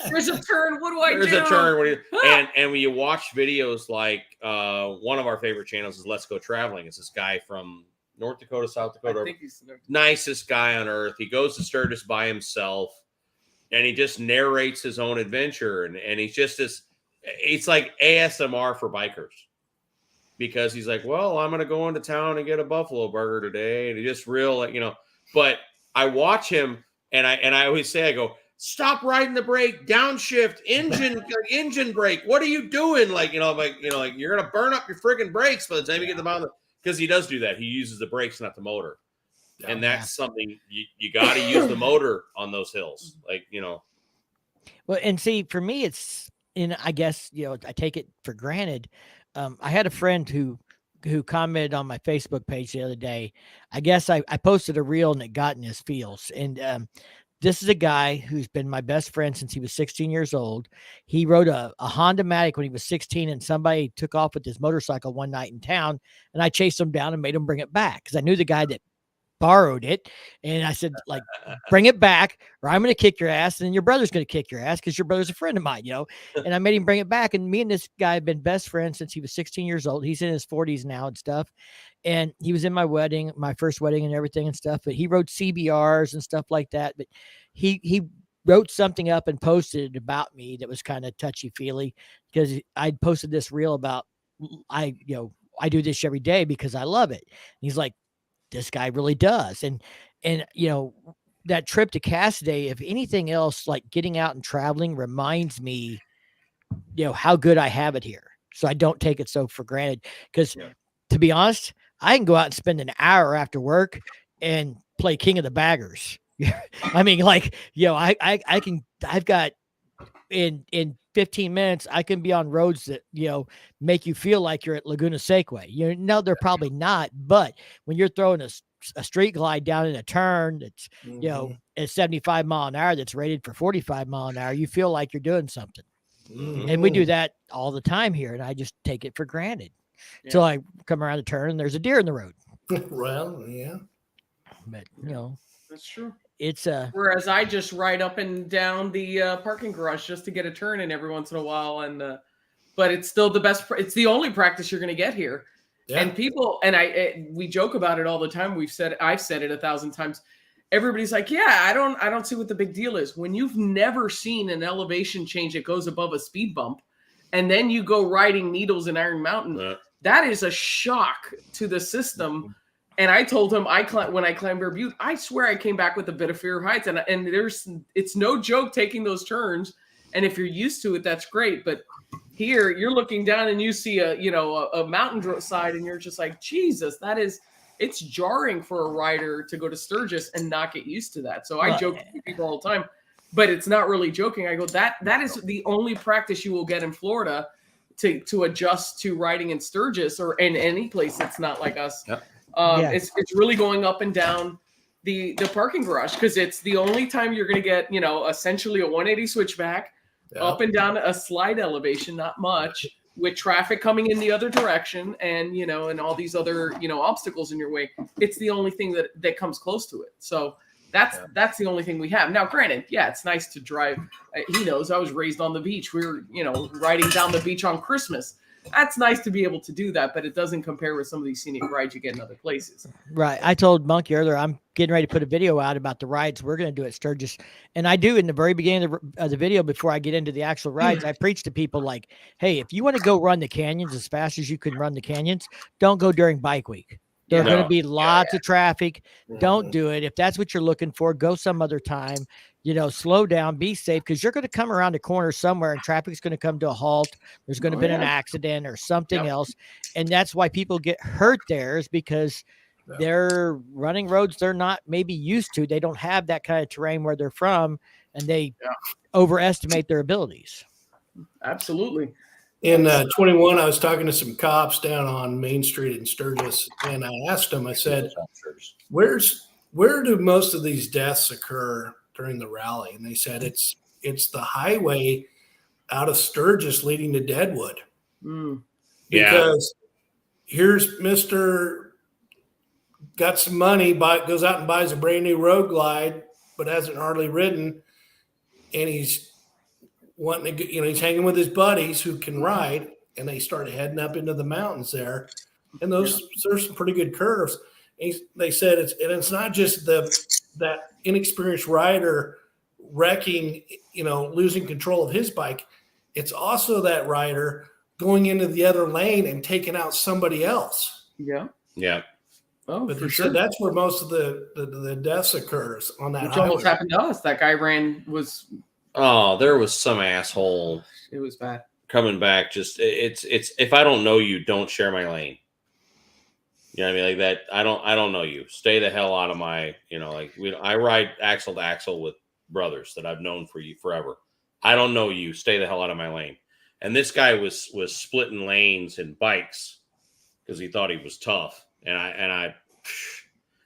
there's a turn. What do I do? There's a turn. What do you, and when you watch videos like one of our favorite channels is Let's Go Traveling. It's this guy from North Dakota, South Dakota. I think he's nicest guy on earth. He goes to Sturgis by himself and he just narrates his own adventure. And he's just it's like ASMR for bikers because he's like, well, I'm going to go into town and get a buffalo burger today. And he just but I watch him and I always say, I go, stop riding the brake, downshift, engine brake. What are you doing? Like you're going to burn up your friggin' brakes by the time you get to the mountain. Because he does do that. He uses the brakes, not the motor. And that's something you got to use the motor on those hills. Well, and see, for me, I guess, I take it for granted. I had a friend who commented on my Facebook page the other day. I guess I posted a reel and it got in his feels. And this is a guy who's been my best friend since he was 16 years old. He rode a Honda Matic when he was 16, and somebody took off with his motorcycle one night in town, and I chased him down and made him bring it back because I knew the guy that borrowed it. And I said, like, bring it back or I'm going to kick your ass, and then your brother's going to kick your ass because your brother's a friend of mine, And I made him bring it back. And me and this guy have been best friends since he was 16 years old. He's in his 40s now and stuff. And he was in my wedding, my first wedding and everything and stuff, but he rode CBRs and stuff like that. But he wrote something up and posted it about me that was kind of touchy feely because I posted this reel about, I do this every day because I love it. And he's like, this guy really does. And that trip to Cassidy, if anything else, like getting out and traveling reminds me, how good I have it here. So I don't take it so for granted because to be honest, I can go out and spend an hour after work and play King of the Baggers. I mean, I've got in 15 minutes, I can be on roads that, make you feel like you're at Laguna Sequoia. They're probably not, but when you're throwing a street glide down in a turn that's, at 75 mile an hour, that's rated for 45 mile an hour, you feel like you're doing something. Mm-hmm. And we do that all the time here. And I just take it for granted until I come around the turn and there's a deer in the road. Well, yeah. But, that's true. It's whereas I just ride up and down the parking garage just to get a turn in every once in a while. And, but it's still the best. It's the only practice you're going to get here. Yeah. And people, and we joke about it all the time. I've said it 1,000 times. Everybody's like, yeah, I don't see what the big deal is. When you've never seen an elevation change that goes above a speed bump, and then you go riding Needles in Iron Mountain, that is a shock to the system. And I told him when I climbed Bear Butte, I swear I came back with a bit of fear of heights. And it's no joke taking those turns. And if you're used to it, that's great. But here you're looking down and you see a mountain side and you're just like, Jesus, it's jarring for a rider to go to Sturgis and not get used to that. So I joke with people all the time, but it's not really joking. I go, that is the only practice you will get in Florida to adjust to riding in Sturgis or in any place that's not like us. Yep. It's really going up and down the parking garage because it's the only time you're going to get, essentially a 180 switchback up and down a slide elevation, not much, with traffic coming in the other direction and, and all these other, obstacles in your way. It's the only thing that comes close to it. So that's the only thing we have. Now, granted, it's nice to drive. He knows I was raised on the beach. We were, riding down the beach on Christmas. That's nice to be able to do that, but it doesn't compare with some of these scenic rides you get in other places. Right. I told Monkey earlier, I'm getting ready to put a video out about the rides we're going to do at Sturgis. And I do in the very beginning of the video, before I get into the actual rides, I preach to people like, hey, if you want to go run the canyons as fast as you can run the canyons, don't go during bike week. There's going to be lots of traffic. Don't do it. If that's what you're looking for, go some other time. Slow down, be safe, because you're going to come around a corner somewhere and traffic's going to come to a halt. There's going to be an accident or something else. And that's why people get hurt there, is because they're running roads they're not maybe used to. They don't have that kind of terrain where they're from, and they overestimate their abilities. Absolutely. In 21, I was talking to some cops down on Main Street in Sturgis, and I asked them, I said, where's where do most of these deaths occur during the rally? And they said it's the highway out of Sturgis leading to Deadwood. Mm. Because here's Mr. got some money, goes out and buys a brand new road glide, but hasn't hardly ridden, and he's wanting to, he's hanging with his buddies who can ride, and they start heading up into the mountains there, and there's some pretty good curves. And they said it's not just that inexperienced rider wrecking, losing control of his bike. It's also that rider going into the other lane and taking out somebody else. Yeah. Yeah. Oh, But for they sure. said that's where most of the deaths occurs on that Which highway. almost happened to us. That guy There was some asshole. It was bad. Coming back, just it's if I don't know you, don't share my lane. You know what I mean? Like that. I don't know you. Stay the hell out of my. I ride axle to axle with brothers that I've known for you forever. I don't know you. Stay the hell out of my lane. And this guy was splitting lanes in bikes because he thought he was tough. I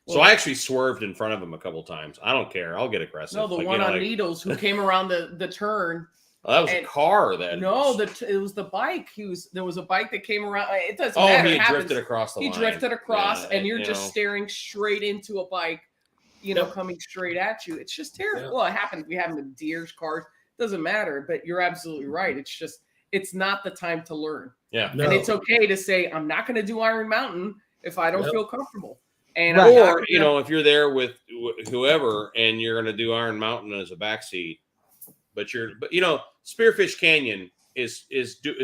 actually swerved in front of him a couple times. I don't care. I'll get aggressive. No, the one on Needles who came around the turn. That was a car that. No, it was the bike. There was a bike that came around. It doesn't matter. He drifted across the line. He drifted across, and you're just staring straight into a bike, coming straight at you. It's just terrible. Yeah. Well, it happens. We have them in deers, cars. Doesn't matter. But you're absolutely right. It's not the time to learn. Yeah. No. And it's okay to say, I'm not going to do Iron Mountain if I don't feel comfortable. And or if you're there with whoever and you're going to do Iron Mountain as a backseat, but Spearfish Canyon is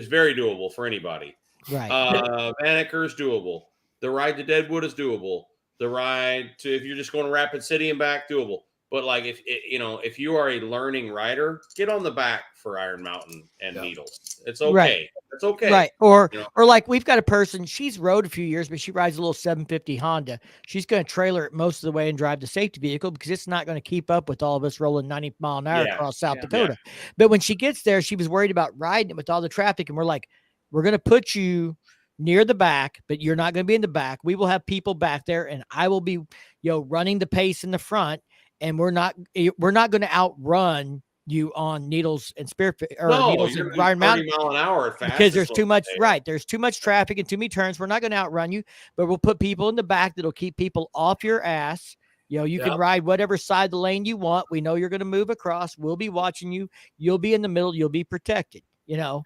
very doable for anybody. Right. Banneker is doable. The ride to Deadwood is doable. The ride to, if you're just going to Rapid City and back, doable. But like if you are a learning rider, get on the back for Iron Mountain and Needles. It's okay. Right. It's okay. Right. Or like we've got a person, she's rode a few years, but she rides a little 750 Honda. She's going to trailer it most of the way and drive the safety vehicle because it's not going to keep up with all of us rolling 90 mile an hour across South Dakota. Yeah. But when she gets there, she was worried about riding it with all the traffic. And we're like, we're going to put you near the back, but you're not going to be in the back. We will have people back there and I will be, running the pace in the front. And we're not going to outrun you on Needles and Spearfish or Needles and Iron Mountain 30 mile an hour at fast because there's too much there's too much traffic and too many turns. We're not going to outrun you, but we'll put people in the back that'll keep people off your ass. You can ride whatever side of the lane you want. We know you're going to move across. We'll be watching you. You'll be in the middle. You'll be protected. And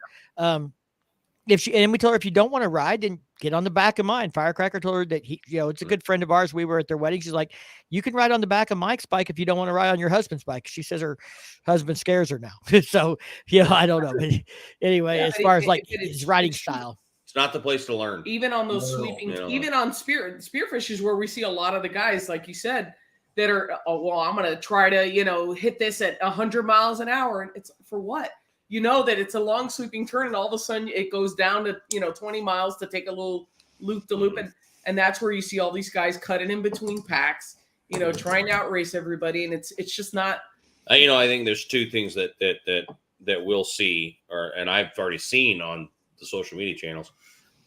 we told her, if you don't want to ride, then get on the back of mine. Firecracker told her that it's a good friend of ours. We were at their wedding. She's like, you can ride on the back of Mike's bike if you don't want to ride on your husband's bike. She says her husband scares her now. So, I don't know. But anyway, as far as his riding style. It's not the place to learn. Even on those sweeping, even on Spearfish is where we see a lot of the guys, like you said, that are, I'm going to try to, hit this at 100 miles an hour. And it's for what? That it's a long sweeping turn and all of a sudden it goes down to, 20 miles to take a little loop to loop. And that's where you see all these guys cutting in between packs, trying to outrace everybody. And it's just not. I think there's two things that we'll see, and I've already seen on the social media channels.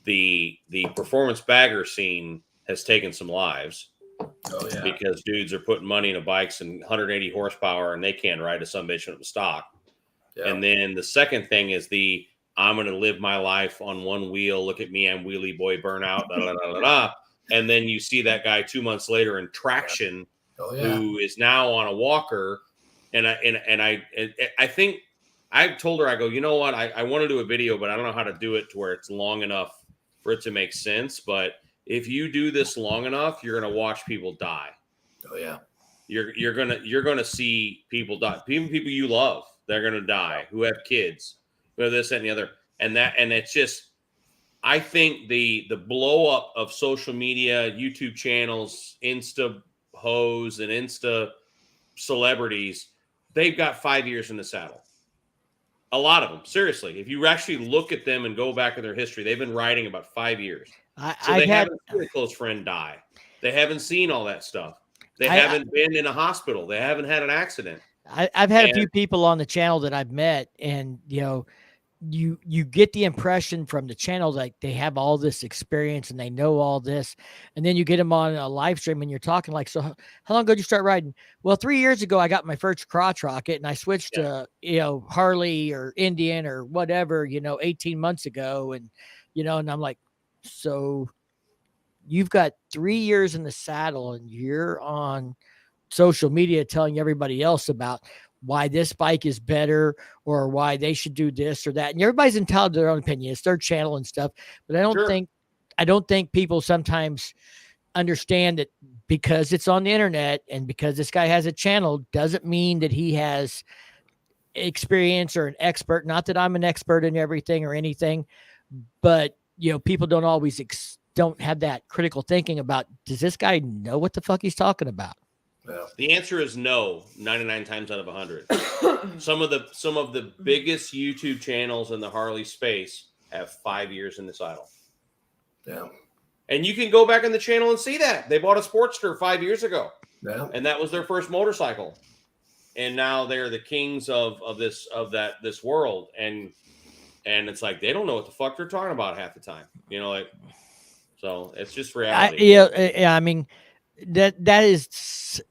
The performance bagger scene has taken some lives. Oh, yeah. Because dudes are putting money into bikes and 180 horsepower and they can't ride a sumbitch up stock. Yeah. And then the second thing is I'm going to live my life on one wheel. Look at me. I'm wheelie boy burnout. Da, da, da, da, da. And then you see that guy 2 months later in traction who is now on a walker. And I think I told her, I go, you know what? I want to do a video, but I don't know how to do it to where it's long enough for it to make sense. But if you do this long enough, you're going to watch people die. Oh yeah. You're going to see people die. People you love. They're going to die, who have kids, who have this, that, and the other. And it's just, I think the blow up of social media, YouTube channels, Insta hoes and Insta celebrities, they've got 5 years in the saddle. A lot of them, seriously. If you actually look at them and go back in their history, they've been riding about 5 years. They haven't seen a close friend die. They haven't seen all that stuff. They haven't been in a hospital. They haven't had an accident. I've had a few people on the channel that I've met, and you get the impression from the channel like they have all this experience and they know all this, and then you get them on a live stream and you're talking like, so how long ago did you start riding? Well, 3 years ago I got my first crotch rocket and I switched to Harley or Indian or whatever 18 months ago, and and I'm like, so you've got 3 years in the saddle and you're on social media telling everybody else about why this bike is better or why they should do this or that. And everybody's entitled to their own opinion. It's their channel and stuff. But I don't think people sometimes understand that because it's on the internet and because this guy has a channel doesn't mean that he has experience or an expert. Not that I'm an expert in everything or anything, but people don't always don't have that critical thinking about, does this guy know what the fuck he's talking about? The answer is no, 99 times out of 100. Some of the biggest YouTube channels in the Harley space have 5 years in the saddle. Yeah. And you can go back in the channel and see that. They bought a Sportster 5 years ago. Yeah. And that was their first motorcycle. And now they're the kings of this world. And it's like they don't know what the fuck they're talking about half the time. So it's just reality. I mean, that is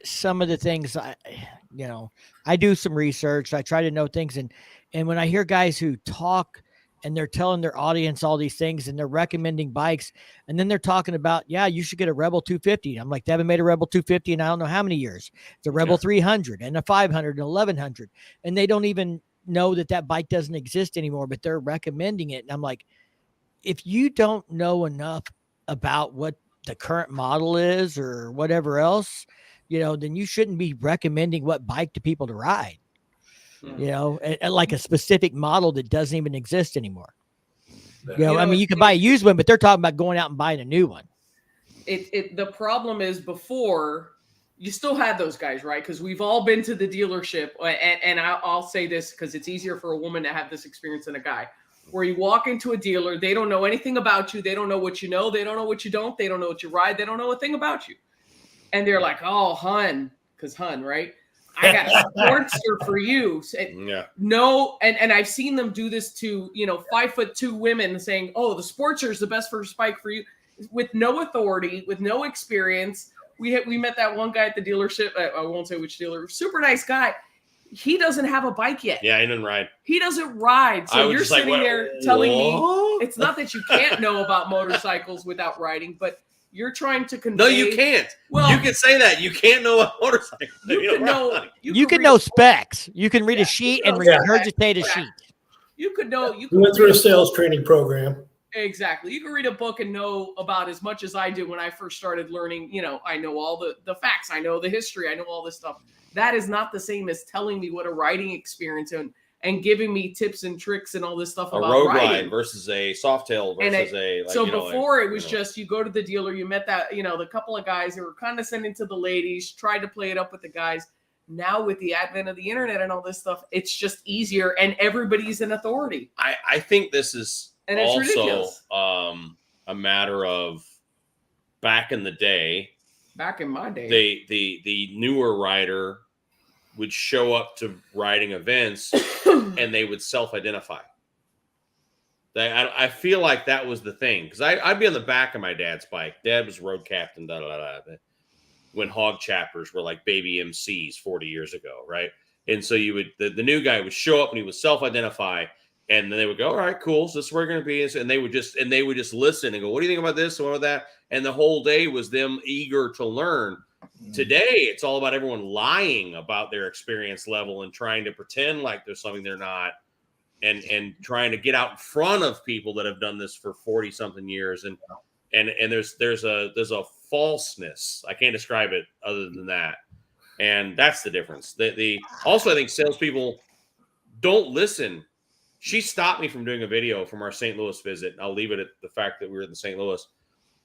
some of the things I do some research. I try to know things. And when I hear guys who talk and they're telling their audience all these things and they're recommending bikes, and then they're talking about, you should get a Rebel 250. I'm like, they haven't made a Rebel 250 in I don't know how many years. It's a Rebel 300 and a 500 and 1100. And they don't even know that bike doesn't exist anymore, but they're recommending it. And I'm like, if you don't know enough about what the current model is or whatever else, then you shouldn't be recommending what bike to people to ride, and like a specific model that doesn't even exist anymore. I mean, you can buy a used one, but they're talking about going out and buying a new one. The problem is before you still had those guys, right? Because we've all been to the dealership, and I'll say this because it's easier for a woman to have this experience than a guy. Where you walk into a dealer, they don't know anything about you. They don't know what you know. They don't know what you don't. They don't know what you ride. They don't know a thing about you. And they're like, oh, hun, because hun, right? I got a Sportster for you. No, and I've seen them do this to, 5'2" women saying, oh, the Sportster is the best first bike for you, with no authority, with no experience. We met that one guy at the dealership. I won't say which dealer. Super nice guy. He doesn't have a bike yet. Yeah, he doesn't ride. He doesn't ride. So you're sitting there telling me it's not that you can't know about motorcycles without riding, but you're trying to convey. No, you can't. Well, you can say that. You can't know a motorcycle. You can know specs. You can read a sheet and regurgitate a sheet. You could know. We went through a sales training program. Exactly. You can read a book and know about as much as I did when I first started learning. I know all the facts. I know the history. I know all this stuff. That is not the same as telling me what a riding experience and giving me tips and tricks and all this stuff about road riding. Ride versus a Softail versus before it was just you go to the dealer, you met the couple of guys that were condescending to the ladies, tried to play it up with the guys. Now with the advent of the internet and all this stuff, it's just easier and everybody's an authority. I think this is also ridiculous. A matter of back in the day. Back in my day, the newer rider would show up to riding events and they would self-identify. I feel like that was the thing, because I'd be on the back of my dad's bike. Dad was road captain, when hog chapters were like baby MCs 40 years ago, right? And so the new guy would show up and he would self-identify, and then they would go, all right, cool, so this is where we're going to be. And they would just listen and go, what do you think about this and what about that? And the whole day was them eager to learn. Today, it's all about everyone lying about their experience level and trying to pretend like there's something they're not, and trying to get out in front of people that have done this for 40 something years. And there's a falseness. I can't describe it other than that. And that's the difference. Also, I think salespeople don't listen. She stopped me from doing a video from our St. Louis visit. I'll leave it at the fact that we were in St. Louis,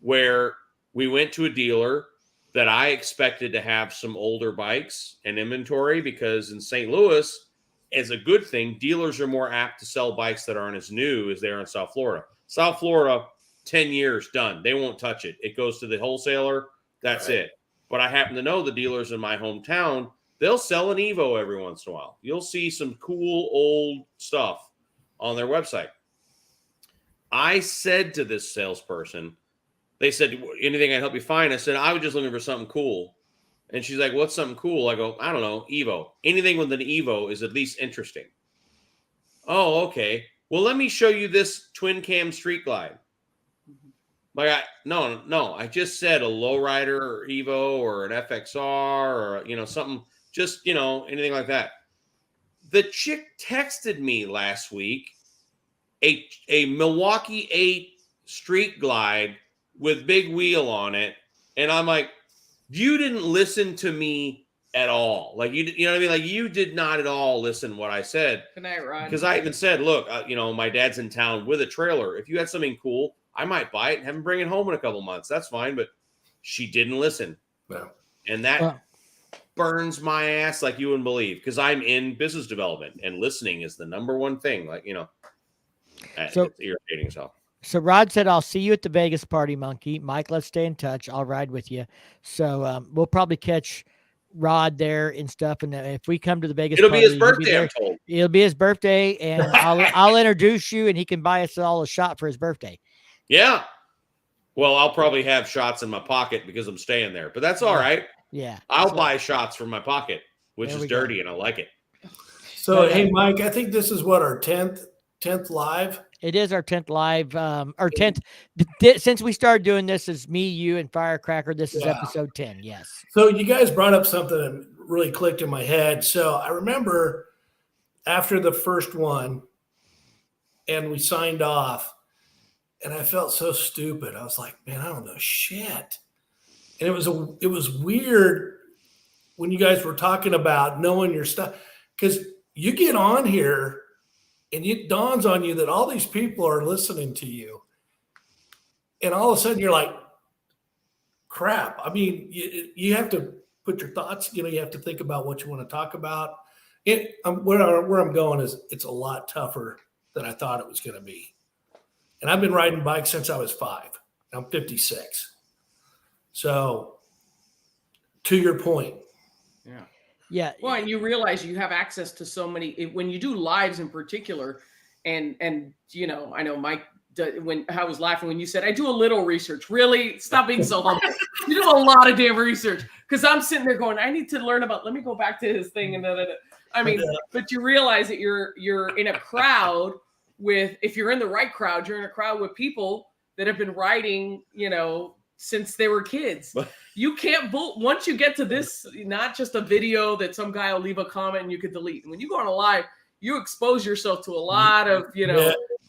where we went to a dealer that I expected to have some older bikes and inventory, because in St. Louis, as a good thing, dealers are more apt to sell bikes that aren't as new as they are in South Florida. South Florida, 10 years, done. They won't touch it. It goes to the wholesaler. That's it. But I happen to know the dealers in my hometown, they'll sell an Evo every once in a while. You'll see some cool old stuff on their website. I said to this salesperson, they said, anything I can help you find? I said, I was just looking for something cool. And she's like, what's something cool? I go, I don't know, Evo. Anything with an Evo is at least interesting. Oh, okay. Well, let me show you this twin cam street glide. Like, no. I just said a lowrider or Evo or an FXR or, something, just, anything like that. The chick texted me last week a Milwaukee 8 street glide with big wheel on it. And I'm like, you didn't listen to me at all. Like, you know what I mean? Like, you did not at all listen to what I said. Good night, Rod. Because I even said, look, my dad's in town with a trailer. If you had something cool, I might buy it and have him bring it home in a couple months. That's fine. But she didn't listen. No. And that burns my ass like you wouldn't believe, because I'm in business development and listening is the number one thing. Like, So, it's irritating as hell. So Rod said, I'll see you at the Vegas party, Monkey. Mike, let's stay in touch. I'll ride with you. So we'll probably catch Rod there and stuff. And if we come to the Vegas It'll party, be his birthday, I'm told. It'll be his birthday, and I'll introduce you, and he can buy us all a shot for his birthday. Yeah. Well, I'll probably have shots in my pocket because I'm staying there, but that's all right. Yeah. I'll buy shots from my pocket, which is dirty, and I like it. So, hey, Mike, I think this is what, our 10th live? It is our 10th live, our 10th. Since we started doing this, is me, you, and Firecracker. This is episode 10. Yes. So you guys brought up something that really clicked in my head. So I remember after the first one and we signed off, and I felt so stupid. I was like, man, I don't know shit. And it was weird when you guys were talking about knowing your stuff, because you get on here and it dawns on you that all these people are listening to you. And all of a sudden you're like, crap. I mean, you have to put your thoughts, you have to think about what you want to talk about. Where I'm going is it's a lot tougher than I thought it was going to be. And I've been riding bikes since I was 5. I'm 56. So to your point. Yeah. Yeah. Well, and you realize you have access to so many, when you do lives in particular, and I know Mike, when I was laughing when you said, I do a little research. Really? Stop being so humble. You do a lot of damn research, because I'm sitting there going, I need to learn about, let me go back to his thing. And I mean, but you realize that you're in a crowd with, if you're in the right crowd, you're in a crowd with people that have been riding, since they were kids. You can't once you get to this, not just a video that some guy will leave a comment and you could delete. When you go on a live, you expose yourself to a lot of,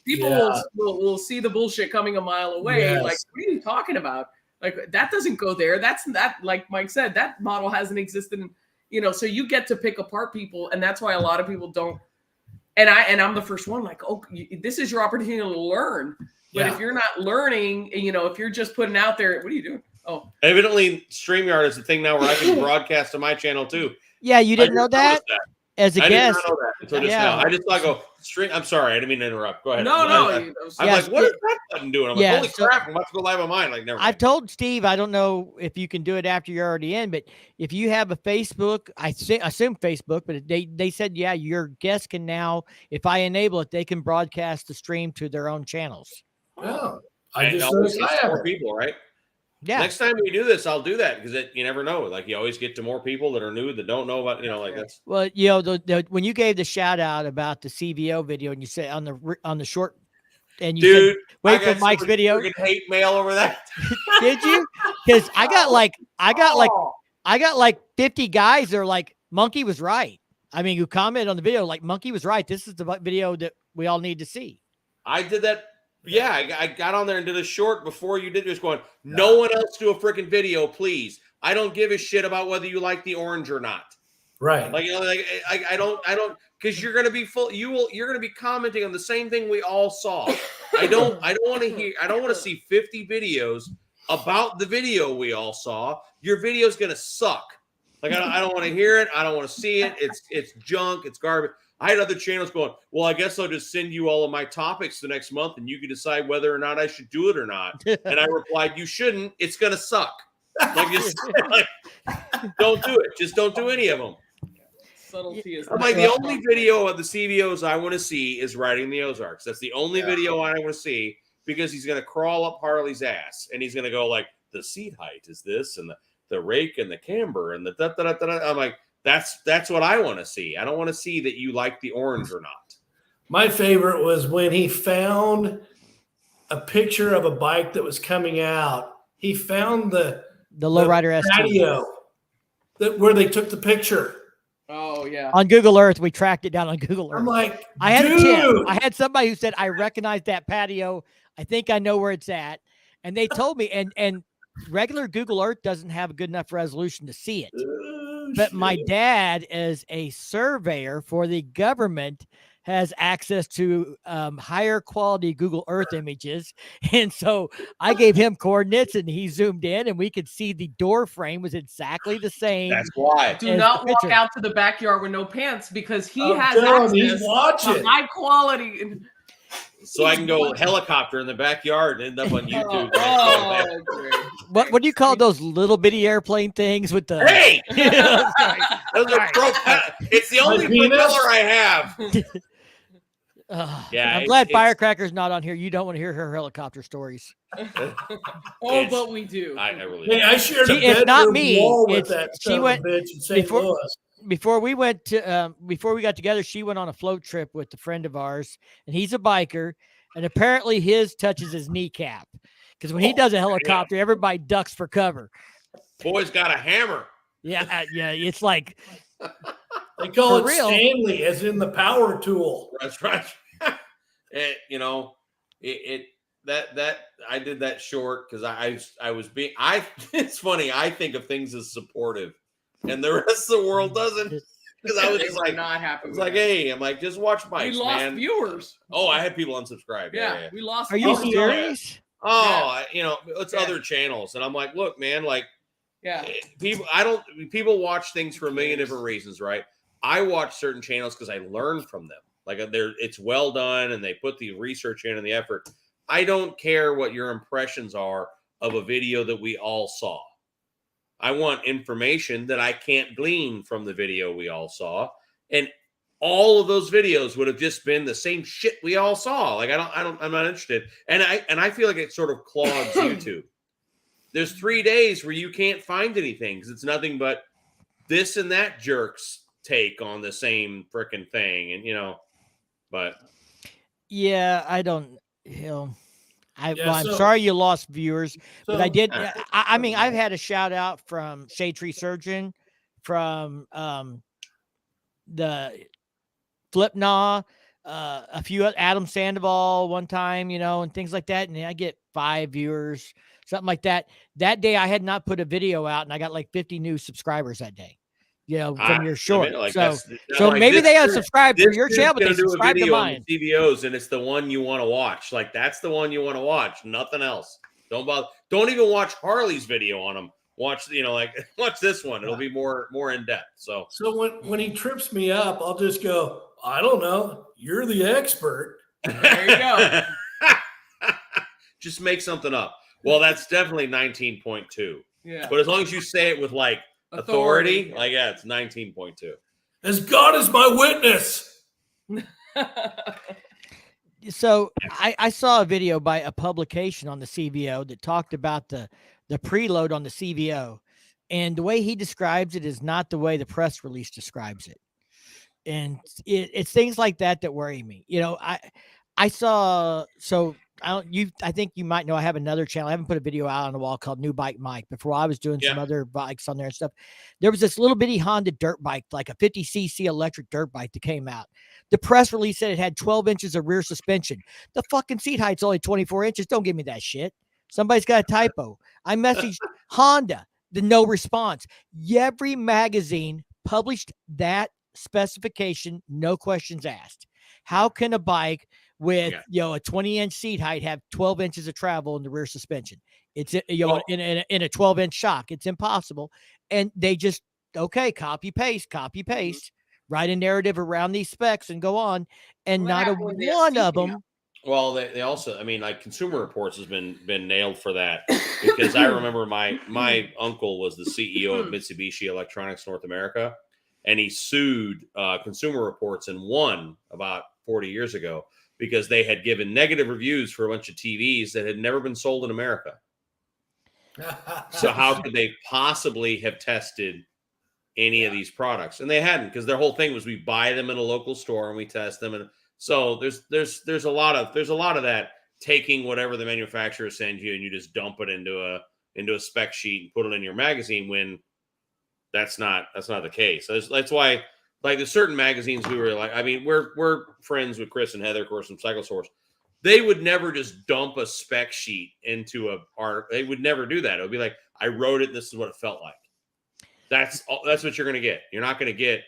people will see the bullshit coming a mile away. Yes. Like, what are you talking about? Like, that doesn't go there. That's that, like Mike said, that model hasn't existed. So you get to pick apart people. And that's why a lot of people don't. And I'm the first one, like, this is your opportunity to learn. But if you're not learning, if you're just putting out there, what are you doing? Oh, evidently StreamYard is the thing now where I can broadcast to my channel too. Yeah, you didn't know that? As a guest. I did not know that until just now. I just thought, I'm sorry, I didn't mean to interrupt. Go ahead. No. I'm like, what is that button doing? I'm like, holy crap, I'm about to go live on mine. Like, never mind. I've told Steve, I don't know if you can do it after you're already in, but if you have a Facebook, I assume Facebook, but they said, your guests can now, if I enable it, they can broadcast the stream to their own channels. Oh, I just noticed more people, right? Yeah. Next time we do this, I'll do that, because you never know. Like, you always get to more people that are new that don't know about, like that's. Well, when you gave the shout out about the CVO video, and you said on the short, and you said, wait for Mike's video. Hate mail over that. Did you? Because I got like 50 guys that are like, Monkey was right. I mean, who commented on the video like, Monkey was right. This is the video that we all need to see. I did that. Yeah, I got on there and did a short before you did this, going, no one else do a freaking video, please. I don't give a shit about whether you like the orange or not. Right. Like, I don't, because you're going to be you're going to be commenting on the same thing we all saw. I don't want to see 50 videos about the video we all saw. Your video's going to suck. Like, I don't want to hear it. I don't want to see it. It's junk. It's garbage. I had other channels going, well, I guess I'll just send you all of my topics the next month and you can decide whether or not I should do it or not. And I replied, you shouldn't. It's going to suck. Like, don't do it. Just don't do any of them. subtlety is. I'm like, the only video of the CVOs I want to see is riding the Ozarks. That's the only video I want to see, because he's going to crawl up Harley's ass and he's going to go like, the seat height is this, and the rake and the camber and the da-da-da-da-da. I'm like, that's what I want to see. I don't want to see that you like the orange or not. My favorite was when he found a picture of a bike that was coming out. He found the Lowrider ST patio where they took the picture. Oh yeah. on Google Earth. We tracked it down on Google Earth. I'm like, I had dude. a tip. I had somebody who said, I recognize that patio. I think I know where it's at. And they told me, and regular Google Earth doesn't have a good enough resolution to see it. But my dad, as a surveyor for the government, has access to higher quality Google Earth images. And so I gave him coordinates and he zoomed in and we could see the door frame was exactly the same. That's why. Do not walk out to the backyard with no pants, because he has He's access watching. to high quality. So I can go helicopter in the backyard and end up on YouTube. Oh, great. What do you call those little bitty airplane things with the Hey! Sorry. Those are it's the only propeller I have. Yeah, I'm glad Firecracker's not on here. You don't want to hear her helicopter stories. Oh, but we do. I really Hey, I shared a It's not bedroom me. wall with It's that she son of a went bitch in St. Louis. before we went to before we got together. She went on a float trip with a friend of ours, and he's a biker, and apparently his touches his kneecap, because when he does a helicopter, everybody ducks for cover. Boy's got a hammer. Yeah, it's like They call For it real. Stanley, as in the power tool. That's right. That I did that short because I was being it's funny, I think of things as supportive and the rest of the world doesn't, because I was They just were like, not happy. it's like, hey, I'm like, just watch we bikes, lost man. viewers. Oh, I had people unsubscribe. Yeah, we lost. Are you viewers. serious? Oh, it's Yeah. other channels, and I'm like, look, man, like Yeah. people watch things for a million different reasons, right? I watch certain channels because I learn from them. Like it's well done, and they put the research in and the effort. I don't care what your impressions are of a video that we all saw. I want information that I can't glean from the video we all saw, and all of those videos would have just been the same shit we all saw. Like I'm not interested, and I feel like it sort of clogs YouTube. There's 3 days where you can't find anything because it's nothing but this and that jerk's take on the same freaking thing, and but Yeah, I don't. I'm so- sorry you lost viewers, but I So- did. I mean, I've had a shout out from Shade Tree Surgeon, from the Flipnaw, a few Adam Sandoval one time, and things like that, and I get 5 viewers, something like that. That day, I had not put a video out, and I got like 50 new subscribers that day. From your short. So maybe they unsubscribed from your channel, but they subscribed to mine. CVOs, and it's the one you want to watch. Like that's the one you want to watch. Nothing else. Don't bother. Don't even watch Harley's video on them. Watch, watch this one. It'll be more in depth. So when he trips me up, I'll just go, I don't know. You're the expert. There you go. Just make something up. Well, that's definitely 19.2. Yeah. But as long as you say it with like authority, like it's 19.2. As God is my witness. So I saw a video by a publication on the CVO that talked about the preload on the CVO, and the way he describes it is not the way the press release describes it. And it's things like that worry me. I saw, so I think you might know I have another channel. I haven't put a video out on the wall called New Bike Mike. Before I was doing some other bikes on there and stuff. There was this little bitty Honda dirt bike, like a 50cc electric dirt bike that came out. The press release said it had 12 inches of rear suspension. The fucking seat height's only 24 inches. Don't give me that shit. Somebody's got a typo. I messaged Honda, the no response. Every magazine published that specification, no questions asked. How can a bike with a 20-inch seat height have 12 inches of travel in the rear suspension? It's in a 12-inch shock. It's impossible. And they just copy paste, write a narrative around these specs and go on. And not a one of them. Well, they also, like Consumer Reports has been nailed for that, because I remember my uncle was the CEO of Mitsubishi Electronics North America, and he sued Consumer Reports and won about 40 years ago because they had given negative reviews for a bunch of TVs that had never been sold in America. So how could they possibly have tested any of these products? And they hadn't, because their whole thing was we buy them in a local store and we test them. And so there's a lot of that, taking whatever the manufacturer sends you and you just dump it into a spec sheet and put it in your magazine, when that's not the case. So that's why, like, there's certain magazines we were like, I mean, we're friends with Chris and Heather, of course, from Cycle Source. They would never just dump a spec sheet into they would never do that. It would be like, I wrote it, this is what it felt like. That's what you're going to get. You're not going to get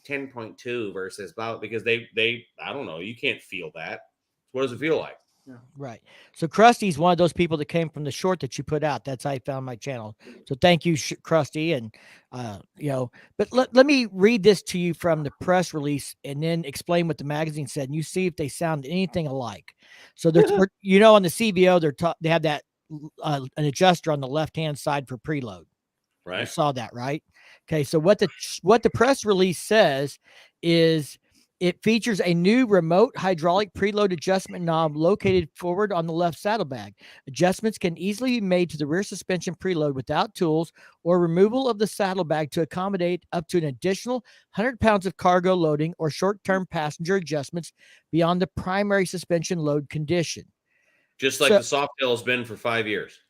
10.2 versus about, because they I don't know, you can't feel that. What does it feel like? Yeah. Right. So Krusty's one of those people that came from the short that you put out. That's how I found my channel. So thank you, Krusty. And, but let me read this to you from the press release and then explain what the magazine said. And you see if they sound anything alike. So there's, on the CBO, they have that an adjuster on the left-hand side for preload. Right. You saw that, right? Okay. So what the press release says is, it features a new remote hydraulic preload adjustment knob located forward on the left saddlebag. Adjustments can easily be made to the rear suspension preload without tools or removal of the saddlebag to accommodate up to an additional 100 pounds of cargo loading or short-term passenger adjustments beyond the primary suspension load condition. Just like the Softail has been for 5 years.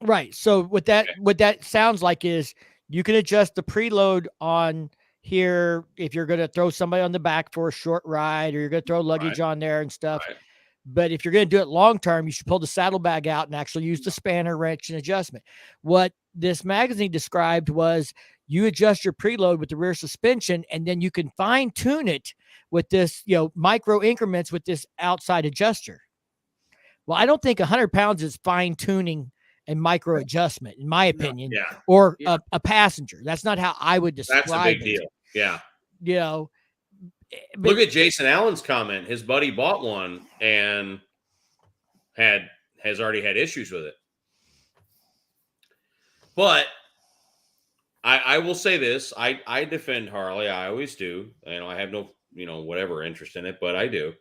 Right. So what that sounds like is you can adjust the preload on here if you're going to throw somebody on the back for a short ride, or you're going to throw luggage on there and stuff. Right. But if you're going to do it long term, you should pull the saddlebag out and actually use the spanner, wrench, and adjustment. What this magazine described was you adjust your preload with the rear suspension, and then you can fine tune it with this, micro increments with this outside adjuster. Well, I don't think 100 pounds is fine tuning and micro adjustment, in my opinion, or a passenger. That's not how I would describe it. That's a big deal. Yeah. But, look at Jason Allen's comment. His buddy bought one and has already had issues with it. But I will say this. I defend Harley. I always do. I have no, whatever interest in it, but I do.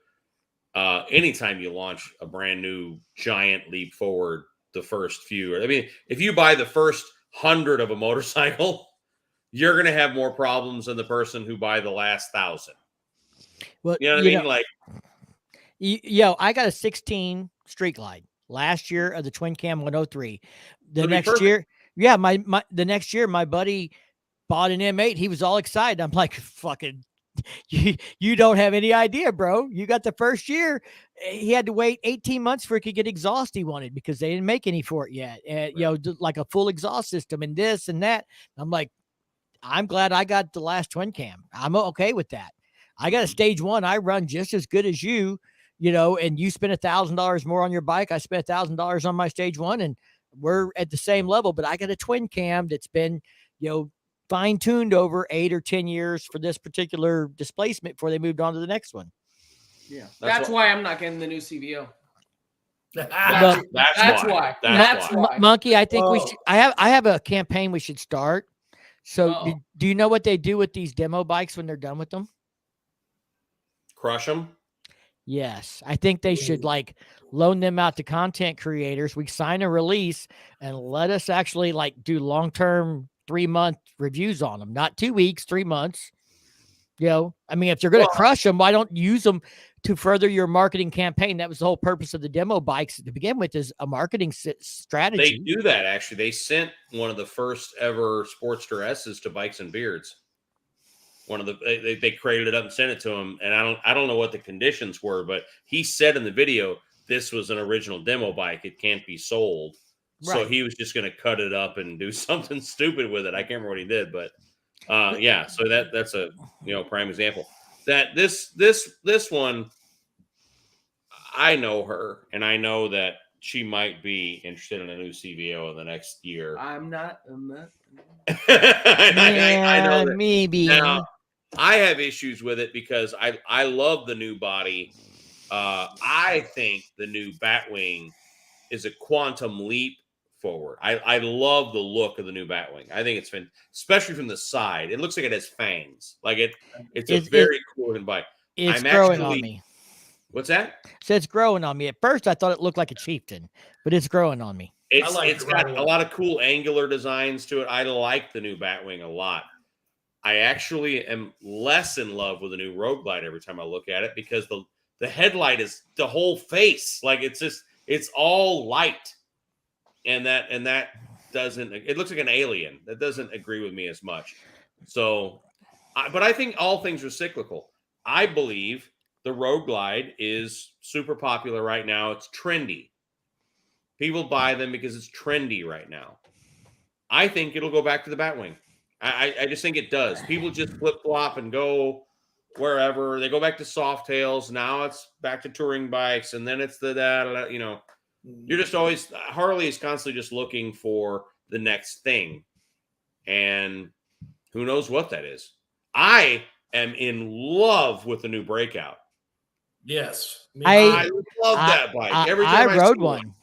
Anytime you launch a brand new giant leap forward, the first few, if you buy the first 100 of a motorcycle, you're going to have more problems than the person who buy the last 1,000. Well, you know what I mean? Like, I got a 16 Street Glide last year of the Twin Cam 103. The next year, the next year, my buddy bought an M8. He was all excited. I'm like, fucking, you don't have any idea, bro. You got the first year. He had to wait 18 months for he could get exhaust he wanted, because they didn't make any for it yet. And, like a full exhaust system and this and that. I'm like, I'm glad I got the last Twin Cam. I'm okay with that. I got a stage 1. I run just as good as you, and you spent $1,000 more on your bike. I spent $1,000 on my stage 1, and we're at the same level, but I got a Twin Cam that's been, fine tuned over 8 or 10 years for this particular displacement before they moved on to the next one. Yeah. That's why I'm not getting the new CVO. That's why. Monkey, I think we should, I have a campaign we should start. So do you know what they do with these demo bikes when they're done with them? Crush them? Yes. I think they should loan them out to content creators. We sign a release and let us actually do long-term 3-month reviews on them, not 2 weeks, 3 months. If you're going to crush them, why don't you use them to further your marketing campaign? That was the whole purpose of the demo bikes to begin with, is a marketing strategy. They do that, actually. They sent one of the first ever Sportster S's to Bikes and Beards. They created it up and sent it to him, and I don't know what the conditions were, but he said in the video this was an original demo bike. It can't be sold. Right. So he was just going to cut it up and do something stupid with it. I can't remember what he did, but so that's a prime example. That this one, I know her, and I know that she might be interested in a new CVO in the next year. I'm not. I know that. Maybe. Now, I have issues with it because I love the new body. I think the new Batwing is a quantum leap forward. I love the look of the new Batwing. I think it's been, especially from the side. It looks like it has fangs. Like it's a very cool looking bike. It's I'm growing on me. What's that? So it's growing on me. At first, I thought it looked like a Chieftain, but it's growing on me. It's got a lot of cool angular designs to it. I like the new Batwing a lot. I actually am less in love with the new Road Glide every time I look at it, because the headlight is the whole face. Like it's all light. And that doesn't, it looks like an alien. That doesn't agree with me as much. So, but I think all things are cyclical. I believe the Road Glide is super popular right now. It's trendy. People buy them because it's trendy right now. I think it'll go back to the Batwing. I just think it does. People just flip flop and go wherever. They go back to soft tails. Now it's back to touring bikes, and then it's you're just always, Harley is constantly just looking for the next thing, and who knows what that is. I am in love with the new Breakout. Yes, I love that bike. Every time I rode one.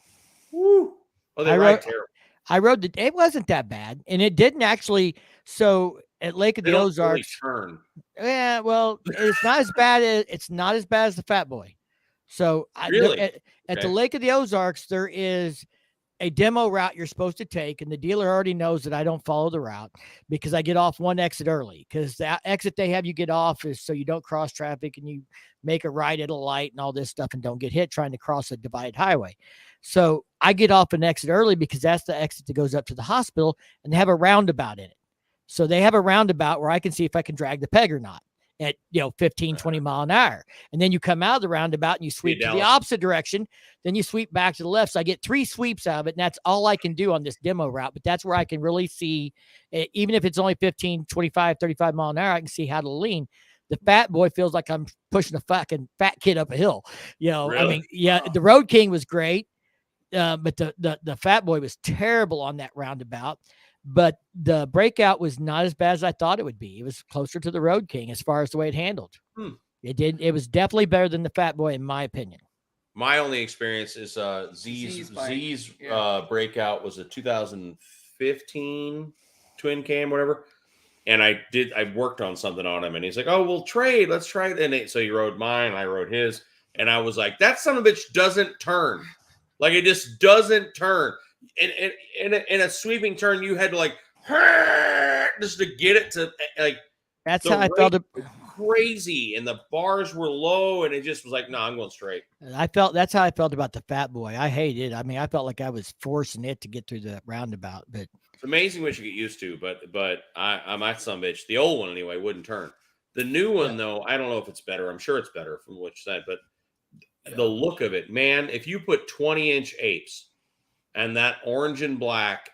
Woo. Oh, they ride terrible. I rode it. It wasn't that bad, and it didn't actually. So at Lake of the Ozarks, really turn. Yeah, well, it's not as bad as the Fat Boy. So Really? At the Lake of the Ozarks, there is a demo route you're supposed to take, and the dealer already knows that I don't follow the route because I get off one exit early, because the exit they have you get off is so you don't cross traffic and you make a right at a light and all this stuff and don't get hit trying to cross a divided highway. So I get off an exit early because that's the exit that goes up to the hospital, and they have a roundabout in it. So they have a roundabout where I can see if I can drag the peg or not at 15, 20 mile an hour. And then you come out of the roundabout and you sweep to the opposite direction. Then you sweep back to the left. So I get 3 sweeps out of it. And that's all I can do on this demo route. But that's where I can really see, even if it's only 15, 25, 35 mile an hour, I can see how to lean. The Fat Boy feels like I'm pushing a fucking fat kid up a hill. Really? I mean, yeah, the Road King was great. But the Fat Boy was terrible on that roundabout. But the Breakout was not as bad as I thought it would be. It was closer to the Road King as far as the way it handled. It was definitely better than the Fat Boy, in my opinion. My only experience is Z's Breakout was a 2015 twin cam, whatever. And I worked on something on him, and he's like, "Oh, we'll trade. Let's try it." And so he rode mine, I rode his, and I was like, "That son of a bitch doesn't turn. Like, it just doesn't turn." In a sweeping turn, you had to just to get it to That's how I felt. Crazy, and the bars were low, and it just was like, no, I'm going straight. That's how I felt about the Fat Boy. I hated it. I mean, I felt like I was forcing it to get through the roundabout. But it's amazing what you get used to. But I'm that son of a bitch. The old one anyway wouldn't turn. The new one though, I don't know if it's better. I'm sure it's better from what you said, but the look of it, man. If you put 20-inch apes and that orange and black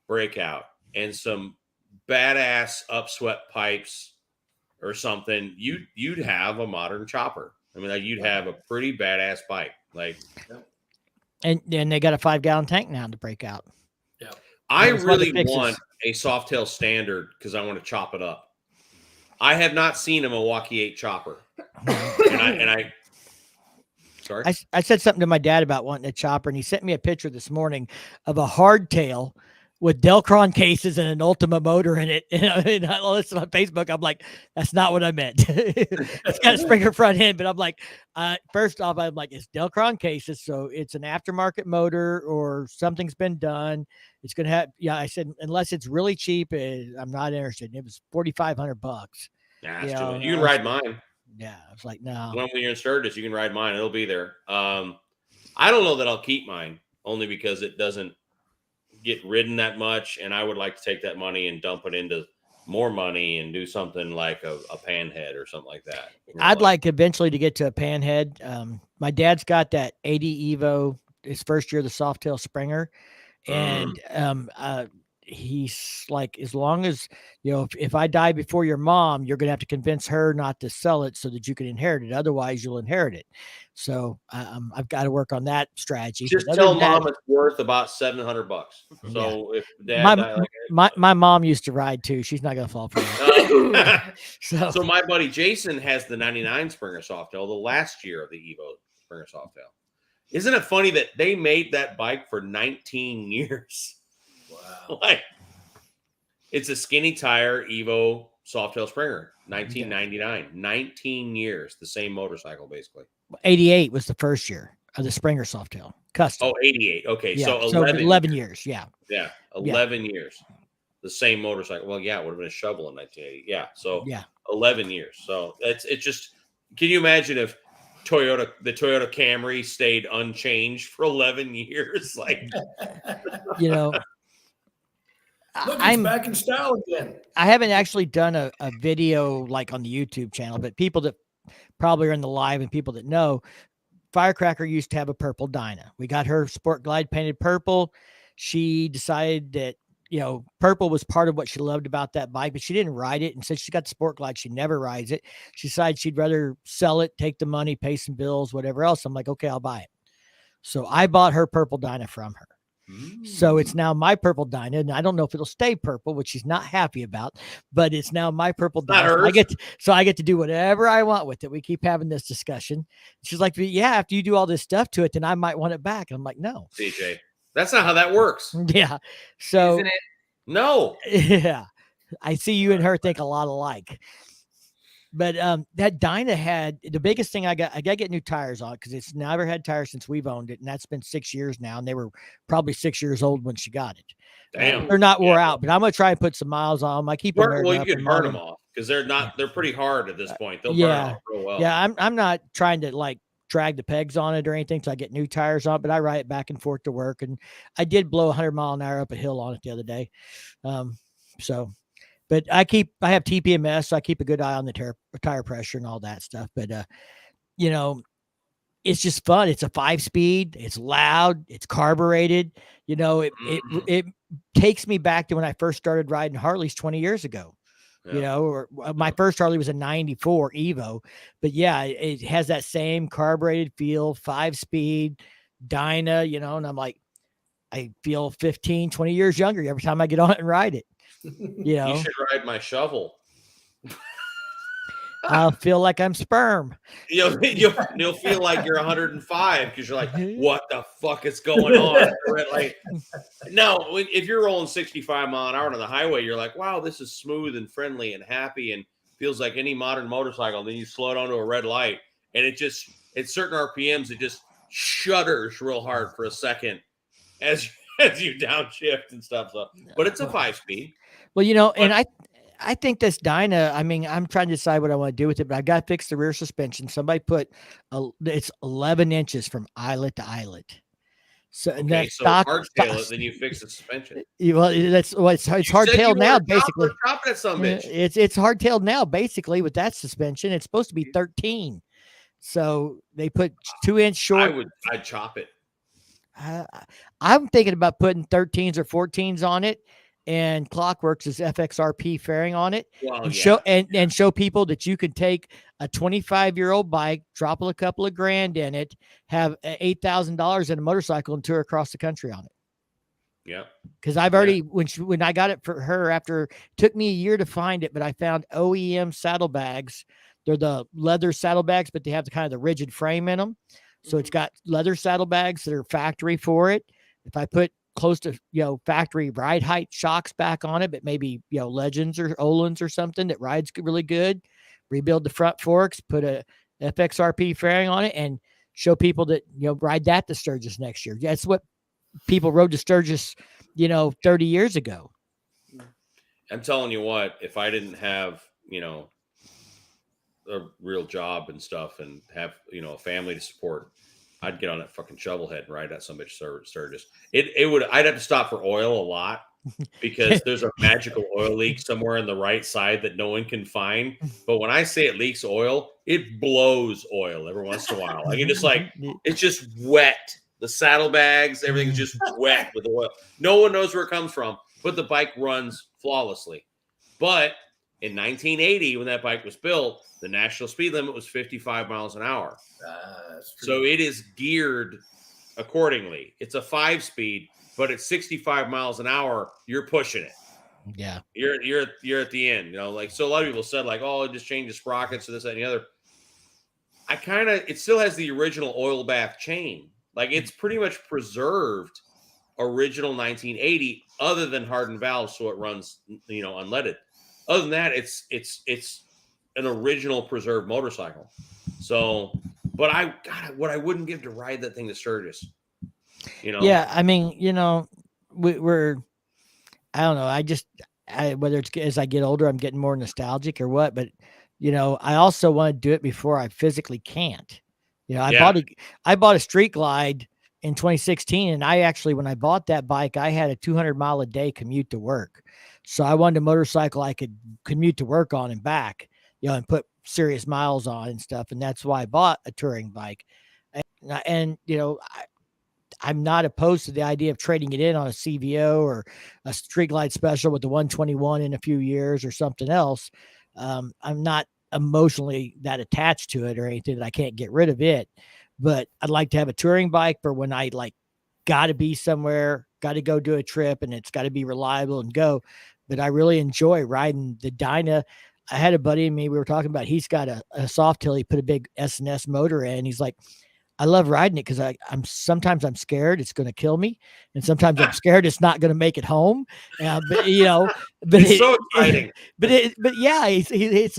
Breakout and some badass upswept pipes or something, you'd have a modern chopper. I mean, you'd have a pretty badass bike. And they got a 5-gallon tank now to Breakout. Yeah, I really want a Softail standard because I want to chop it up. I have not seen a Milwaukee 8 chopper, Sorry? I said something to my dad about wanting a chopper, and he sent me a picture this morning of a hardtail with Delcron cases and an Ultima motor in it. And I listened on Facebook. I'm like, that's not what I meant. It's got a Springer front end, but I'm like, first off, I'm like, it's Delcron cases, so it's an aftermarket motor or something's been done. It's gonna have, I said, unless it's really cheap, I'm not interested. And it was $4,500. Yeah, you can ride mine. Yeah, I was like, no. When you're in Sturgis, you can ride mine. It'll be there. I don't know that I'll keep mine, only because it doesn't get ridden that much, and I would like to take that money and dump it into more money and do something like a panhead or something like that. I'd like eventually to get to a panhead. My dad's got that 80 Evo, his first year, the Softail Springer, and he's like, as long as, if I die before your mom, you're going to have to convince her not to sell it so that you can inherit it. Otherwise you'll inherit it. So I've got to work on that strategy. Just tell mom it's worth about $700. So if dad my mom used to ride too. She's not going to fall for that. So my buddy Jason has the 99 Springer Softail, the last year of the Evo Springer Softail. Isn't it funny that they made that bike for 19 years? Wow. Like, it's a skinny tire Evo Softail Springer, 1999. 19 years, the same motorcycle, basically. 88 was the first year of the Springer Softail custom. Oh, 88. Okay, yeah. so 11 years. Yeah. Yeah, 11 years. The same motorcycle. Well, yeah, it would have been a shovel in 1980. Yeah, so 11 years. So it's just, can you imagine if the Toyota Camry stayed unchanged for 11 years? Like, you know, Look, it's back in style again. I haven't actually done a video like on the YouTube channel, but people that probably are in the live and people that know, Firecracker used to have a purple Dyna. We got her Sport Glide painted purple. She decided that, purple was part of what she loved about that bike, but she didn't ride it. And since she got the Sport Glide, she never rides it. She decided she'd rather sell it, take the money, pay some bills, whatever else. I'm like, okay, I'll buy it. So I bought her purple Dyna from her. So it's now my purple Dyna, and I don't know if it'll stay purple, which she's not happy about, but it's now my purple Dyna. I get to do whatever I want with it. We keep having this discussion. She's like, yeah, after you do all this stuff to it, then I might want it back. And I'm like, no, CJ, that's not how that works. Yeah. So Isn't it? No. Yeah, I see you and her think a lot alike. But that Dyna had the biggest thing I got to get new tires on, because it's never had tires since we've owned it. And that's been 6 years now. And they were probably 6 years old when she got it. Damn. They're not wore out, but I'm going to try and put some miles on them. I keep them. Well, you can burn them off because they're pretty hard at this point. They'll burn off real well. Yeah. I'm not trying to like drag the pegs on it or anything. So I get new tires on it, but I ride it back and forth to work. And I did blow 100 mile an hour up a hill on it the other day. But I have TPMS, so I keep a good eye on the tire pressure and all that stuff. But, it's just fun. It's a 5-speed. It's loud. It's carbureted. It takes me back to when I first started riding Harleys 20 years ago. Or my first Harley was a 94 Evo. But, yeah, it has that same carbureted feel, 5-speed, Dyna, and I'm like, I feel 15, 20 years younger every time I get on it and ride it. You should ride my shovel. I'll feel like I'm sperm. You'll feel like you're 105 because you're like, what the fuck is going on? Like, no, if you're rolling 65 mile an hour on the highway, you're like, wow, this is smooth and friendly and happy and feels like any modern motorcycle. And then you slow down to a red light, and at certain RPMs, it just shudders real hard for a second as you downshift and stuff. So, but it's a 5-speed. Well, and I think this Dyna, I mean, I'm trying to decide what I want to do with it, but I got to fix the rear suspension. Somebody put it's 11 inches from eyelet to eyelet. So, and that so hardtail it, then you fix the suspension. Well, it's hardtailed now, basically. It's hardtailed now, basically, with that suspension. It's supposed to be 13. So they put 2-inch short. I'd chop it. I'm thinking about putting 13s or 14s on it, and Clockworks is FXRP fairing on it. Well, and show people that you can take a 25-year-old bike, drop a couple of grand in it, have $8,000 in a motorcycle, and tour across the country on it. Yeah. Because I've already, when I got it for her, it took me a year to find it, but I found OEM saddlebags. They're the leather saddlebags, but they have the rigid frame in them. So it's got leather saddlebags that are factory for it. If I put close to, factory ride height shocks back on it, but maybe, Legends or Olands or something that rides really good, rebuild the front forks, put a FXRP fairing on it, and show people that, ride that to Sturgis next year. That's what people rode to Sturgis, 30 years ago. I'm telling you what, if I didn't have, a real job and stuff and have, a family to support, I'd get on that fucking shovel head and ride that some bitch Sturgis. I'd have to stop for oil a lot because there's a magical oil leak somewhere on the right side that no one can find. But when I say it leaks oil, it blows oil every once in a while. Like it's just wet. The saddlebags, everything's just wet with oil. No one knows where it comes from, but the bike runs flawlessly. But in 1980, when that bike was built, the national speed limit was 55 miles an hour. So it is geared accordingly. It's a 5-speed, but at 65 miles an hour, you're pushing it. Yeah. You're at the end, so a lot of people said oh, it just changes sprockets or this, that, and the other. It still has the original oil bath chain. Like it's pretty much preserved original 1980, other than hardened valves, so it runs, unleaded. Other than that, it's an original preserved motorcycle. So, but what I wouldn't give to ride that thing to Sturgis. Yeah, I mean, we're I don't know. Whether it's as I get older, I'm getting more nostalgic or what, but I also want to do it before I physically can't. I bought a Street Glide in 2016, and when I bought that bike, I had a 200-mile a day commute to work. So I wanted a motorcycle I could commute to work on and back, and put serious miles on and stuff. And that's why I bought a touring bike. And I'm not opposed to the idea of trading it in on a CVO or a Street Glide Special with the 121 in a few years or something else. I'm not emotionally that attached to it or anything that I can't get rid of it, but I'd like to have a touring bike for when I got to be somewhere, got to go do a trip, and it's got to be reliable and go. But I really enjoy riding the Dyna. I had a buddy of me, we were talking about, he's got a Softail. He put a big S&S motor in. He's like, I love riding it because sometimes I'm scared it's going to kill me, and sometimes I'm scared it's not going to make it home. But it's so exciting. But yeah, it's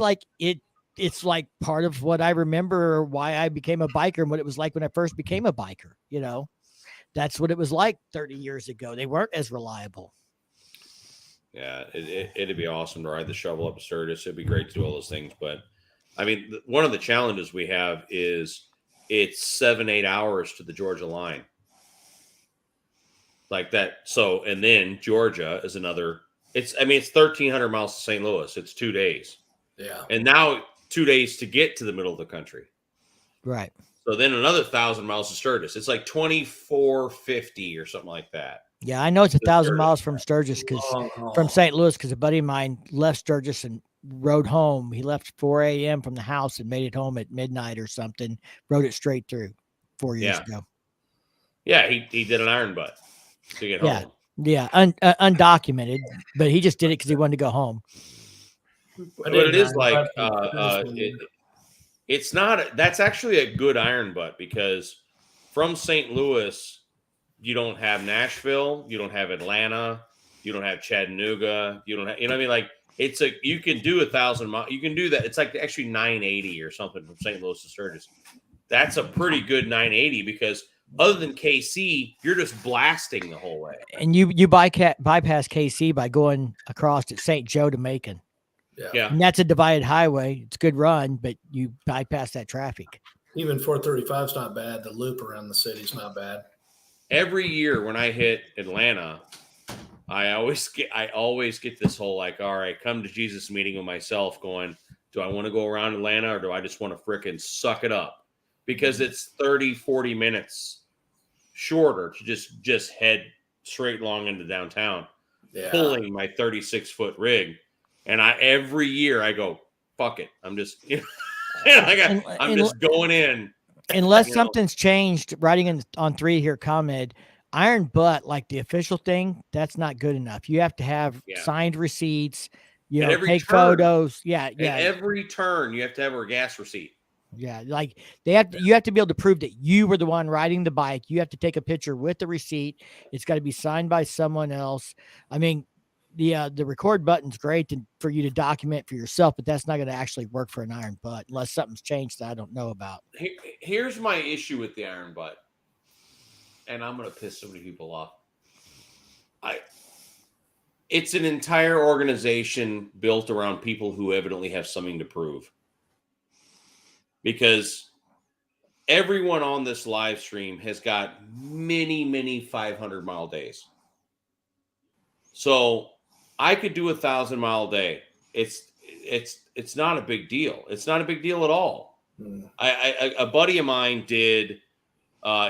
like part of what I remember, or why I became a biker and what it was like when I first became a biker. That's what it was like 30 years ago. They weren't as reliable. Yeah, it'd be awesome to ride the shovel up to Sturgis. It'd be great to do all those things. But I mean, one of the challenges we have is it's 7-8 hours to the Georgia line. Like that. So, and then Georgia is another, it's 1,300 miles to St. Louis. It's 2 days. Yeah. And now 2 days to get to the middle of the country. Right. So then another 1,000 miles to Sturgis. It's like 2,450 or something like that. Yeah, I know it's 1,000 miles from Sturgis from St. Louis, because a buddy of mine left Sturgis and rode home. He left 4 a.m. from the house and made it home at midnight or something. Rode it straight through 4 years ago. Yeah, he did an iron butt to get home. Yeah, undocumented, but he just did it because he wanted to go home. But it is like it's not. That's actually a good iron butt, because from St. Louis, you don't have Nashville, you don't have Atlanta, you don't have Chattanooga, you don't have, what I mean? Like you can do 1,000 miles. You can do that. It's like actually 980 or something from St. Louis to Sturgis. That's a pretty good 980, because other than KC, you're just blasting the whole way. And you bypass KC by going across at St. Joe to Macon. Yeah. And that's a divided highway. It's a good run, but you bypass that traffic. Even 435 is not bad. The loop around the city is not bad. Every year when I hit Atlanta, I always get this whole like, all right, come to Jesus meeting with myself going, do I want to go around Atlanta, or do I just want to frickin' suck it up? Because it's 30, 40 minutes shorter to just head straight along into downtown, pulling my 36-foot rig. And every year I go, fuck it. I'm just, I'm just going in. Unless something's changed, riding on 3 here, ComEd, iron butt, like the official thing, that's not good enough. You have to have signed receipts, take photos. Yeah. Every turn you have to have a gas receipt. Yeah. Like you have to be able to prove that you were the one riding the bike. You have to take a picture with the receipt. It's got to be signed by someone else. I mean, the record button's great for you to document for yourself, but that's not going to actually work for an iron butt unless something's changed that I don't know about. Here's my issue with the iron butt, and I'm going to piss so many people off. It's an entire organization built around people who evidently have something to prove. Because everyone on this live stream has got many, many 500-mile days. So I could do 1,000-mile day. It's not a big deal. It's not a big deal at all. A buddy of mine did.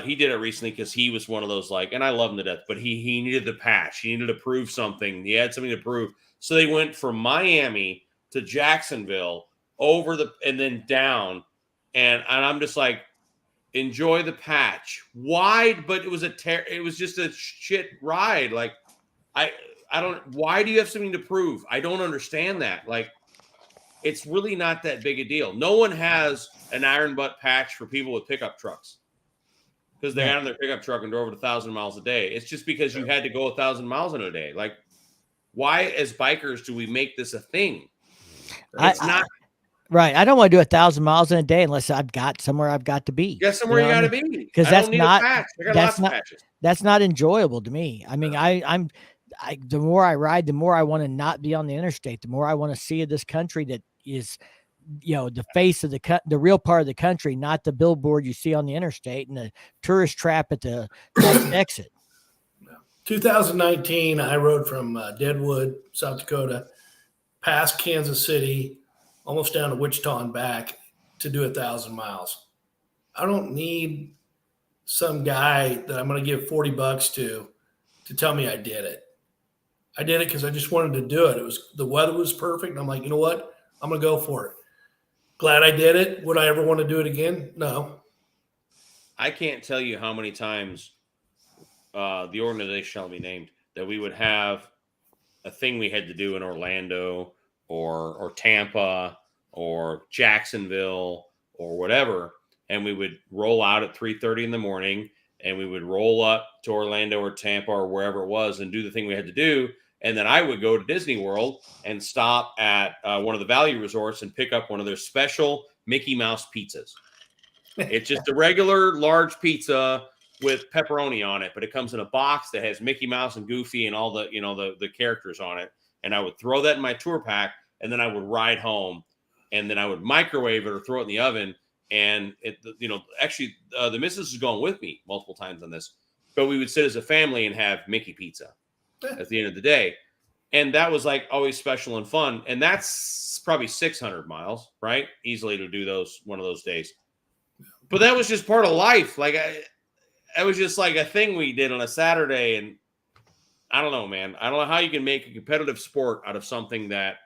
He did it recently because he was one of those and I love him to death, but he needed the patch. He needed to prove something. He had something to prove. So they went from Miami to Jacksonville and then down. And I'm just like, enjoy the patch. Wide, but it was just a shit ride. Like why do you have something to prove? I don't understand that. Like, it's really not that big a deal. No one has an iron butt patch for people with pickup trucks. because they got in their pickup truck and drove it 1,000 miles a day. It's just because you had to go 1,000 miles in a day. Like, why as bikers do we make this a thing? It's not. Right. I don't want to do 1,000 miles in a day unless I've got somewhere I've got to be. Guess somewhere you got to be. Because that's not, I got lots of patches. That's not enjoyable to me. I mean, the more I ride, the more I want to not be on the interstate, the more I want to see this country that is, the face of the real part of the country, not the billboard you see on the interstate and the tourist trap at the next exit. 2019, I rode from Deadwood, South Dakota, past Kansas City, almost down to Wichita and back to do 1,000 miles. I don't need some guy that I'm going to give $40 to tell me I did it. I did it because I just wanted to do it. The weather was perfect. And I'm like, you know what? I'm going to go for it. Glad I did it. Would I ever want to do it again? No. I can't tell you how many times the organization shall be named that we would have a thing we had to do in Orlando or Tampa or Jacksonville or whatever, and we would roll out at 3:30 in the morning, and we would roll up to Orlando or Tampa or wherever it was and do the thing we had to do. And then I would go to Disney World and stop at one of the value resorts and pick up one of their special Mickey Mouse pizzas. It's just a regular large pizza with pepperoni on it, but it comes in a box that has Mickey Mouse and Goofy and all the, the characters on it. And I would throw that in my tour pack, and then I would ride home, and then I would microwave it or throw it in the oven. And actually the missus is going with me multiple times on this, but we would sit as a family and have Mickey pizza at the end of the day. And that was like always special and fun. And that's probably 600 miles, right? Easily to do one of those days. But that was just part of life. Like it was just like a thing we did on a Saturday. And I don't know, man. I don't know how you can make a competitive sport out of something that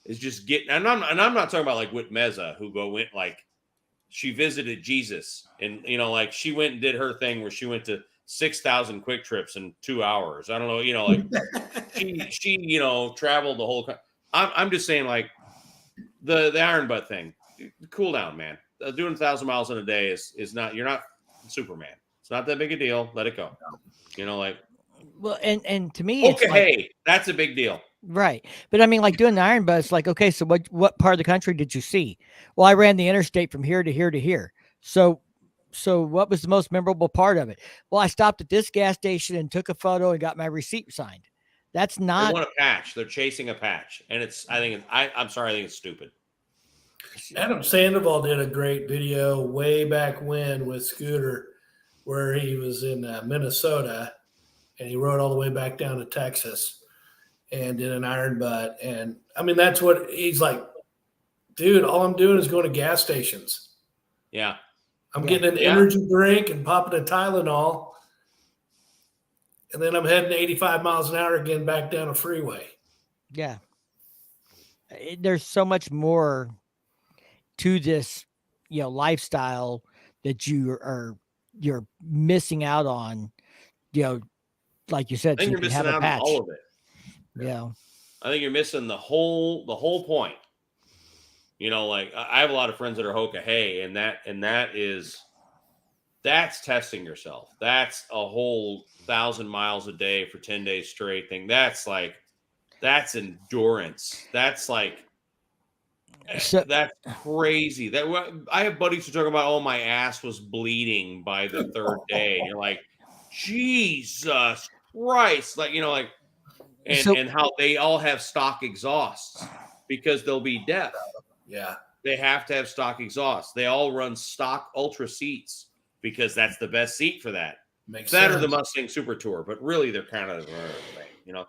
is just getting, and I'm not talking about like Whit Meza, who went like, she visited Jesus and, like she went and did her thing where she went to 6,000 quick trips in 2 hours. I don't know, like she traveled the whole country. I'm just saying, like the Iron Butt thing, cool down, man. Doing 1,000 miles in a day is not, you're not Superman. It's not that big a deal. Let it go. Well, and to me, it's hey, that's a big deal. Right. But I mean, like doing the Iron Butt, it's like, okay, so what part of the country did you see? Well, I ran the interstate from here to here to here. So what was the most memorable part of it? Well, I stopped at this gas station and took a photo and got my receipt signed. That's not. They want a patch. They're chasing a patch. And I'm sorry, I think it's stupid. Adam Sandoval did a great video way back when with Scooter, where he was in Minnesota and he rode all the way back down to Texas and did an Iron Butt. And I mean, that's what he's like, dude, all I'm doing is going to gas stations. Yeah. I'm getting an energy drink and popping a Tylenol. And then I'm heading 85 miles an hour again back down a freeway. Yeah. There's so much more to this, lifestyle that you're missing out on, like you said. I think you're missing out on all of it. Yeah. I think you're missing the whole point. Like I have a lot of friends that are Hoka Hey, and that's testing yourself. That's a whole 1,000 miles a day for 10 days straight thing. That's endurance. That's crazy. I have buddies who talk about, oh, my ass was bleeding by the third day. And you're like, Jesus Christ. And how they all have stock exhausts because they'll be deaf. Yeah. They have to have stock exhausts. They all run stock Ultra seats because that's the best seat for that. Makes that sense. Or the Mustang Super Tour, but really they're kind of the thing,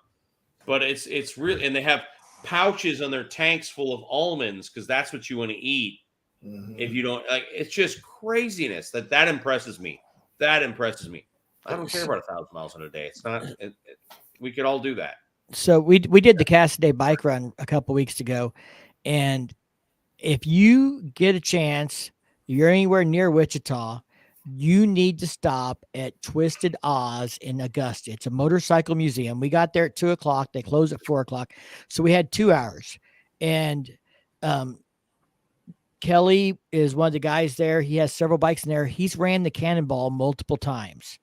But it's really, and they have pouches on their tanks full of almonds because that's what you want to eat. Mm-hmm. If you don't it's just craziness. That impresses me. That impresses me. I don't care about 1,000 miles in a day. It's not. We could all do that. So we did the Cassaday bike run a couple weeks ago, and if you get a chance, you're anywhere near Wichita, you need to stop at Twisted Oz in Augusta. It's a motorcycle museum. We got there at 2:00. They close at 4:00. So we had 2 hours, and Kelly is one of the guys there. He has several bikes in there. He's ran the Cannonball multiple times.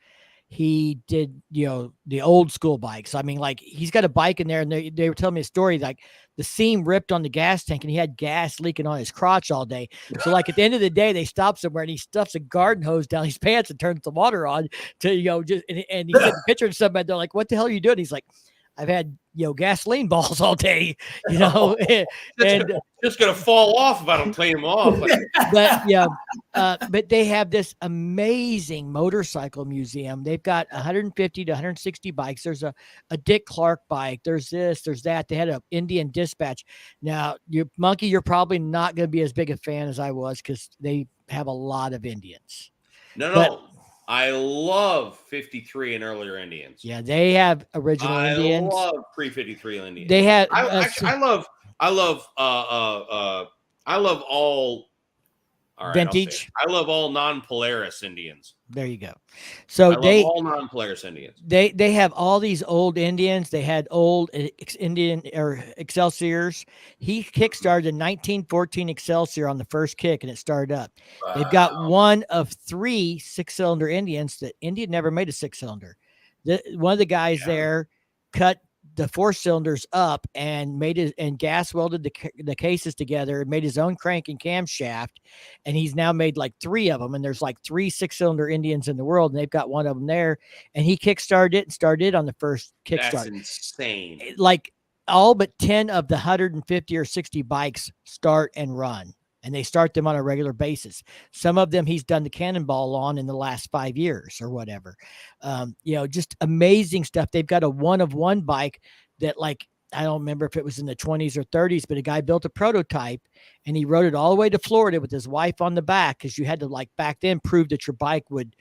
He did, the old school bikes. I mean, like he's got a bike in there, and they were telling me a story, like the seam ripped on the gas tank and he had gas leaking on his crotch all day. So like at the end of the day, they stop somewhere and he stuffs a garden hose down his pants and turns the water on to, and he sent a picture to somebody. They're like, what the hell are you doing? He's like, I've had, gasoline balls all day, and just going to fall off if I don't clean them off. But they have this amazing motorcycle museum. They've got 150 to 160 bikes. There's a Dick Clark bike. There's this, there's that. They had an Indian Dispatch. Now, Monkey, you're probably not going to be as big a fan as I was because they have a lot of Indians. No. I love 53 and earlier Indians. Yeah, they have original Indians. I love pre-53 Indians. They have. I love all. All right, vintage. I love all non-Polaris Indians. There you go. So all non-Polaris Indians. They have all these old Indians. They had old Indian or Excelsiors. He kickstarted a 1914 Excelsior on the first kick, and it started up. Wow. They've got one of 3 6-cylinder Indians that Indian never made a 6-cylinder. One of the guys there cut the 4 cylinders up and made it and gas welded the cases together and made his own crank and camshaft. And he's now made like 3 of them. And there's like 3 6-cylinder Indians in the world. And they've got one of them there. And he kickstarted it and started on the first Kickstarter. That's insane. Like all but 10 of the 150 or 60 bikes start and run. And they start them on a regular basis. Some of them he's done the Cannonball on in the last 5 years or whatever. Just amazing stuff. They've got a 1-of-1 bike that, like, I don't remember if it was in the 20s or 30s, but a guy built a prototype and he rode it all the way to Florida with his wife on the back, because you had to, like, back then prove that your bike would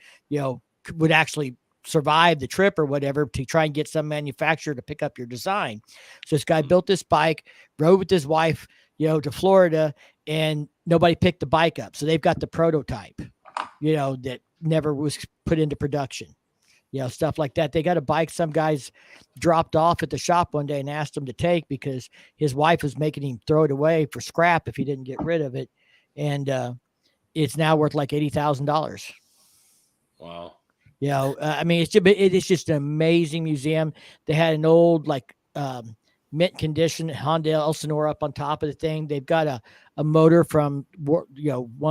actually survive the trip or whatever, to try and get some manufacturer to pick up your design. So this guy built this bike, rode with his wife, to Florida, and nobody picked the bike up. So they've got the prototype, that never was put into production, stuff like that. They got a bike some guys dropped off at the shop one day and asked him to take because his wife was making him throw it away for scrap if he didn't get rid of it. And it's now worth like $80,000. Wow. I mean, it's just an amazing museum. They had an old, like, mint condition Honda Elsinore up on top of the thing. They've got a motor from one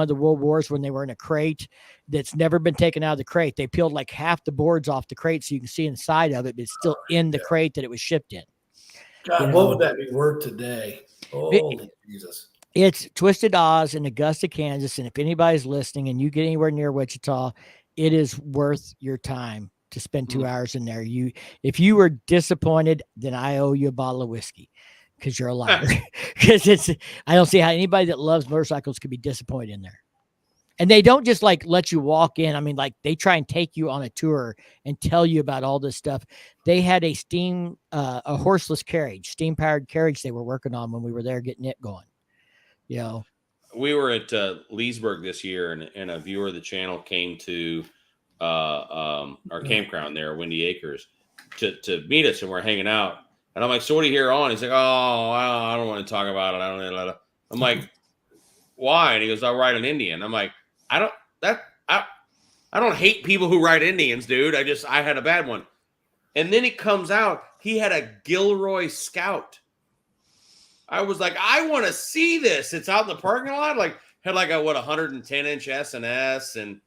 of the World Wars when they were in a crate that's never been taken out of the crate. They peeled like half the boards off the crate so you can see inside of it, but it's still in the crate that it was shipped in. God, what would that be worth today? Holy Jesus. It's Twisted Oz in Augusta, Kansas, and if anybody's listening and you get anywhere near Wichita, it is worth your time to spend 2 hours in there. If you were disappointed, then I owe you a bottle of whiskey, because you're a liar. Because I don't see how anybody that loves motorcycles could be disappointed in there. And they don't just like let you walk in. I mean, like, they try and take you on a tour and tell you about all this stuff. They had a horseless carriage, steam powered carriage they were working on when we were there getting it going. We were at Leesburg this year, and a viewer of the channel came to our campground there, Windy Acres, to meet us, and we're hanging out. And I'm like, so what are you here on? He's like, oh, I don't want to talk about it. I'm like, why? And he goes, I'll ride an Indian. I'm like, I don't hate people who ride Indians, dude. I had a bad one. And then it comes out, he had a Gilroy Scout. I was like, I want to see this. It's out in the parking lot. Like, had like a 110-inch S&S, and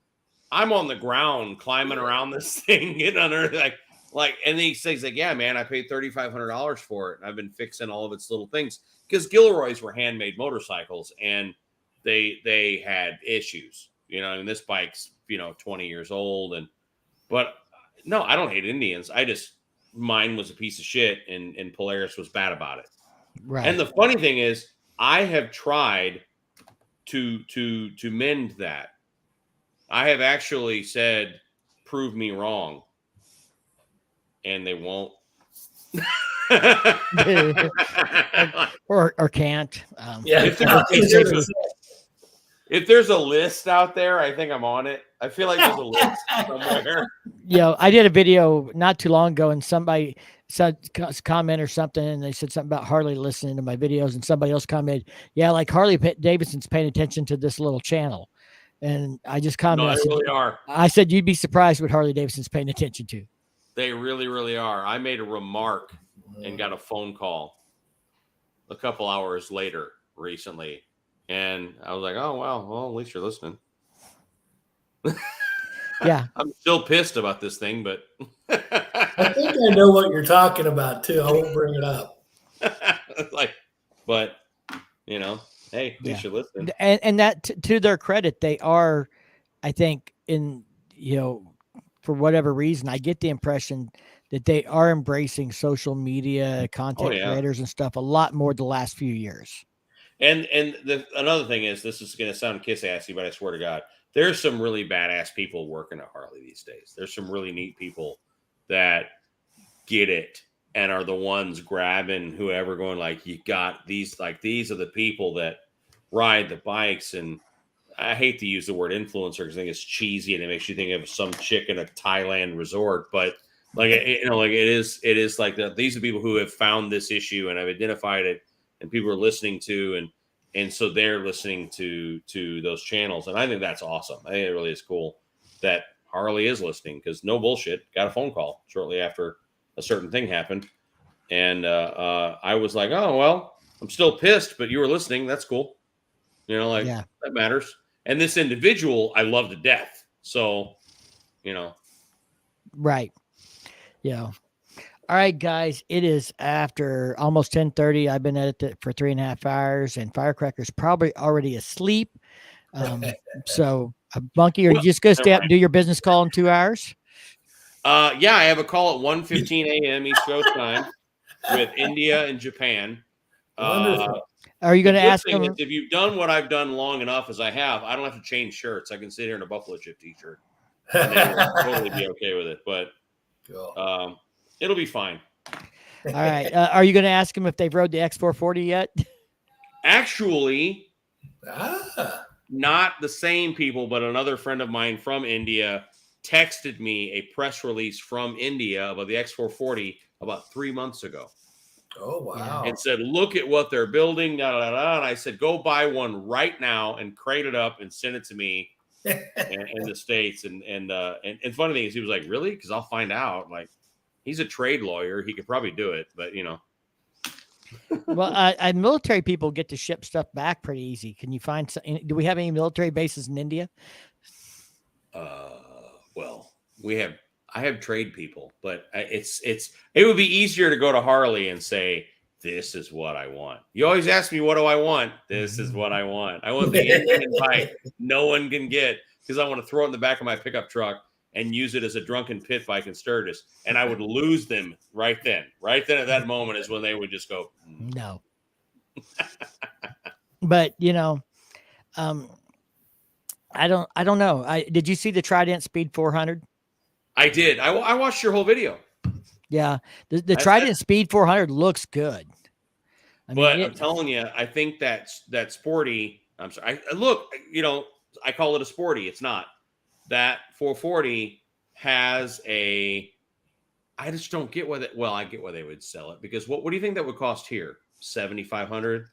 I'm on the ground climbing around this thing, getting under like, and then he says, like, yeah, man, I paid $3,500 for it. And I've been fixing all of its little things, because Gilroys were handmade motorcycles, and they had issues, and this bike's, 20 years old. But no, I don't hate Indians. Mine was a piece of shit, and Polaris was bad about it. Right. And the funny thing is, I have tried to mend that. I have actually said, prove me wrong, and they won't. or can't. If there's a list out there, I think I'm on it. I feel like there's a list somewhere. I did a video not too long ago, and somebody said comment or something, and they said something about Harley listening to my videos, and somebody else commented, yeah, like Harley Davidson's paying attention to this little channel. And I just No, commented, they really are. I said, you'd be surprised what Harley Davidson's paying attention to. They really, really are. I made a remark and got a phone call a couple hours later recently. And I was like, oh, wow. Well, at least you're listening. Yeah. I'm still pissed about this thing, but I think I know what you're talking about too. I won't bring it up. But you know, hey, at least you're listening. And that to their credit, they are, I think, for whatever reason, I get the impression that they are embracing social media content creators and stuff a lot more the last few years. And another thing is, this is going to sound kiss-assy, but I swear to God, there's some really badass people working at Harley these days. There's some really neat people that get it and are the ones grabbing whoever, going like, you got these, like, these are the people that ride the bikes. And I hate to use the word influencer because I think it's cheesy and it makes you think of some chick in a Thailand resort. But like, it is like that. These are people who have found this issue and have identified it, and people are listening to, and so they're listening to those channels. And I think that's awesome. I think it really is cool that Harley is listening, because no bullshit, got a phone call shortly after a certain thing happened. And I was like, oh, well, I'm still pissed, but you were listening. That's cool. That matters. And this individual, I love to death. So, Right. Yeah. All right, guys, it is after almost 10:30. I've been at it for 3.5 hours, and Firecracker's probably already asleep. So, Bunky, are you just going to stay up and do your business call in 2 hours? Yeah, I have a call at 1:15 a.m. East Coast time with India and Japan. Are you going to ask them? If you've done what I've done long enough as I have, I don't have to change shirts. I can sit here in a Buffalo Chip t-shirt, and they will totally be okay with it. But it'll be fine. All right. Are you going to ask them if they've rode the X440 yet? Actually, not the same people, but another friend of mine from India texted me a press release from India about the X440 about 3 months ago. Oh, wow. And said, look at what they're building. Da, da, da. And I said, go buy one right now and crate it up and send it to me in the States. And funny thing is, he was like, really? Because I'll find out. Like, he's a trade lawyer. He could probably do it, but Well, military people get to ship stuff back pretty easy. Can you find some? Do we have any military bases in India? Well, I have trade people, but it would be easier to go to Harley and say, this is what I want. You always ask me, what do I want? This is what I want. I want the Indian bike no one can get, because I want to throw it in the back of my pickup truck and use it as a drunken pit bike in Sturgis. And I would lose them right then. Right then at that moment is when they would just go, no. But, I don't know. Did you see the Trident Speed 400? I did. I watched your whole video. Yeah. The Trident Speed 400 looks good. I'm telling you, I think that sporty, I'm sorry. I call it a sporty. It's not. That 440 has I just don't get I get why they would sell it, because what do you think that would cost here? $7,500.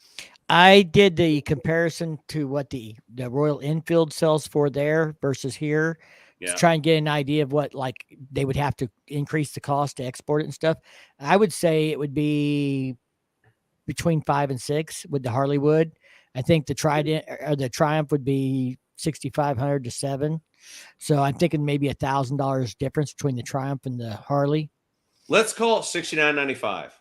I did the comparison to what the Royal Enfield sells for there versus here. To try and get an idea of what they would have to increase the cost to export it and stuff. I would say it would be between 5 and 6 with the Harley wood. I think the Trident or the Triumph would be 6,500 to 7. So I'm thinking maybe $1,000 difference between the Triumph and the Harley. Let's call it $69.95.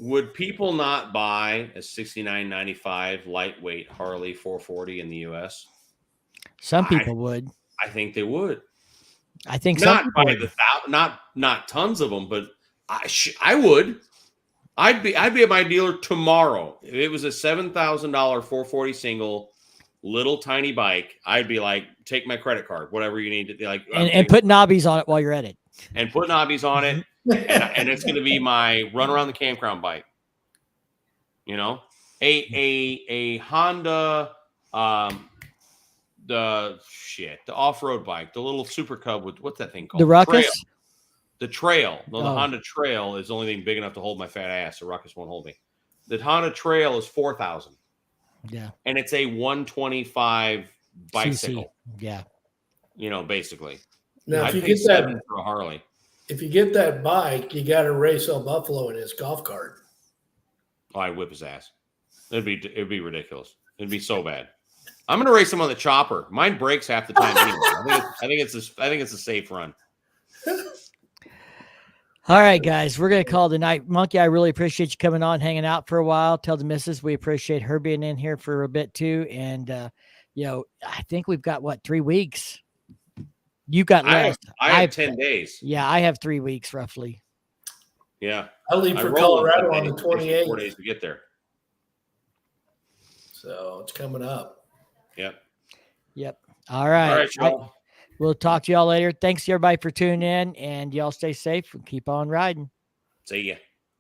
Would people not buy a $69.95 lightweight Harley 440 in the U.S.? Some people would. I think they would. I think not by not tons of them, but I would. I'd be at my dealer tomorrow. If it was a $7,000 440 single, little tiny bike, I'd be like, take my credit card, whatever you need to and put knobbies on it while you're at it. And put knobbies on it, and it's going to be my run around the campground bike. A Honda, the off-road bike, the little Super Cub with what's that thing called? The Ruckus. The Trail. No, the Oh. Honda Trail is the only thing big enough to hold my fat ass. The Ruckus won't hold me. The Honda Trail is 4,000. Yeah. And it's a 125 bicycle. CC. Yeah. You know, basically. Now, I'd if you pay get $7 that, for a Harley. if you get that bike, you got to race El Buffalo in his golf cart. Oh, I'd whip his ass. It'd be ridiculous. It'd be so bad. I'm gonna race him on the chopper. Mine breaks half the time anyway. I think it's a safe run. All right, guys, we're going to call it a night. Monkey, I really appreciate you coming on, hanging out for a while. Tell the missus we appreciate her being in here for a bit too. And, I think we've got, 3 weeks? You got less. I have 10 days. Yeah, I have 3 weeks roughly. Yeah. I leave for roll in Colorado 10 on the days. It takes me 4 28th. days to get there. So it's coming up. Yep. All right. All right, y'all. We'll talk to y'all later. Thanks everybody for tuning in, and y'all stay safe and keep on riding. See ya.